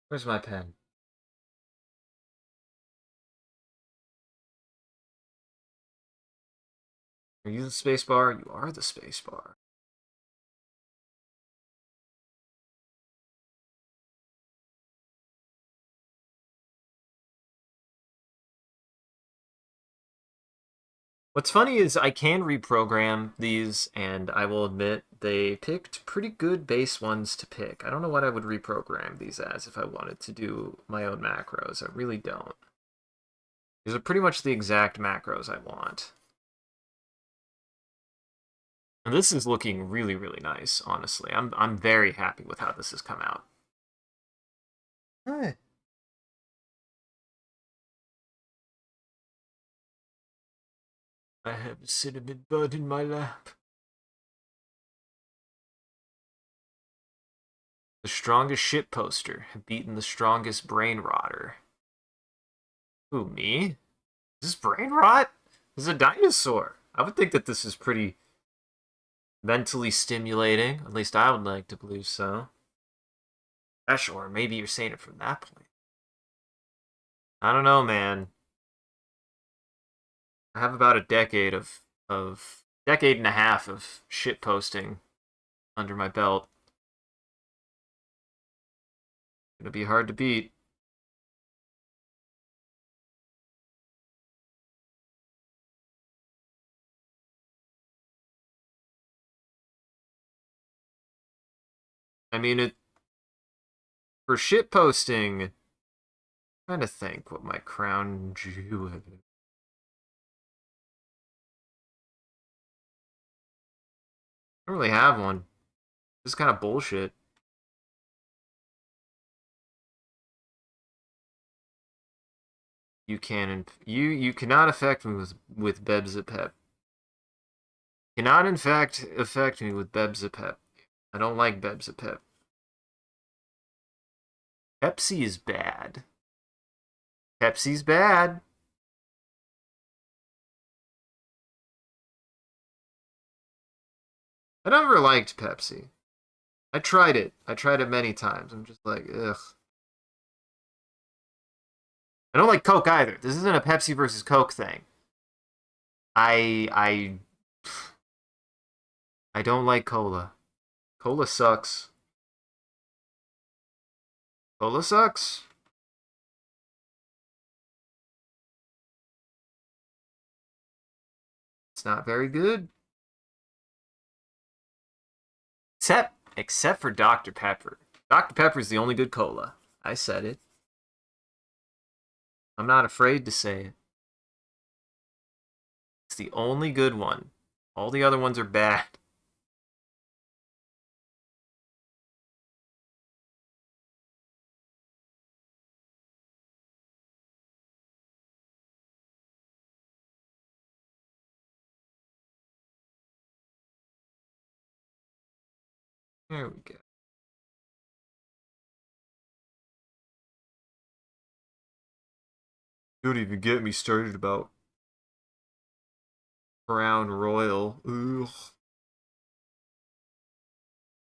Where's my pen? Are you the space bar? You are the space bar. What's funny is I can reprogram these, and I will admit they picked pretty good base ones to pick. I don't know what I would reprogram these as if I wanted to do my own macros. I really don't. These are pretty much the exact macros I want. And this is looking really, really nice, honestly. I'm very happy with how this has come out. Hi. I have a cinnamon bud in my lap. The strongest shit poster have beaten the strongest brain rotter. Who, me? Is this brain rot? This is a dinosaur. I would think that this is pretty mentally stimulating. At least I would like to believe so. Or maybe you're saying it from that point. I don't know, man. I have about a decade of decade and a half of shit posting under my belt. Gonna be hard to beat. I mean, it for shit posting. I'm trying to think what my crown jewel is. I don't really have one. This is kind of bullshit. You can you cannot affect me with Bebzapep. Cannot in fact affect me with Bebzapep. I don't like Bebzapep. Pepsi is bad. Pepsi's bad. I never liked Pepsi. I tried it. I tried it many times. I'm just like, ugh. I don't like Coke either. This isn't a Pepsi versus Coke thing. I I don't like cola. Cola sucks. Cola sucks. It's not very good. Except for Dr. Pepper. Dr. Pepper is the only good cola. I said it. I'm not afraid to say it. It's the only good one. All the other ones are bad. There we go. Don't even get me started about Crown Royal. Ugh. I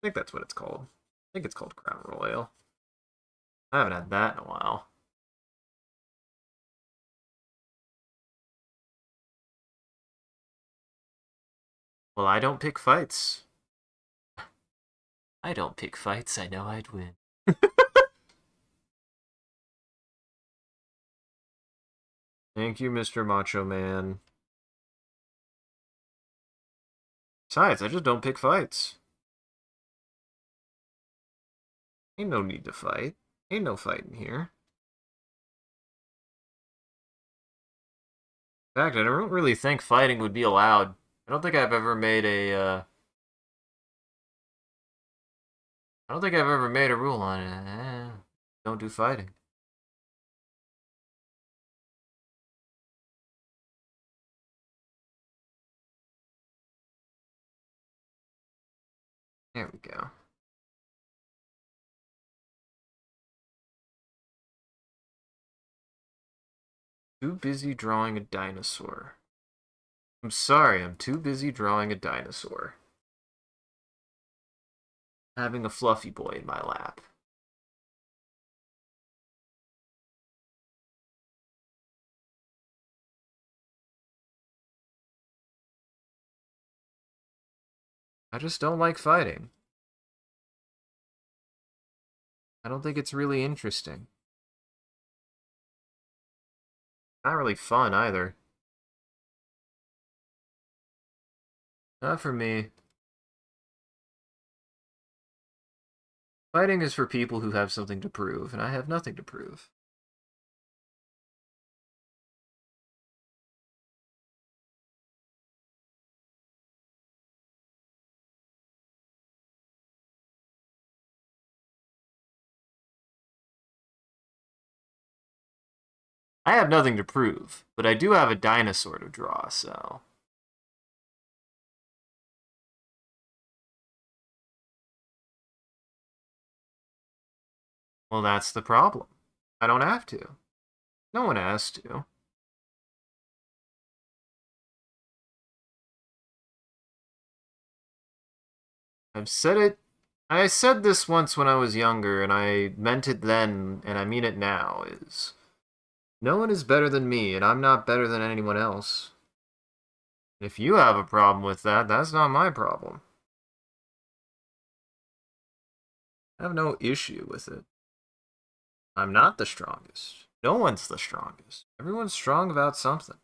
think that's what it's called. I think it's called Crown Royal. I haven't had that in a while. Well, I don't pick fights. I don't pick fights. I know I'd win. Thank you, Mr. Macho Man. Besides, I just don't pick fights. Ain't no need to fight. Ain't no fighting here. In fact, I don't really think fighting would be allowed. I don't think I've ever made I don't think I've ever made a rule on it. Don't do fighting. There we go. Too busy drawing a dinosaur. I'm sorry, I'm too busy drawing a dinosaur. Having a fluffy boy in my lap. I just don't like fighting. I don't think it's really interesting. Not really fun either. Not for me. Fighting is for people who have something to prove, and I have nothing to prove. I have nothing to prove, but I do have a dinosaur to draw, so. Well, that's the problem. I don't have to. No one has to. I've said it. I said this once when I was younger, and I meant it then, and I mean it now, is no one is better than me, and I'm not better than anyone else. If you have a problem with that, that's not my problem. I have no issue with it. I'm not the strongest. No one's the strongest. Everyone's strong about something.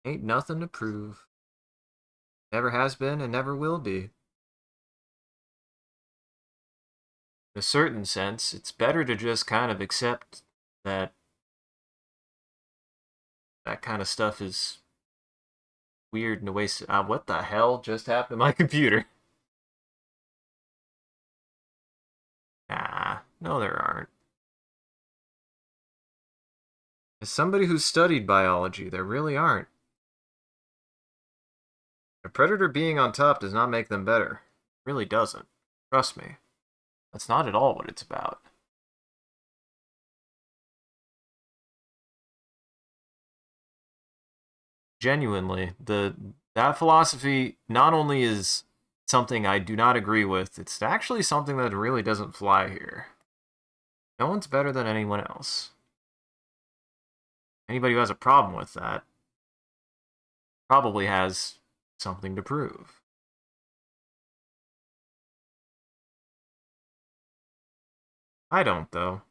Ain't nothing to prove. Never has been and never will be. In a certain sense, it's better to just kind of accept that that kind of stuff is weird and a waste. What the hell just happened to my computer? Nah, no, there aren't. As somebody who's studied biology, there really aren't. A predator being on top does not make them better. It really doesn't. Trust me. That's not at all what it's about. Genuinely, that philosophy not only is something I do not agree with, it's actually something that really doesn't fly here. No one's better than anyone else. Anybody who has a problem with that probably has something to prove. I don't, though.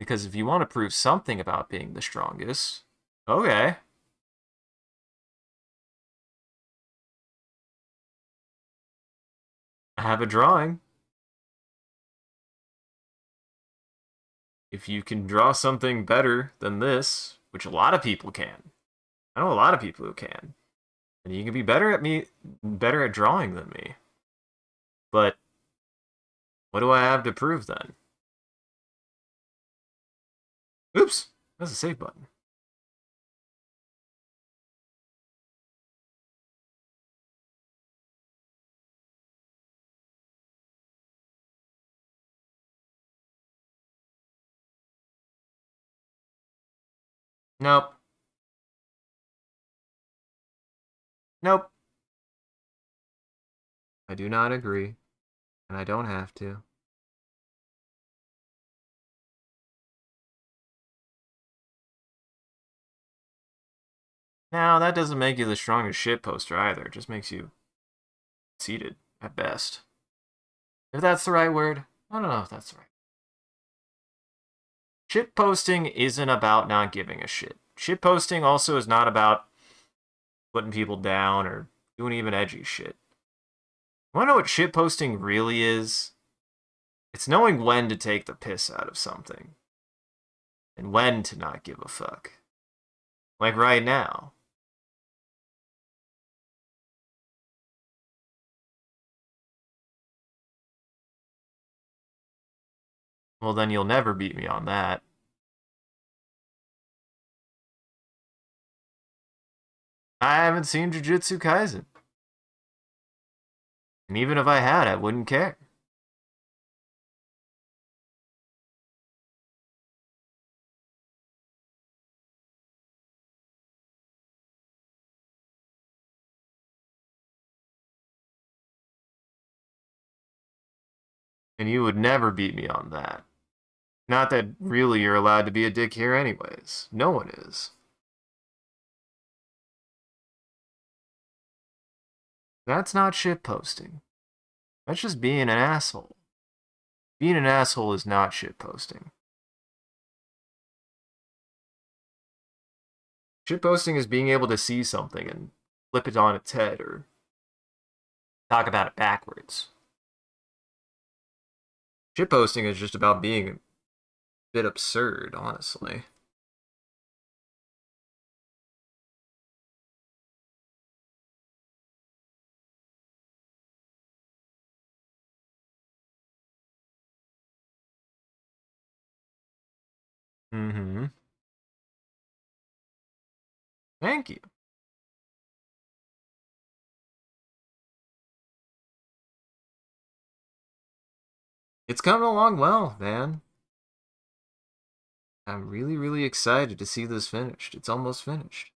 Because if you want to prove something about being the strongest, okay. I have a drawing. if you can draw something better than this, which a lot of people can, I know a lot of people who can, and you can be better at drawing than me. But what do I have to prove then? Oops, that's a save button. Nope. Nope. I do not agree, and I don't have to. Now, that doesn't make you the strongest shit poster either. It just makes you conceited at best. If that's the right word, I don't know if that's right. Shit posting isn't about not giving a shit. Shit posting also is not about putting people down or doing even edgy shit. You wanna know what shit posting really is? It's knowing when to take the piss out of something. And when to not give a fuck. Like right now. Well, then you'll never beat me on that. I haven't seen Jujutsu Kaisen. And even if I had, I wouldn't care. And you would never beat me on that. Not that really you're allowed to be a dick here anyways. No one is. That's not shit posting. That's just being an asshole. Being an asshole is not shit posting. Shit posting is being able to see something and flip it on its head or talk about it backwards. Shit posting is just about being a bit absurd, honestly. Mm-hmm. Thank you. It's coming along well, man. I'm really, really excited to see this finished. It's almost finished.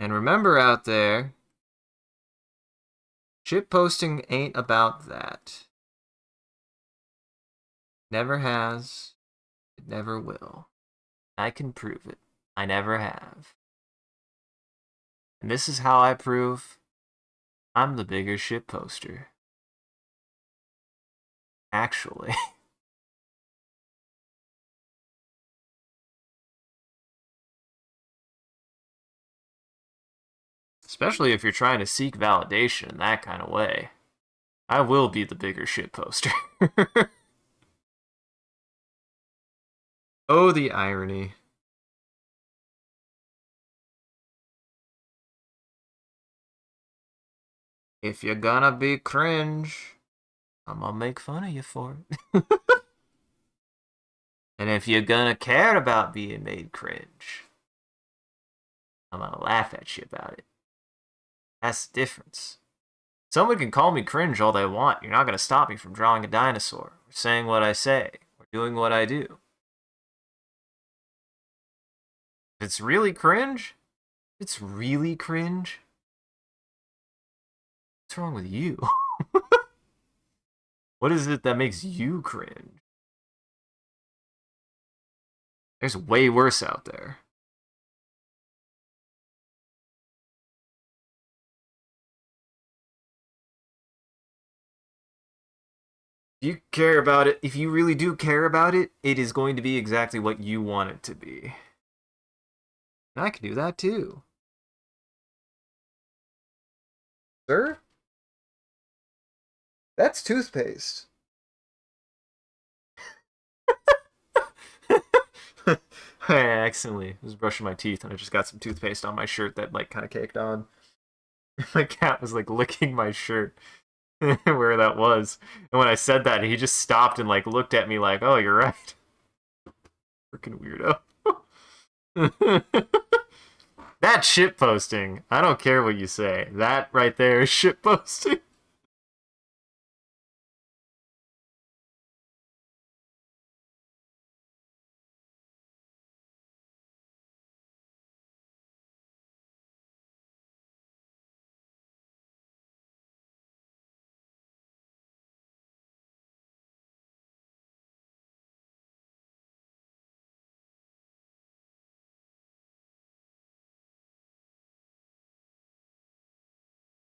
And remember out there, shit posting ain't about that. Never has. It never will. I can prove it. I never have. And this is how I prove I'm the bigger shit poster. Actually. Especially if you're trying to seek validation in that kind of way. I will be the bigger shit poster. Oh, the irony. If you're gonna be cringe, I'm gonna make fun of you for it. And if you're gonna care about being made cringe, I'm gonna laugh at you about it. That's the difference. Someone can call me cringe all they want. You're not gonna stop me from drawing a dinosaur, or saying what I say, or doing what I do. If it's really cringe, it's really cringe. What's wrong with you? What is it that makes you cringe? There's way worse out there. You care about it. If you really do care about it, it is going to be exactly what you want it to be. And I can do that too. Sir? That's toothpaste. I accidentally was brushing my teeth and I just got some toothpaste on my shirt that like kind of caked on. My cat was like licking my shirt where that was. And when I said that, he just stopped and like looked at me like, "Oh, you're right." Freaking weirdo. That shit posting. I don't care what you say. That right there is shit posting.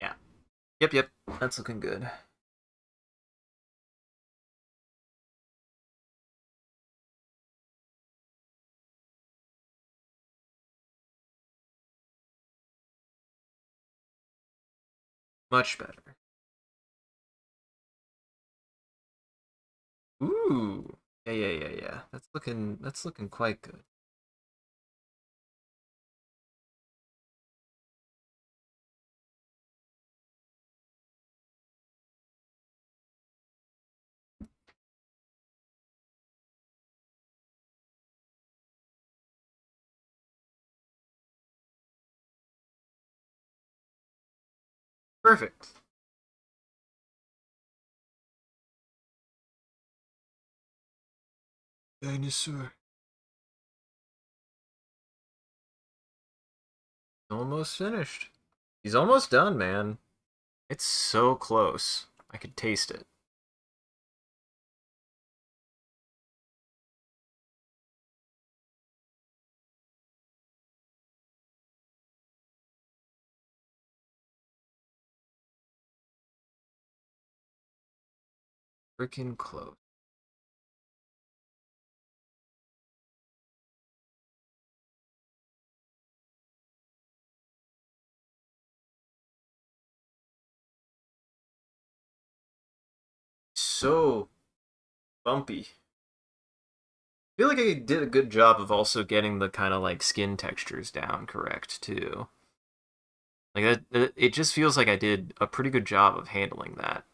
Yeah. Yep, yep. That's looking good. Much better. Ooh. Yeah, yeah, yeah, yeah. That's looking quite good. Perfect. Dinosaur. Almost finished. He's almost done, man. It's so close. I could taste it. Freaking close. So bumpy. I feel like I did a good job of also getting the kind of like skin textures down correct too. Like it just feels like I did a pretty good job of handling that.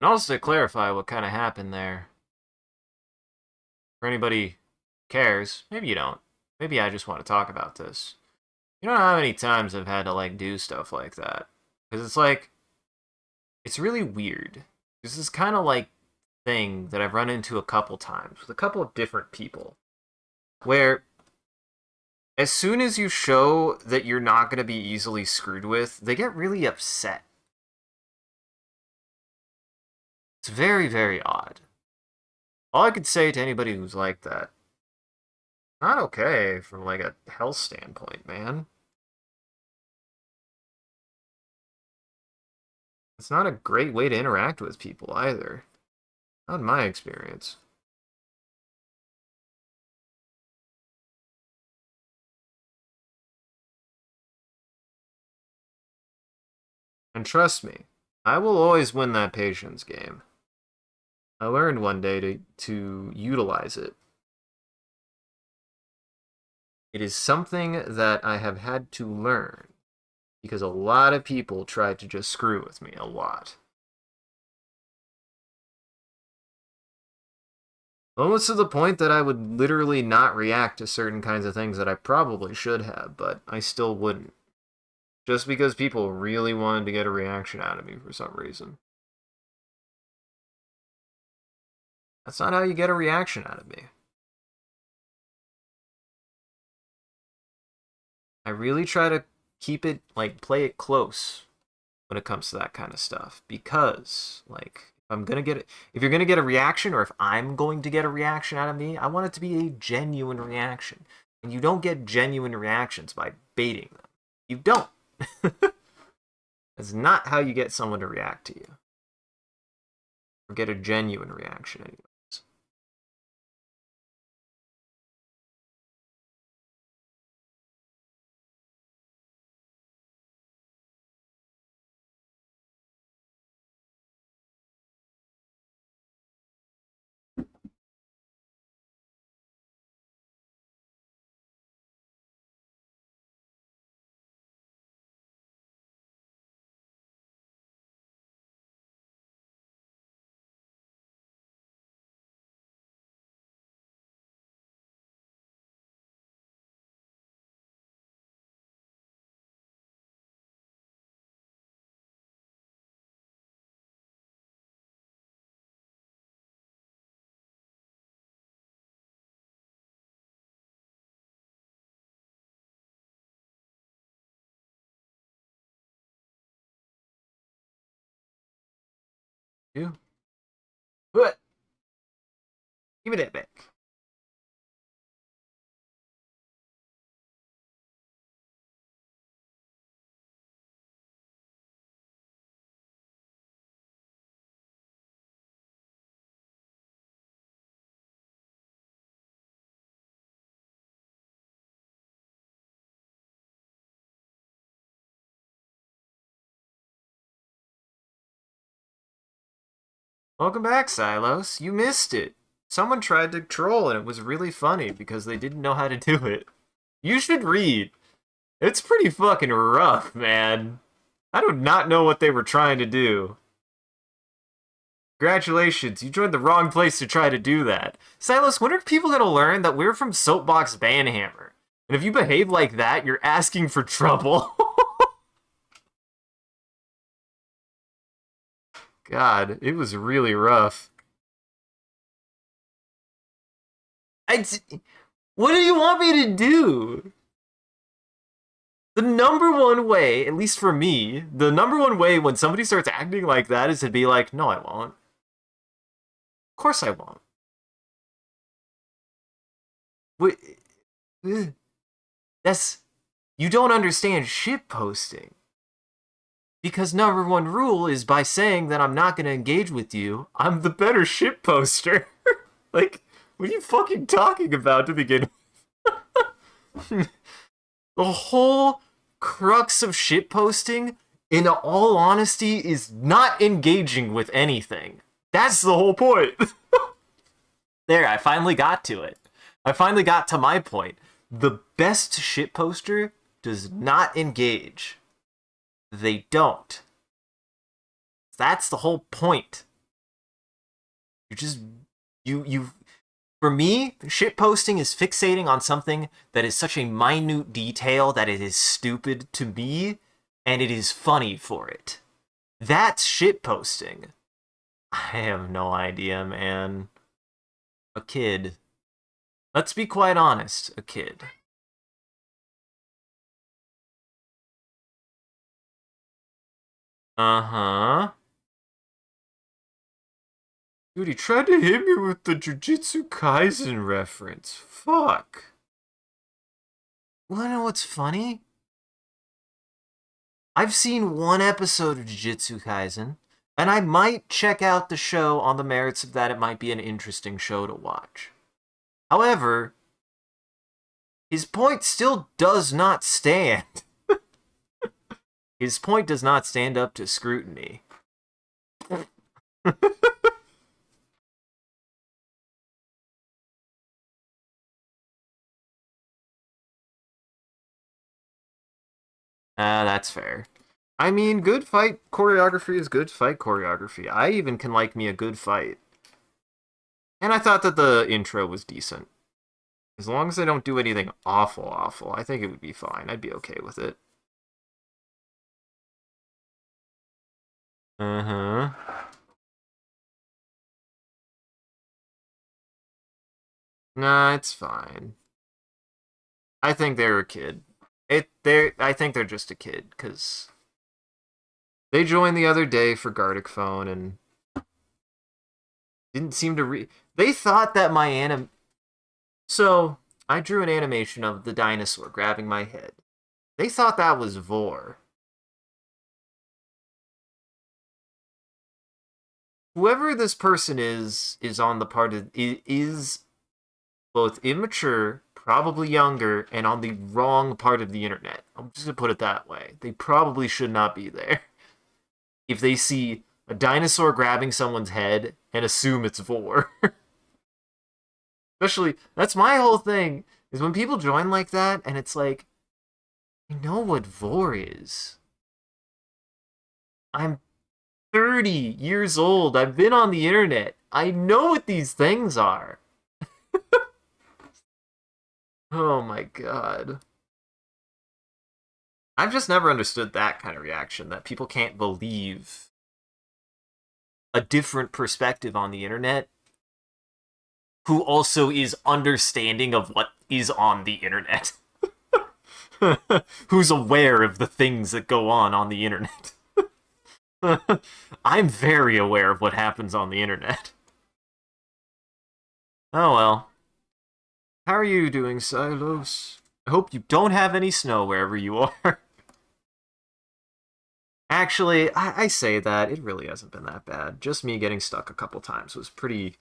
And also to clarify what kind of happened there, for anybody cares, maybe you don't. Maybe I just want to talk about this. You don't know how many times I've had to like do stuff like that. Because it's like it's really weird. This is kind of like thing that I've run into a couple times with a couple of different people where as soon as you show that you're not going to be easily screwed with, they get really upset. It's very, very odd. All I could say to anybody who's like that, not okay from like a health standpoint, man. It's not a great way to interact with people either. Not in my experience. And trust me, I will always win that patience game. I learned one day to utilize it. It is something that I have had to learn because a lot of people tried to just screw with me a lot. Almost to the point that I would literally not react to certain kinds of things that I probably should have, but I still wouldn't. just because people really wanted to get a reaction out of me for some reason. That's not how you get a reaction out of me. I really try to keep it, like, play it close when it comes to that kind of stuff, because, like, if you're gonna get a reaction, or if I'm going to get a reaction out of me, I want it to be a genuine reaction. And you don't get genuine reactions by baiting them. You don't. That's not how you get someone to react to you. Or get a genuine reaction, anyways. You? What? Give me that back. Welcome back, Silos. You missed it. Someone tried to troll and it was really funny because they didn't know how to do it. You should read. It's pretty fucking rough, man. I do not know what they were trying to do. Congratulations, you joined the wrong place to try to do that. Silas, when are people gonna learn that we're from Soapbox Banhammer? And if you behave like that, you're asking for trouble. God, it was really rough. What do you want me to do? The number one way, at least for me, the number one way when somebody starts acting like that is to be like, no, I won't. Of course I won't. Wait, that's... You don't understand shit posting. Because number one rule is by saying that I'm not going to engage with you, I'm the better shit poster. Like, what are you fucking talking about to begin with? The whole crux of shit posting, in all honesty, is not engaging with anything. That's the whole point. There, I finally got to it. I finally got to my point. The best shit poster does not engage. They don't. That's the whole point. You just... You For me, shit posting is fixating on something that is such a minute detail that it is stupid to me, and it is funny for it. That's shit posting. I have no idea, man. A kid. Let's be quite honest, a kid. Uh-huh. Dude, he tried to hit me with the Jujutsu Kaisen reference. Fuck. Wanna know what's funny? I've seen one episode of Jujutsu Kaisen, and I might check out the show on the merits of that it might be an interesting show to watch. However, his point still does not stand. His point does not stand up to scrutiny. That's fair. I mean, good fight choreography is good fight choreography. I even can like me a good fight. And I thought that the intro was decent. As long as they don't do anything awful, I think it would be fine. I'd be okay with it. Uh-huh. Nah, it's fine. I think they're a kid. I think they're just a kid, because they joined the other day for Gartic Phone and didn't seem to they thought that my so I drew an animation of the dinosaur grabbing my head. They thought that was Vor. Whoever this person is on the part of is both immature, probably younger, and on the wrong part of the internet. I'm just gonna put it that way. They probably should not be there. If they see a dinosaur grabbing someone's head and assume it's Vor. Especially, that's my whole thing, is when people join like that, and it's like, I know what Vor is. I'm 30 years old. I've been on the internet. I know what these things are. Oh my god. I've just never understood that kind of reaction, that people can't believe a different perspective on the internet who also is understanding of what is on the internet. Who's aware of the things that go on the internet. I'm very aware of what happens on the internet. Oh well. How are you doing, Silos? I hope you don't have any snow wherever you are. Actually, I say that, it really hasn't been that bad. Just me getting stuck a couple times was pretty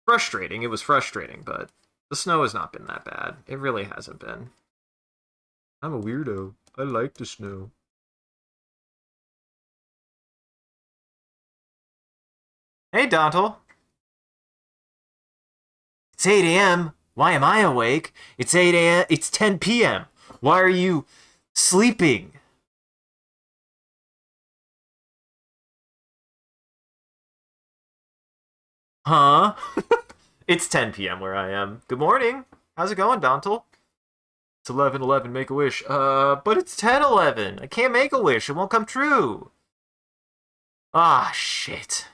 frustrating. It was frustrating, but the snow has not been that bad. It really hasn't been. I'm a weirdo. I like the snow. Hey, Dontle. It's 8 a.m. Why am I awake? It's 8 a.m. It's 10 p.m. Why are you sleeping? Huh? It's 10 p.m. where I am. Good morning. How's it going, Dontle? It's 11:11. Make a wish. But it's 10:11. I can't make a wish. It won't come true. Ah, shit.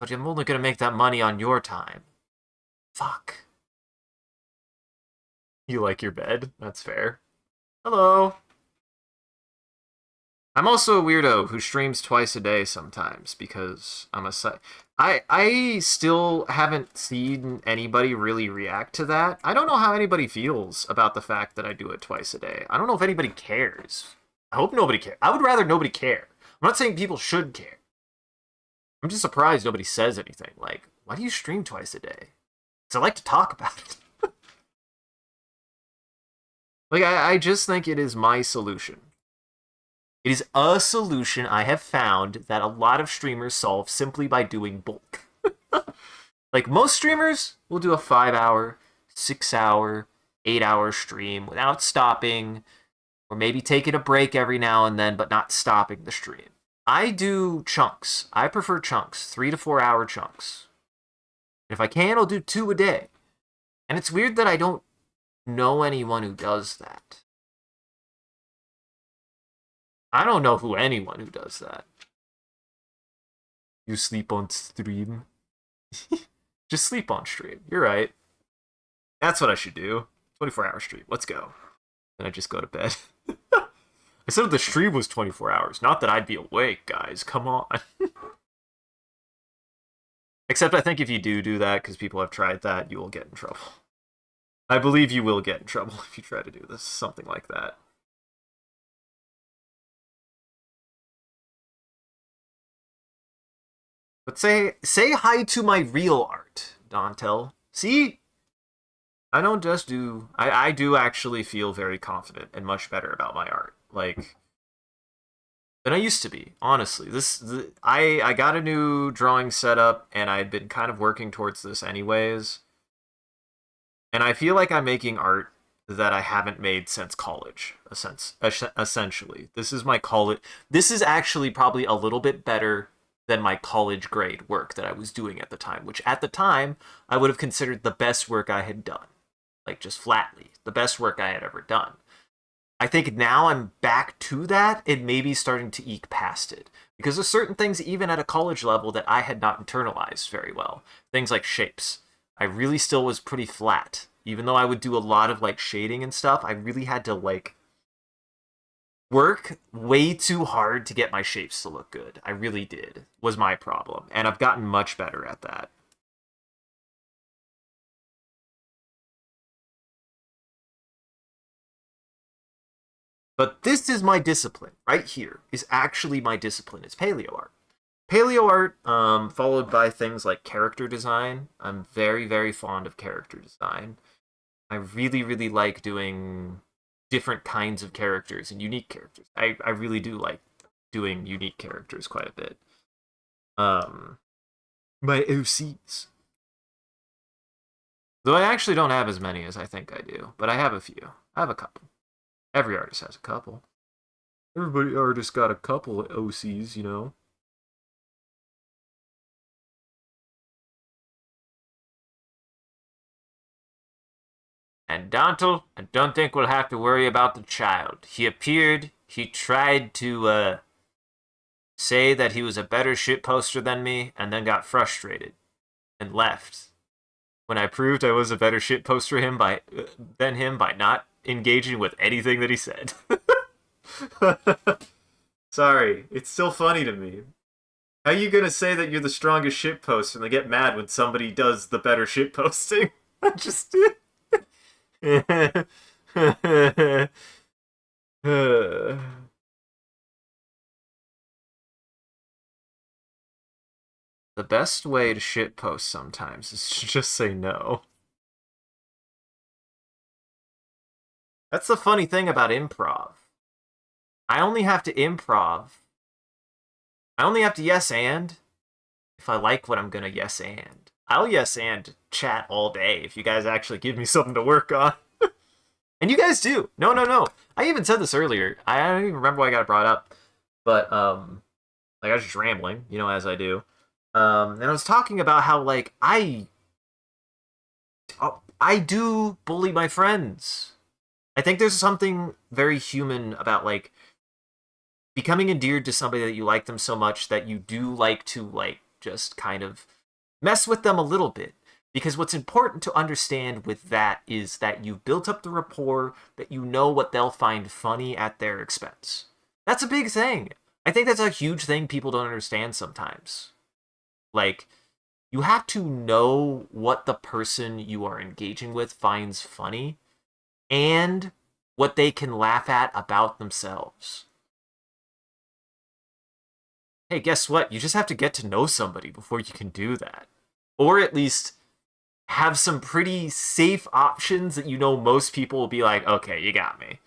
But I'm only gonna make that money on your time. Fuck. You like your bed? That's fair. Hello. I'm also a weirdo who streams twice a day sometimes because I'm a I still haven't seen anybody really react to that. I don't know how anybody feels about the fact that I do it twice a day. I don't know if anybody cares. I hope nobody cares. I would rather nobody care. I'm not saying people should care. I'm just surprised nobody says anything. Like, why do you stream twice a day? Because I like to talk about it. Like, I just think it is my solution. It is a solution I have found that a lot of streamers solve simply by doing bulk. Like, most streamers will do a 5-hour, 6-hour, 8-hour stream without stopping, or maybe taking a break every now and then, but not stopping the stream. I do chunks. I prefer chunks, 3 to 4 hour chunks. If I can, I'll do 2 a day. And it's weird that I don't know anyone who does that. I don't know anyone who does that. You sleep on stream? Just sleep on stream. You're right. That's what I should do. 24-hour stream. Let's go. Then I just go to bed. I said the stream was 24 hours. Not that I'd be awake, guys. Come on. Except I think if you do that, because people have tried that, you will get in trouble. I believe you will get in trouble if you try to do this. Something like that. But say hi to my real art, Dontel. See? I don't just do... I do actually feel very confident and much better about my art. Like, than I used to be, honestly. I got a new drawing setup, and I had been kind of working towards this anyways. And I feel like I'm making art that I haven't made since college, essentially. This is my college... This is actually probably a little bit better than my college grade work that I was doing at the time, which at the time I would have considered the best work I had done. Like, just flatly, the best work I had ever done. I think now I'm back to that and maybe starting to eke past it. Because there's certain things, even at a college level, that I had not internalized very well. Things like shapes. I really still was pretty flat. Even though I would do a lot of like shading and stuff, I really had to like work way too hard to get my shapes to look good. I really did, was my problem. And I've gotten much better at that. But this is my discipline right here. Is actually my discipline. Is paleo art. Paleo art, followed by things like character design. I'm very, very fond of character design. I really, really like doing different kinds of characters and unique characters. I really do like doing unique characters quite a bit. Um, my OCs. Though I actually don't have as many as I think I do, but I have a few. I have a couple. Every artist has a couple. Everybody artist got a couple of OCs, you know. And Dantel, I don't think we'll have to worry about the child. He appeared, he tried to say that he was a better shit poster than me, and then got frustrated and left. When I proved I was a better shit poster than him by not engaging with anything that he said. Sorry, it's still funny to me. How are you gonna say that you're the strongest shit poster and they get mad when somebody does the better shit posting? I just did. The best way to shit post sometimes is to just say no. That's the funny thing about improv. I only have to improv. I only have to yes and if I like what I'm gonna yes and. I'll yes and chat all day if you guys actually give me something to work on. And you guys do. No, no, no. I even said this earlier. I don't even remember why I got it brought up. But like I was just rambling, you know, as I do. And I was talking about how like I do bully my friends. I think there's something very human about like becoming endeared to somebody that you like them so much that you do like to like just kind of mess with them a little bit. Because what's important to understand with that is that you've built up the rapport, that you know what they'll find funny at their expense. That's a big thing. I think that's a huge thing people don't understand sometimes. Like, you have to know what the person you are engaging with finds funny and what they can laugh at about themselves. Hey, guess what? You just have to get to know somebody before you can do that. Or at least have some pretty safe options that you know most people will be like, okay, you got me.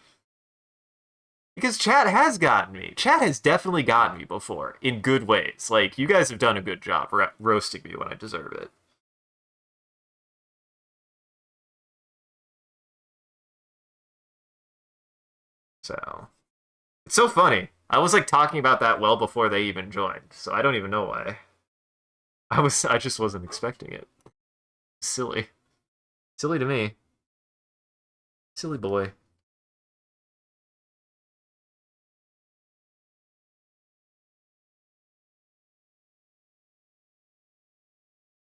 Because chat has gotten me. Chat has definitely gotten me before in good ways. Like, you guys have done a good job roasting me when I deserve it. So, it's so funny. I was like talking about that well before they even joined, so I don't even know why. I just wasn't expecting it. Silly. Silly to me. Silly boy.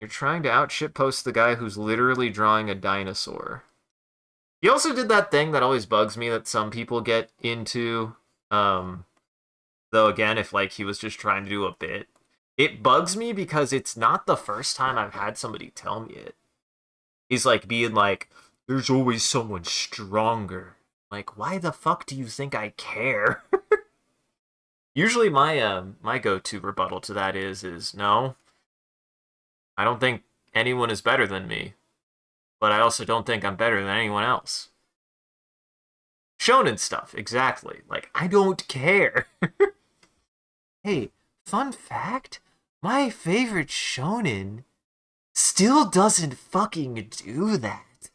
You're trying to out shitpost the guy who's literally drawing a dinosaur. He also did that thing that always bugs me that some people get into. Um, though again, if like he was just trying to do a bit, it bugs me because it's not the first time I've had somebody tell me it. He's like being like, "There's always someone stronger." Like, why the fuck do you think I care? Usually, my go-to rebuttal to that is no, I don't think anyone is better than me, but I also don't think I'm better than anyone else. Shonen stuff, exactly. Like, I don't care. Hey, fun fact, my favorite shonen still doesn't fucking do that.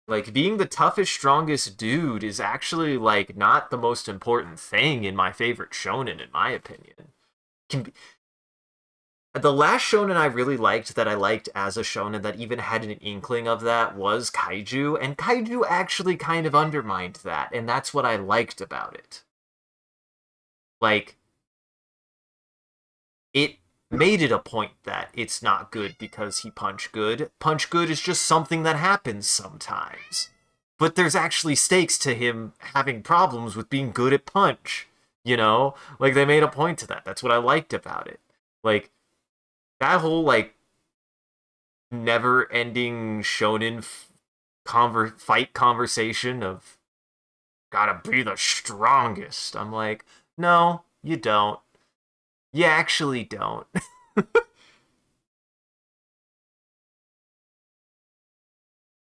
Like, being the toughest, strongest dude is actually, like, not the most important thing in my favorite shonen, in my opinion. Can be, The last shonen I really liked that I liked as a shonen that even had an inkling of that was Kaiju, and Kaiju actually kind of undermined that, and that's what I liked about it. Like, it made it a point that it's not good because he punch good. Punch good is just something that happens sometimes. But there's actually stakes to him having problems with being good at punch. You know? Like they made a point to that. That's what I liked about it. Like that whole like never ending shonen fight conversation of gotta be the strongest. I'm like, no, you don't. You actually don't.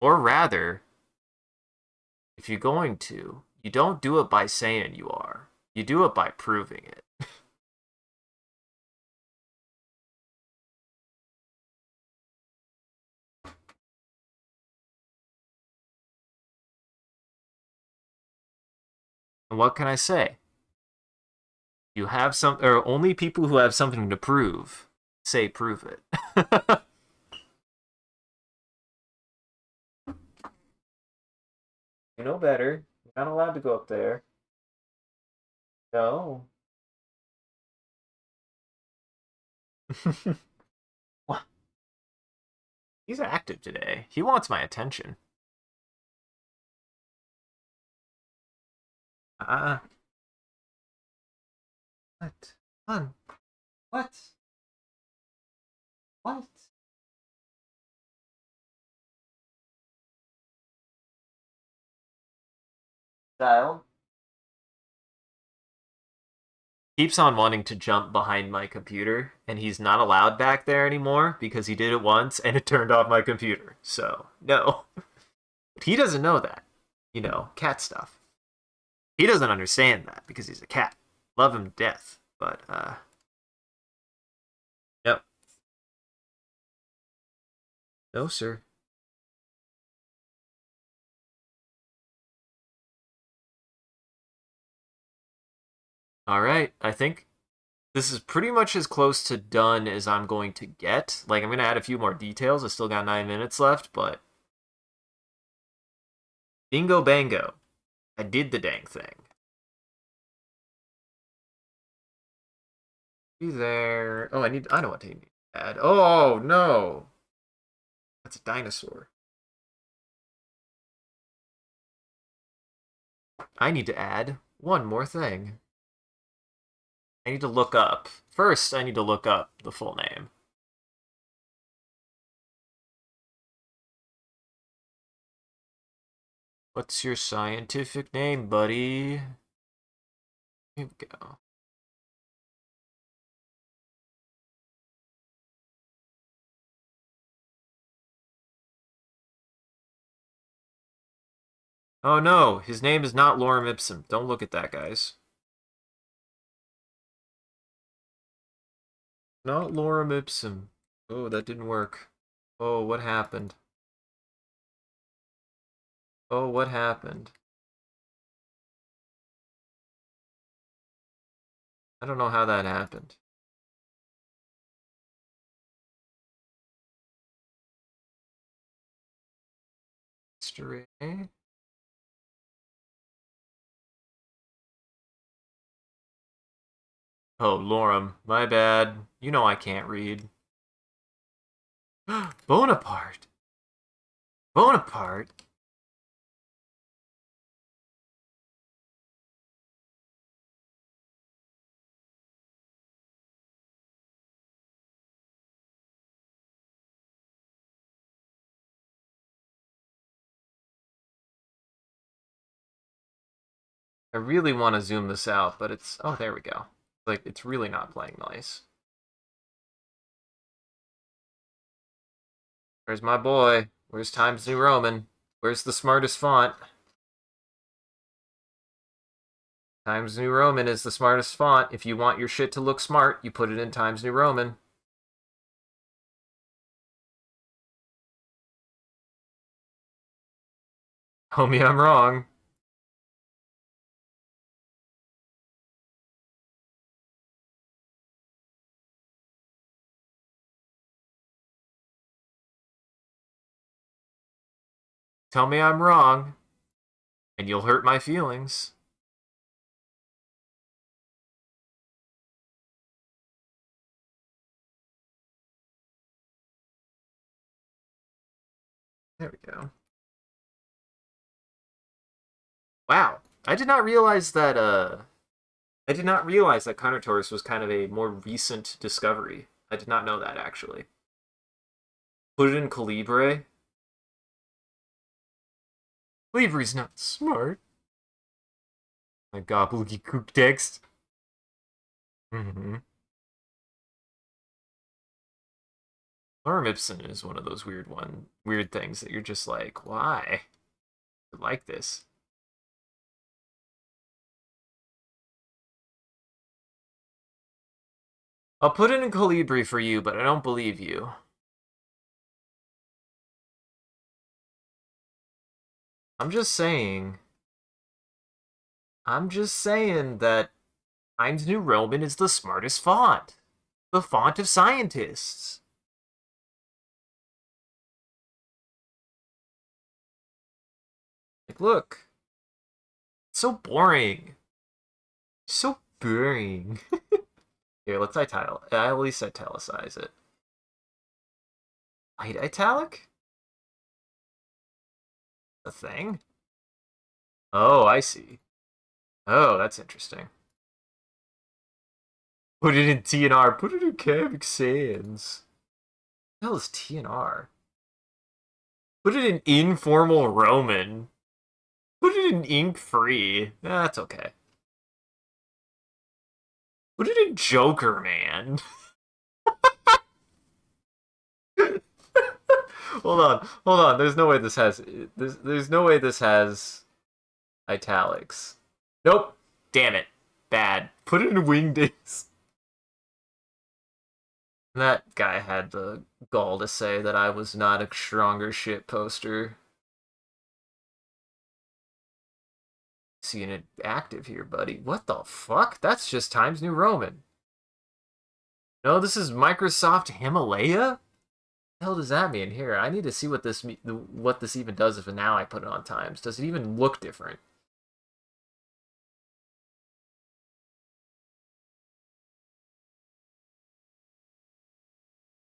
Or rather, if you're going to, you don't do it by saying you are. You do it by proving it. And what can I say? You have some, or only people who have something to prove say prove it. You know better. You're not allowed to go up there. No. What? He's active today. He wants my attention. Uh, what? Hun, what? What? Child? Keeps on wanting to jump behind my computer, and he's not allowed back there anymore because he did it once and it turned off my computer. So, no. But he doesn't know that. You know, cat stuff. He doesn't understand that because he's a cat. Love him to death. But, yep. No, sir. All right. I think this is pretty much as close to done as I'm going to get. Like, I'm going to add a few more details. I still got 9 minutes left, but bingo bango. I did the dang thing. Be there. Oh, I know what to add. Oh, no. That's a dinosaur. I need to add one more thing. I need to look up. First, I need to look up the full name. What's your scientific name, buddy? Here we go. Oh no, his name is not Lorem Ipsum. Don't look at that, guys. Not Lorem Ipsum. Oh, that didn't work. Oh, what happened? Oh, what happened? I don't know how that happened. Stray? Oh, Lorem. My bad. You know I can't read. Bonaparte. Bonaparte? I really want to zoom this out, but it's... Oh, there we go. Like, it's really not playing nice. Where's my boy? Where's Times New Roman? Where's the smartest font? Times New Roman is the smartest font. If you want your shit to look smart, you put it in Times New Roman. Homie, I'm wrong. Tell me I'm wrong, and you'll hurt my feelings. There we go. Wow. I did not realize that Carnotaurus was kind of a more recent discovery. I did not know that, actually. Put it in Calibre. Calibre's not smart. My gobbledygook text. Mm-hmm. Lorem Ipsum is one of those weird things that you're just like, why? I like this. I'll put it in Calibri for you, but I don't believe you. I'm just saying. I'm just saying that Times New Roman is the smartest font. The font of scientists. Like, look. It's so boring. So boring. Here, let's at least italicize it. Light italic? A thing? Oh, I see. Oh, that's interesting. Put it in TNR. Put it in Cavic Sans. What the hell is TNR? Put it in informal Roman. Put it in ink free. That's okay. Put it in Joker, man. Hold on. There's no way this has. There's no way this has italics. Nope. Damn it. Bad. Put it in Wingdings. That guy had the gall to say that I was not a stronger shit poster. Seeing it active here, buddy. What the fuck? That's just Times New Roman. No, this is Microsoft Himalaya? What the hell does that mean? Here, I need to see what this even does if now I put it on Times. Does it even look different?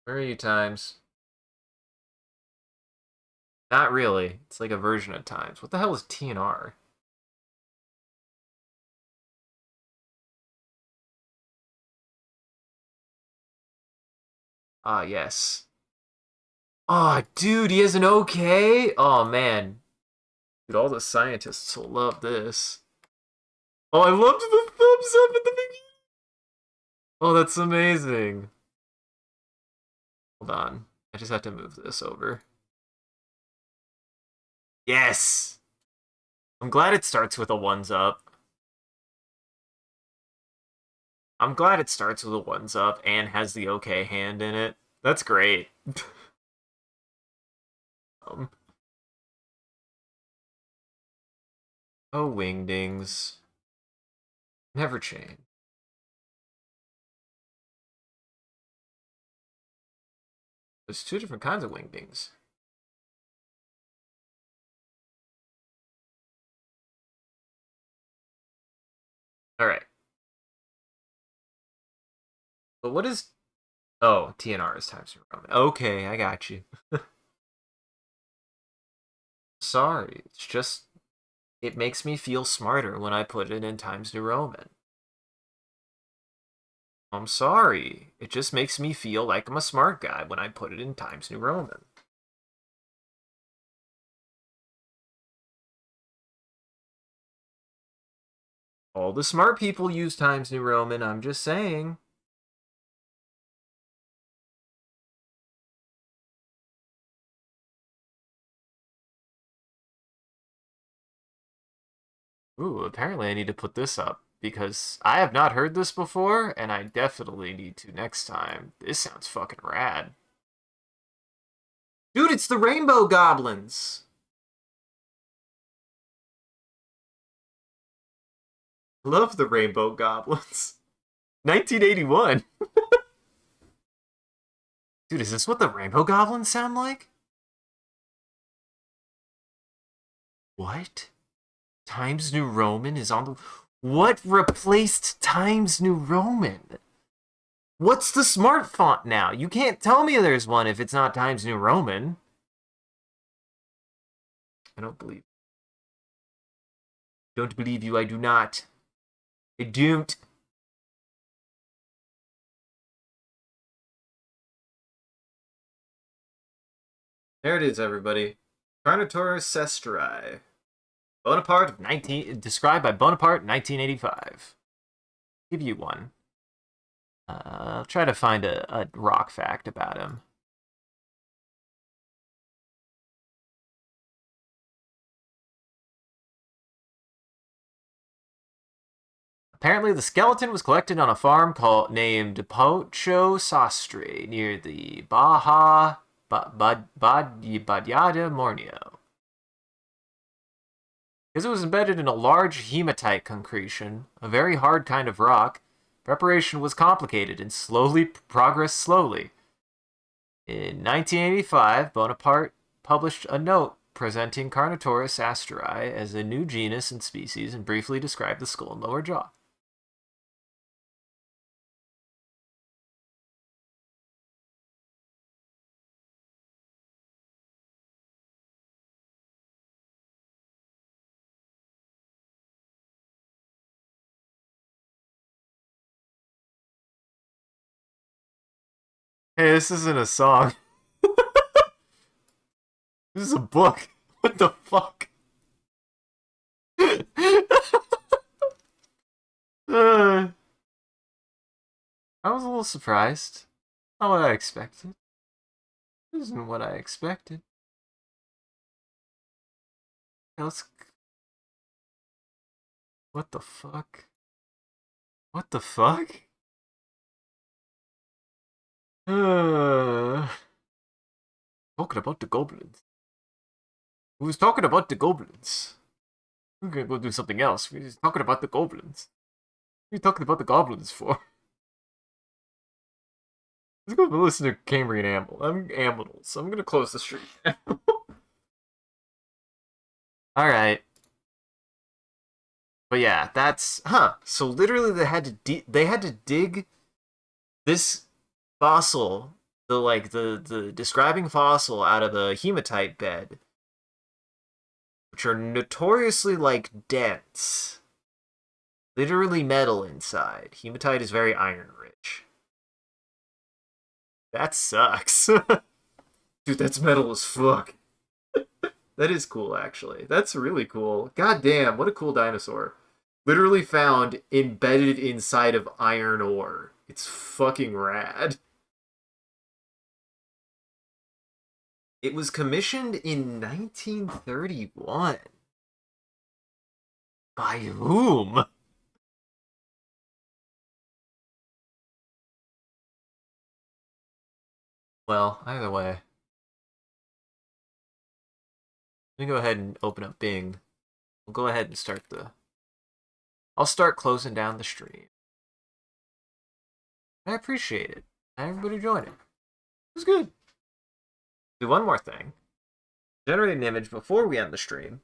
Where are you, Times? Not really. It's like a version of Times. What the hell is TNR? Ah, yes. Oh, dude, he has an OK? Oh, man. Dude, all the scientists will love this. Oh, I loved the thumbs up at the beginning. Oh, that's amazing. Hold on. I just have to move this over. Yes! I'm glad it starts with a ones up. I'm glad it starts with a ones up and has the OK hand in it. That's great. um, oh, wingdings. Never change. There's two different kinds of wingdings. Alright. But what is... Oh, TNR is Times New Roman. Okay, I got you. Sorry, it's just... It makes me feel smarter when I put it in Times New Roman. I'm sorry. It just makes me feel like I'm a smart guy when I put it in Times New Roman. All the smart people use Times New Roman, I'm just saying. Ooh, apparently I need to put this up because I have not heard this before, and I definitely need to next time. This sounds fucking rad. Dude, it's the Rainbow Goblins! Love the Rainbow Goblins. 1981. Dude, is this what the Rainbow Goblins sound like? What? Times New Roman is on the... What replaced Times New Roman? What's the smart font now? You can't tell me there's one if it's not Times New Roman. I don't believe. Don't believe you, I do not. I don't. There it is, everybody. Carnotaurus sestri. Bonaparte of 19... Described by Bonaparte in 1985. Give you one. I'll try to find a rock fact about him. Apparently, the skeleton was collected on a farm named Pocho Sastre near the Baja Badyada Mornio. Because it was embedded in a large hematite concretion, a very hard kind of rock, preparation was complicated and progressed slowly. In 1985, Bonaparte published a note presenting Carnotaurus asteri as a new genus and species and briefly described the skull and lower jaw. Hey, this isn't a song. This is a book. What the fuck? I was a little surprised. Not what I expected. This isn't what I expected. Let's... What the fuck? What the fuck? Talking about the goblins. Who's talking about the goblins? We're gonna go do something else. We're just talking about the goblins. What are you talking about the goblins for? Let's go listen to Cambrian Amble. I'm gonna close the stream. Alright. But yeah, that's... So literally they had to dig this fossil, the describing fossil out of a hematite bed, which are notoriously dense. Literally metal inside. Hematite is very iron rich. That sucks. Dude, that's metal as fuck. That is cool, actually. That's really cool. God damn, what a cool dinosaur. Literally found embedded inside of iron ore. It's fucking rad. It was commissioned in 1931. By whom? Well, either way. Let me go ahead and open up Bing. We'll go ahead and start I'll start closing down the stream. I appreciate it. Everybody joining. It was good. Do one more thing. Generate an image before we end the stream.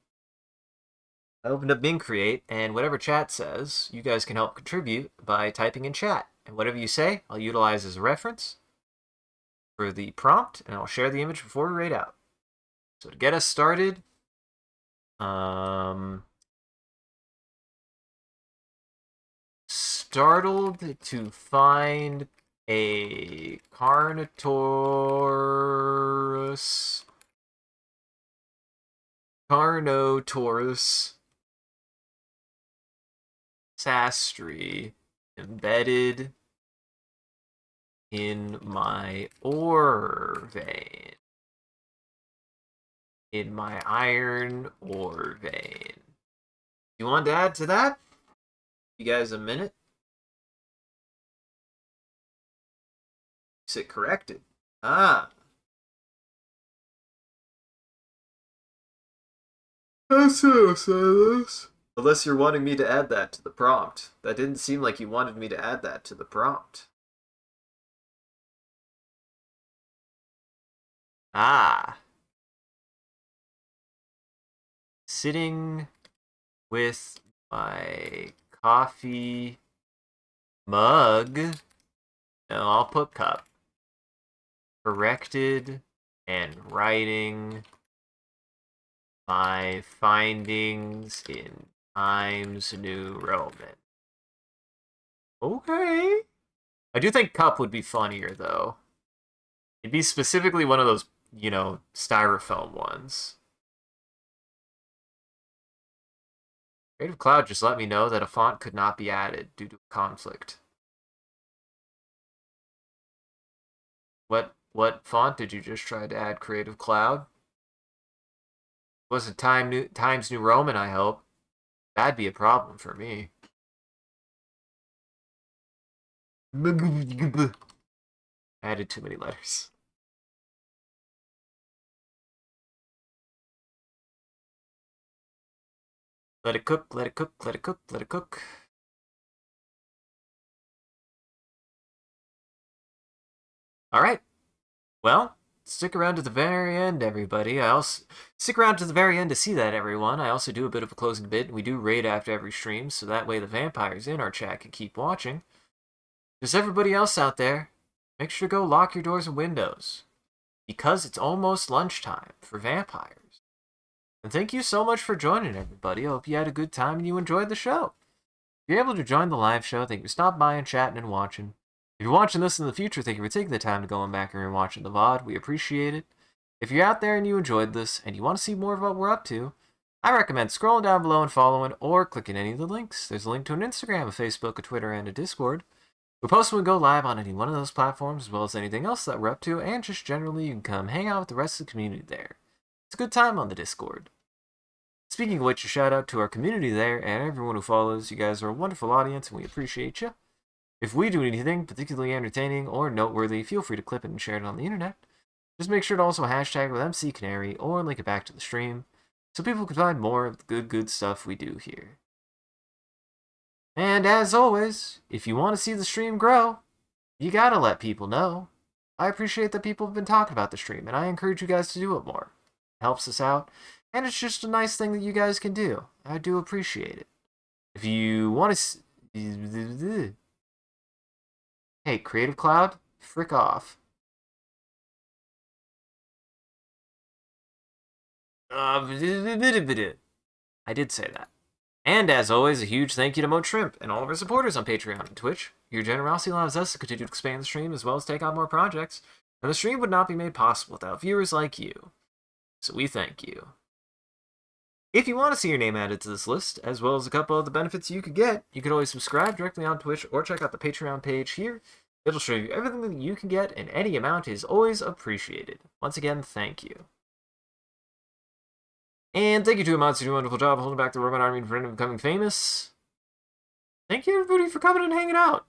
I opened up Bing Create, and whatever chat says, you guys can help contribute by typing in chat. And whatever you say, I'll utilize as a reference for the prompt, and I'll share the image before we raid out. So to get us started, startled to find a Carnotaurus sastri embedded in my ore vein. In my iron ore vein. You want to add to that? You guys a minute? Sit corrected. Ah. That's so Silas. Unless you're wanting me to add that to the prompt. That didn't seem like you wanted me to add that to the prompt. Ah. sitting with my coffee mug. No, I'll put cup. Corrected and writing my findings in Times New Roman. Okay. I do think cup would be funnier, though. It'd be specifically one of those, you know, styrofoam ones. Creative Cloud just let me know that a font could not be added due to a conflict. What font did you just try to add, Creative Cloud? Wasn't Times New Roman, I hope. That'd be a problem for me. Added too many letters. Let it cook, let it cook, let it cook, let it cook. All right. Well, stick around to the very end, everybody. I also stick around to the very end to see that, everyone. I also do a bit of a closing bit. We do raid after every stream, so that way the vampires in our chat can keep watching. Just everybody else out there, make sure to go lock your doors and windows, because it's almost lunchtime for vampires. And thank you so much for joining, everybody. I hope you had a good time and you enjoyed the show. If you're able to join the live show, thank you for stopping by and chatting and watching. If you're watching this in the future, thank you for taking the time to go back and watching the VOD. We appreciate it. If you're out there and you enjoyed this and you want to see more of what we're up to, I recommend scrolling down below and following or clicking any of the links. There's a link to an Instagram, a Facebook, a Twitter, and a Discord. We post when we go live on any one of those platforms, as well as anything else that we're up to, and just generally you can come hang out with the rest of the community there. It's a good time on the Discord. Speaking of which, a shout out to our community there and everyone who follows. You guys are a wonderful audience and we appreciate you. If we do anything particularly entertaining or noteworthy, feel free to clip it and share it on the internet. Just make sure to also hashtag with MCCanary or link it back to the stream so people can find more of the good stuff we do here. And as always, if you want to see the stream grow, you gotta let people know. I appreciate that people have been talking about the stream, and I encourage you guys to do it more. It helps us out, and it's just a nice thing that you guys can do. I do appreciate it. If you want to... Hey, Creative Cloud, frick off. I did say that. And as always, a huge thank you to Mo Shrimp and all of our supporters on Patreon and Twitch. Your generosity allows us to continue to expand the stream as well as take on more projects, and the stream would not be made possible without viewers like you. So we thank you. If you want to see your name added to this list, as well as a couple of the benefits you could get, you could always subscribe directly on Twitch or check out the Patreon page here. It'll show you everything that you can get, and any amount is always appreciated. Once again, thank you. And thank you to Amounts who do a wonderful job holding back the robot army and preventing becoming famous. Thank you everybody for coming and hanging out.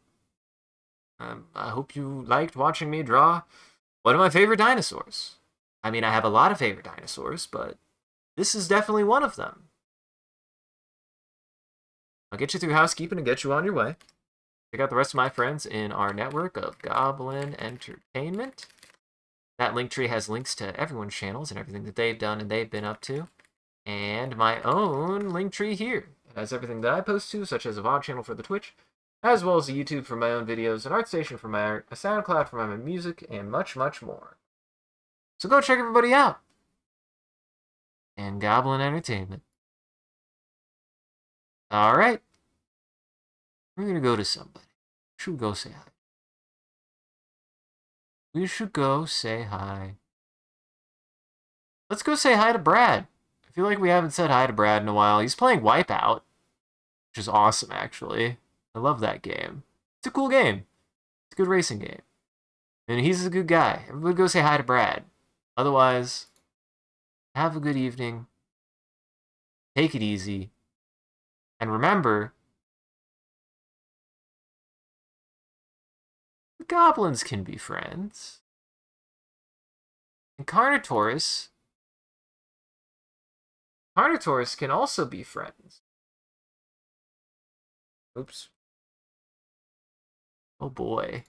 I hope you liked watching me draw one of my favorite dinosaurs. I mean, I have a lot of favorite dinosaurs, but this is definitely one of them. I'll get you through housekeeping and get you on your way. Check out the rest of my friends in our network of Goblin Entertainment. That link tree has links to everyone's channels and everything that they've done and they've been up to. And my own link tree here. It has everything that I post to, such as a VOD channel for the Twitch, as well as a YouTube for my own videos, an ArtStation for my art, a SoundCloud for my music, and much, much more. So go check everybody out. And Goblin Entertainment. Alright. We're gonna go to somebody. Should we go say hi? We should go say hi. Let's go say hi to Brad. I feel like we haven't said hi to Brad in a while. He's playing Wipeout, which is awesome, actually. I love that game. It's a cool game. It's a good racing game. And he's a good guy. Everybody go say hi to Brad. Otherwise, have a good evening. Take it easy. And remember, the goblins can be friends. And Carnotaurus can also be friends. Oops. Oh boy.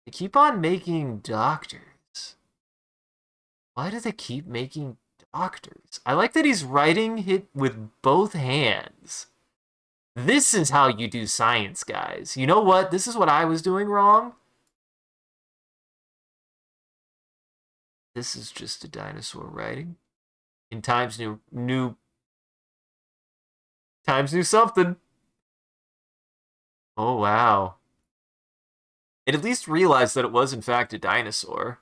They keep on making doctors. Why do they keep making Doctors. I like that he's writing it with both hands. This is how you do science, guys. You know what? This is what I was doing wrong. This is just a dinosaur writing. In Times New Times New something. Oh wow. It at least realized that it was in fact a dinosaur.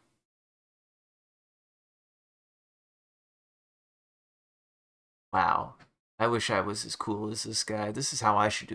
Wow. I wish I was as cool as this guy. This is how I should do